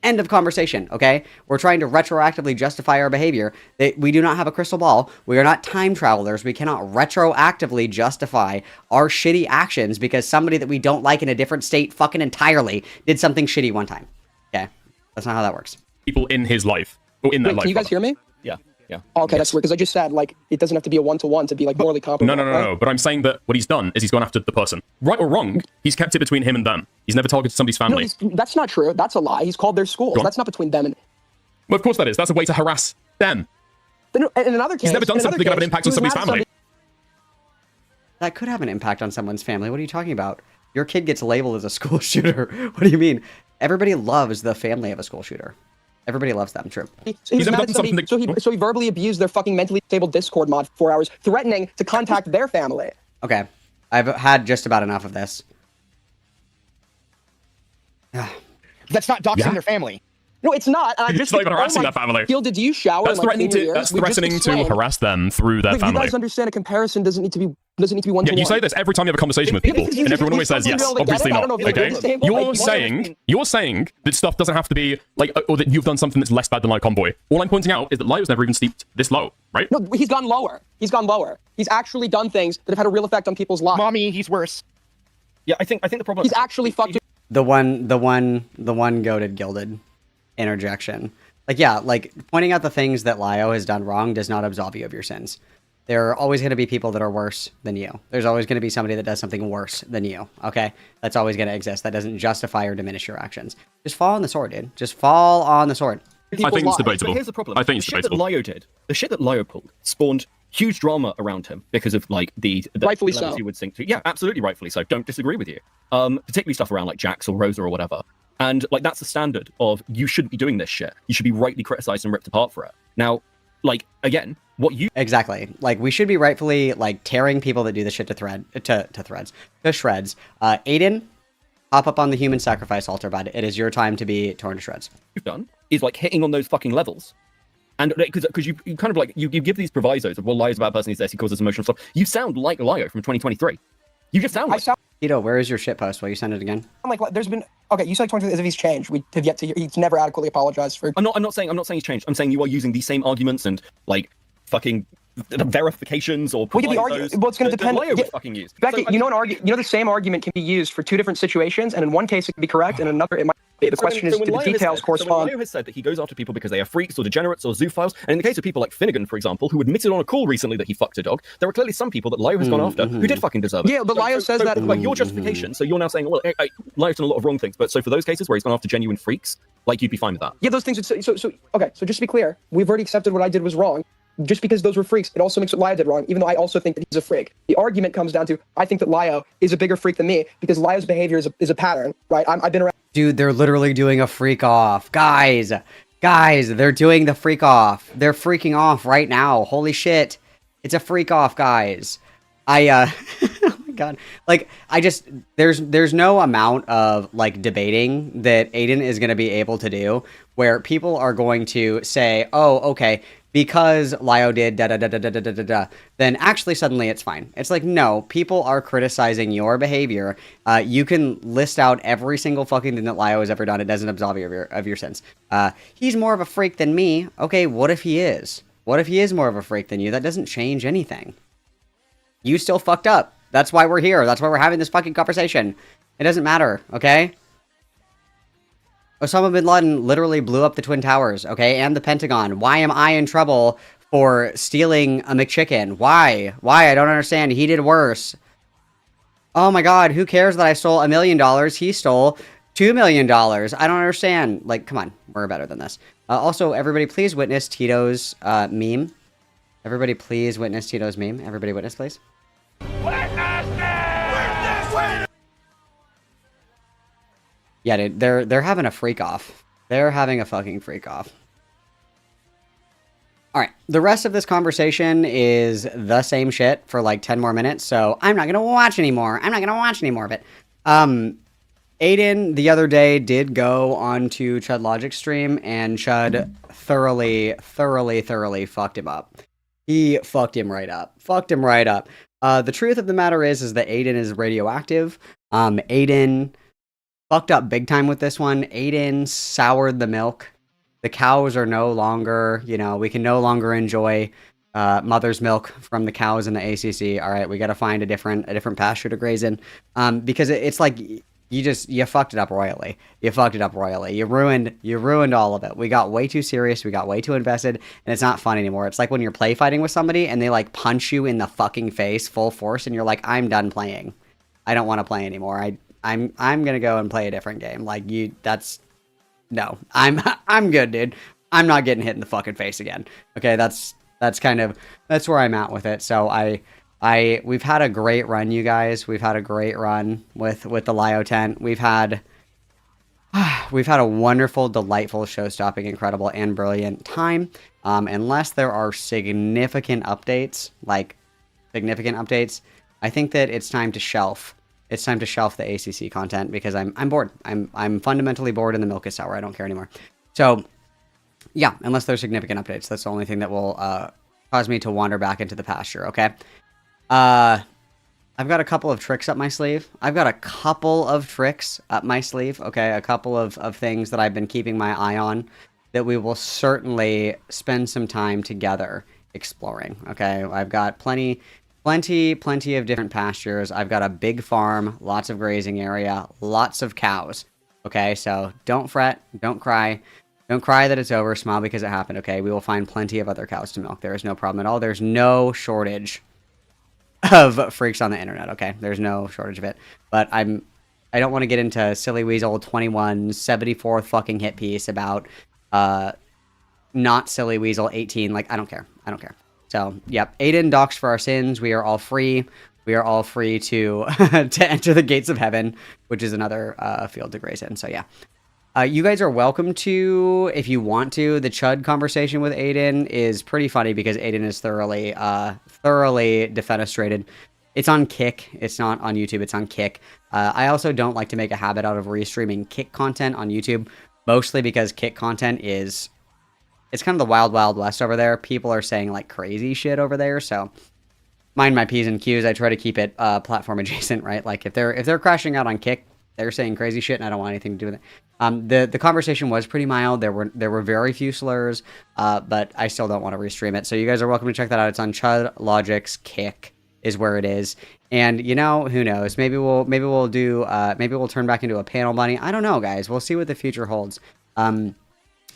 End of conversation, okay? We're trying to retroactively justify our behavior. We do not have a crystal ball. We are not time travelers. We cannot retroactively justify our shitty actions because somebody that we don't like in a different state fucking entirely did something shitty one time, okay? That's not how that works. People in his life, or in their life. Can you guys hear me? Yeah. Yeah. Okay, that's weird, because I just said, like, it doesn't have to be a 1-to-1 to be, like, morally comparable. No. But I'm saying that what he's done is he's gone after the person. Right or wrong, he's kept it between him and them. He's never targeted somebody's family. No, that's not true. That's a lie. He's called their schools. That's not between them and... Well, of course that is. That's a way to harass them. In another case... He's never done something that could have an impact on somebody's family. That could have an impact on someone's family. What are you talking about? Your kid gets labeled as a school shooter. What do you mean? Everybody loves the family of a school shooter. Everybody loves them, true. So he verbally abused their fucking mentally disabled Discord mod for 4 hours, threatening to contact their family. Okay. I've had just about enough of this. That's not doxing their family. No, it's not. It's not even harassing their family. Gilded, do you shower? That's threatening to harass them through their family. You guys understand a comparison doesn't need to be 1-to-1. Yeah, you say this every time you have a conversation with people, and everyone always says yes. Obviously not. Okay, you're saying that stuff doesn't have to be like, or that you've done something that's less bad than Lio Convoy. All I'm pointing out is that Lio's never even steeped this low, right? No, he's gone lower. He's actually done things that have had a real effect on people's lives. Mommy, he's worse. Yeah, I think the problem. He's actually fucked. The one goated Gilded interjection. Like, yeah, like pointing out the things that Lio has done wrong does not absolve you of your sins. There are always going to be people that are worse than you. There's always going to be somebody that does something worse than you, okay? That's always going to exist. That doesn't justify or diminish your actions. Just fall on the sword, dude. Just fall on the sword. I think it's debatable. But here's the problem. I think it's debatable. The shit that Lio pulled spawned huge drama around him because of like the rightfully so. He would sink to. Yeah, absolutely rightfully so. Don't disagree with you. Particularly stuff around like Jax or Rosa or whatever. And like that's the standard of you shouldn't be doing this shit. You should be rightly criticized and ripped apart for it. Now, like again, what you exactly like we should be rightfully like tearing people that do this shit to shreds. Aiden, hop up on the human sacrifice altar, bud. It is your time to be torn to shreds. You've done is like hitting on those fucking levels. And because you kind of like you give these provisos of well, Lyo's about person, he's this, he causes emotional stuff. You sound like Lyo from 2023. You just sound like Tito, where is your shit post? Will you send it again? I'm like, there's been okay. You said 20 as if he's changed. We have yet to hear. He's never adequately apologized for. I'm not saying he's changed. I'm saying you are using these same arguments and like fucking verifications or. Well, it's going to depend. Lyo would fucking use. Beckett, the same argument can be used for two different situations, and in one case it can be correct, and in another it might. The question is, do the details correspond? Lyo has said that he goes after people because they are freaks or degenerates or zoophiles, and in the case of people like Finnegan, for example, who admitted on a call recently that he fucked a dog, there are clearly some people that Lyo has gone after who did fucking deserve it. Yeah, but Lyo says that like your justification. So you're now saying, well, Lyo's done a lot of wrong things, but so for those cases where he's gone after genuine freaks, like you'd be fine with that. Yeah, those things. So okay. So just to be clear, we've already accepted what I did was wrong. Just because those were freaks, it also makes what Lyo did wrong, even though I also think that he's a freak. The argument comes down to, I think that Lyo is a bigger freak than me, because Lyo's behavior is a pattern, right? I've been around. Dude, they're literally doing a freak off. Guys, they're doing the freak off. They're freaking off right now. Holy shit. It's a freak off, guys. oh my god. Like, there's no amount of, like, debating that Aiden is going to be able to do where people are going to say, oh, okay, because Lyo did da-da-da-da-da-da-da-da, then actually suddenly it's fine. It's like, no, people are criticizing your behavior. You can list out every single fucking thing that Lyo has ever done. It doesn't absolve you of your sins. He's more of a freak than me. Okay, what if he is? What if he is more of a freak than you? That doesn't change anything. You still fucked up. That's why we're here. That's why we're having this fucking conversation. It doesn't matter, okay? Osama bin Laden literally blew up the Twin Towers, okay, and the Pentagon. Why am I in trouble for stealing a McChicken? Why? I don't understand. He did worse. Oh my god, who cares that I stole $1 million? He stole $2 million. I don't understand. Like, come on, we're better than this. Also, everybody please witness Tito's meme. Everybody please witness Tito's meme. Everybody witness, please. Yeah, dude, they're having a freak off. They're having a fucking freak off. All right, the rest of this conversation is the same shit for like 10 more minutes, so I'm not gonna watch anymore. But Aiden the other day did go onto Chud Logic's stream, and Chud thoroughly fucked him up. He fucked him right up. The truth of the matter is that Aiden is radioactive. Aiden fucked up big time with this one. Aiden soured the milk. The cows are no longer, we can no longer enjoy mother's milk from the cows in the ACC. All right, we got to find a different pasture to graze in, because it's like you fucked it up royally. You ruined all of it. We got way too serious. We got way too invested, and it's not fun anymore. It's like when you're play fighting with somebody and they like punch you in the fucking face full force, and you're like, I'm done playing. I don't want to play anymore. I'm gonna go and play a different game. Like no. I'm good, dude. I'm not getting hit in the fucking face again. Okay, that's where I'm at with it. So we've had a great run, you guys. We've had a great run with the Lyo tent. We've had a wonderful, delightful, show-stopping, incredible, and brilliant time. Unless there are significant updates, I think that it's time to shelf. It's time to shelf the ACC content because I'm bored. I'm fundamentally bored and the milk is sour. I don't care anymore. So, yeah, unless there's significant updates, that's the only thing that will cause me to wander back into the pasture, okay? I've got a couple of tricks up my sleeve. Okay? A couple of things that I've been keeping my eye on that we will certainly spend some time together exploring, okay? I've got plenty of different pastures. I've got a big farm, lots of grazing area, lots of cows. Okay, so don't fret, don't cry. Don't cry that it's over, smile because it happened, okay? We will find plenty of other cows to milk. There is no problem at all. There's no shortage of freaks on the internet, okay? There's no shortage of it. But I don't want to get into Silly Weasel 21 74th fucking hit piece about not Silly Weasel 18. Like, I don't care. So, yep, Aiden doxed for our sins. We are all free. We are all free to to enter the gates of heaven, which is another field to graze in. So, yeah. You guys are welcome to, if you want to. The Chud conversation with Aiden is pretty funny because Aiden is thoroughly defenestrated. It's on Kick. It's not on YouTube. It's on Kick. I also don't like to make a habit out of restreaming Kick content on YouTube, mostly because Kick content is, it's kind of the wild, wild west over there. People are saying like crazy shit over there, so mind my P's and Q's. I try to keep it platform adjacent, right? Like if they're crashing out on Kick, they're saying crazy shit, and I don't want anything to do with it. The conversation was pretty mild. There were very few slurs, but I still don't want to restream it. So you guys are welcome to check that out. It's on Chud Logic's Kick is where it is. And you know, who knows? Maybe we'll turn back into a panel bunny. I don't know, guys. We'll see what the future holds.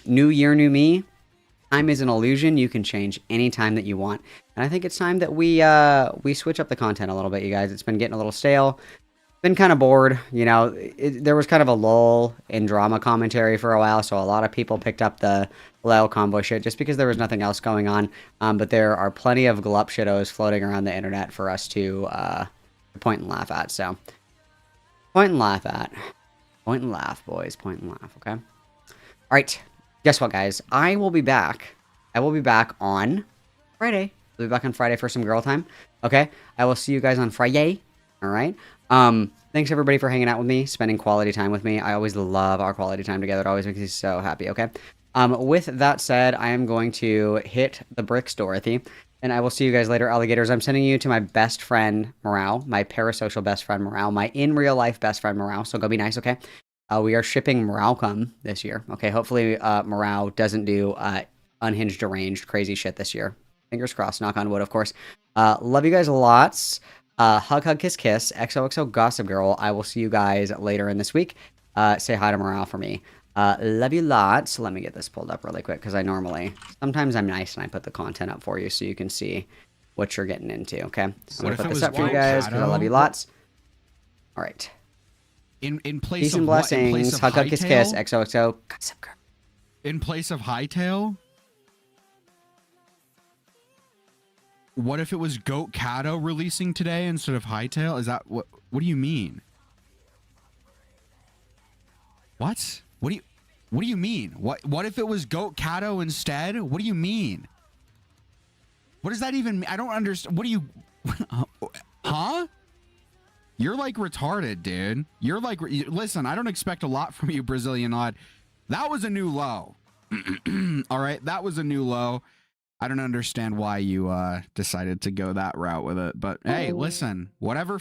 New year, new me. Time is an illusion. You can change any time that you want. And I think it's time that we switch up the content a little bit, you guys. It's been getting a little stale. Been kind of bored, you know. There was kind of a lull in drama commentary for a while, so a lot of people picked up the Lyle combo shit just because there was nothing else going on. But there are plenty of glup shittos floating around the internet for us to point and laugh at. So, point and laugh at. Point and laugh, boys. Point and laugh, okay? All right. Guess what, guys? I will be back. I will be back on Friday. I'll be back on Friday for some girl time, okay? I will see you guys on Friday, all right? Thanks everybody for hanging out with me, spending quality time with me. I always love our quality time together. It always makes me so happy, okay? With that said, I am going to hit the bricks, Dorothy, and I will see you guys later, alligators. I'm sending you to my best friend, Morale, my parasocial best friend, Morale, my in real life best friend, Morale, so go be nice, okay? We are shipping Morale this year, okay? Hopefully, Morale doesn't do, unhinged, deranged, crazy shit this year. Fingers crossed, knock on wood, of course. Love you guys lots. Hug, hug, kiss, kiss. XOXO Gossip Girl. I will see you guys later in this week. Say hi to Morale for me. Love you lots. Let me get this pulled up really quick because sometimes I'm nice and I put the content up for you so you can see what you're getting into, okay? I'm going to put this up for you guys because I love you lots. All right. In place Peace of and blessings. Hug, hug, kiss, kiss. XOXO Gossip Girl. In place of Hightail? What if it was Goat Kato releasing today instead of Hightail? Is that what do you mean? What? What do you mean? What if it was Goat Kato instead? What do you mean? What does that even mean? I don't understand. What do you huh? You're like retarded, dude. You're like listen, I don't expect a lot from you, Brazilian Odd. That was a new low. All right, that was a new low. I don't understand why you decided to go that route with it, but hey, listen, whatever